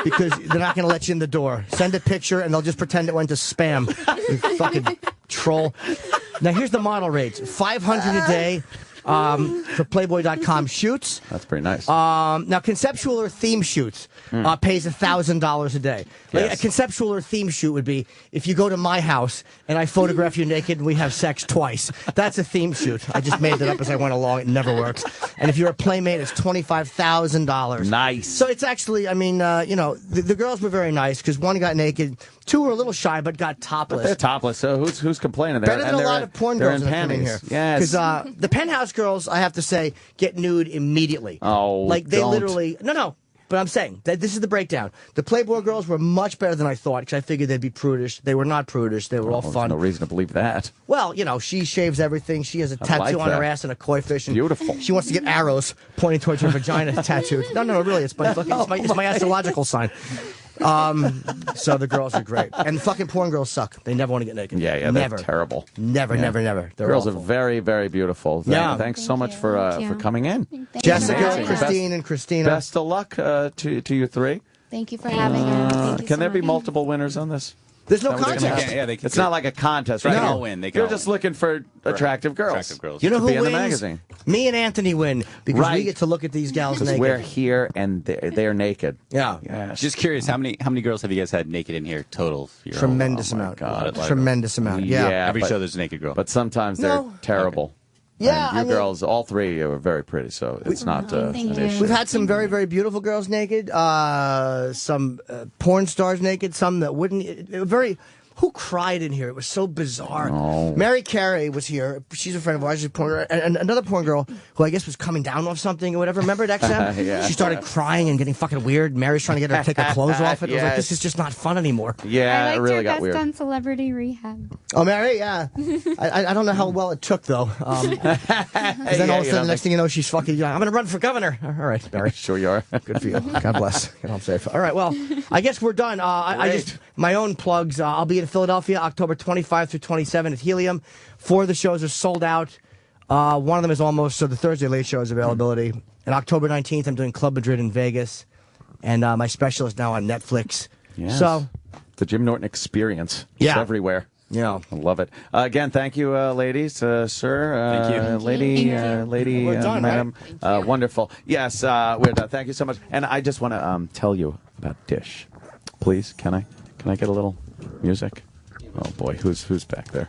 Because they're not going to let you in the door. Send a picture and they'll just pretend it went to spam. You fucking troll. Now, here's the model rates. $500 a day for Playboy.com shoots. That's pretty nice. Now, conceptual or theme shoots pays $1,000 a day. Like, Yes. a conceptual or theme shoot would be if you go to my house and I photograph you naked and we have sex twice. That's a theme shoot. I just made that up as I went along. It never works. And if you're a playmate, it's $25,000. Nice. So it's actually, I mean, the girls were very nice because one got naked, two were a little shy but got topless. But they're topless, so who's complaining? They're, Better than and a they're lot of porn they're girls in that come in panties. here. Yes. Because the penthouse girls, I have to say, get nude immediately. Oh, like they don't. literally no. But I'm saying that this is the breakdown. The Playboy girls were much better than I thought because I figured they'd be prudish. They were not prudish. They were all There's fun. no reason to believe that. Well, she shaves everything. She has a I tattoo like on her that. ass and a koi fish. And Beautiful. She wants to get arrows pointing towards her vagina tattooed. No, really, it's my fucking, it's my astrological sign. So the girls are great, and fucking porn girls suck. They never want to get naked. Yeah, they're never, terrible. never, Yeah. never. They're Girls awful. are very, very beautiful. Yeah. Thanks so much for coming in. Jessica, Amazing. Christine, and Christina. Best of luck to you three. Thank you for having us. Thank you Can so there be much. multiple winners on this? There's no Is that what contest. it's Yeah, they can- It's not like a contest, right? They can all win. They can You're all just win. looking for attractive girls. Attractive girls. You know to who be in wins? the magazine. Me and Anthony win because we Right. get to look at these gals Because naked. we're here and they're naked. Yeah. Yes. Just curious, how many girls have you guys had naked in here total? For your Tremendous Oh, my amount. God. Tremendous amount. Yeah. Every but- show there's a naked girl. But sometimes they're No. terrible. Yeah, And you girls, all three are very pretty, so it's not an issue. We've had some very, very beautiful girls naked, some porn stars naked, some that wouldn't. Who cried in here? It was so bizarre. Oh. Mary Carey was here. She's a friend of ours. She's a porn girl. And another porn girl who I guess was coming down off something or whatever. Remember at XM? Yeah. She started crying and getting fucking weird. Mary's trying to get her to take her clothes off. It was like, Yes. this is just not fun anymore. Yeah, I it liked really your got guest weird. on Celebrity Rehab. Oh, Mary, yeah. I don't know how well it took, though. 'Cause then all of a sudden, the next thing you know, she's fucking, I'm going to run for governor. All right, Mary. Sure you are. Good for you. God bless. Get home safe. All right, well, I guess we're done. I just, my own plugs. I'll be in Philadelphia October 25 through 27 at Helium. 4 of the shows are sold out. One of them is almost, so the Thursday late show is availability. And October 19th, I'm doing Club Madrid in Vegas. And my special is now on Netflix. Yes. So, the Jim Norton experience. Yeah. It's everywhere. Yeah. I love it. Again, thank you, ladies, sir. Thank you. Lady, Thank you. lady, We're done, madam. Wonderful. Yes, we're done. Thank you so much. And I just want to tell you about Dish. Please, can I get a little music? Oh, boy. Who's back there?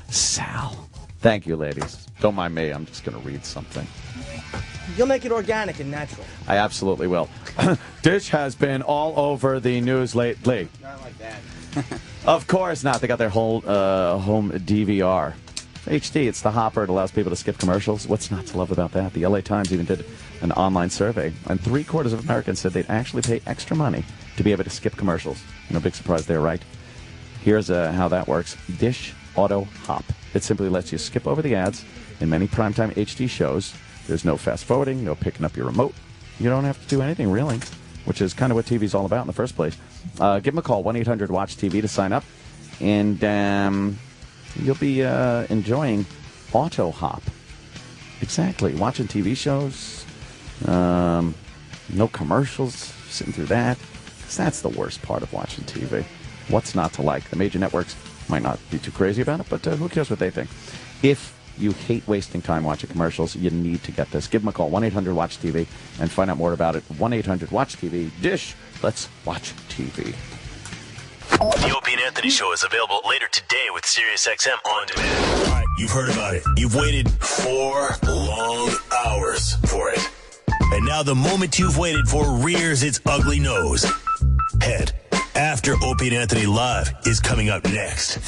Sal. Thank you, ladies. Don't mind me. I'm just going to read something. you'll make it organic and natural. I absolutely will. Dish has been all over the news lately. Not like that. Of course not. They got their whole home DVR. HD, it's the hopper. It allows people to skip commercials. What's not to love about that? The LA Times even did an online survey, and 3/4 of Americans said they'd actually pay extra money to be able to skip commercials. No big surprise there, right? Here's how that works. Dish Auto Hop. It simply lets you skip over the ads in many primetime HD shows. There's no fast forwarding, no picking up your remote. You don't have to do anything, really, which is kind of what TV's all about in the first place. Give them a call, 1-800-WATCH-TV to sign up, and you'll be enjoying Auto Hop. Exactly. Watching TV shows, no commercials, sitting through that. 'Cause that's the worst part of watching TV. What's not to like? The major networks might not be too crazy about it, but who cares what they think? If you hate wasting time watching commercials, you need to get this. Give them a call, 1-800-WATCH-TV, and find out more about it. 1-800-WATCH-TV. Dish, let's watch TV. The Opie and Anthony Show is available later today with SiriusXM On Demand. All right, you've heard about it. You've waited 4 long hours for it. And now the moment you've waited for rears its ugly nose. Head after Opie and Anthony Live is coming up next.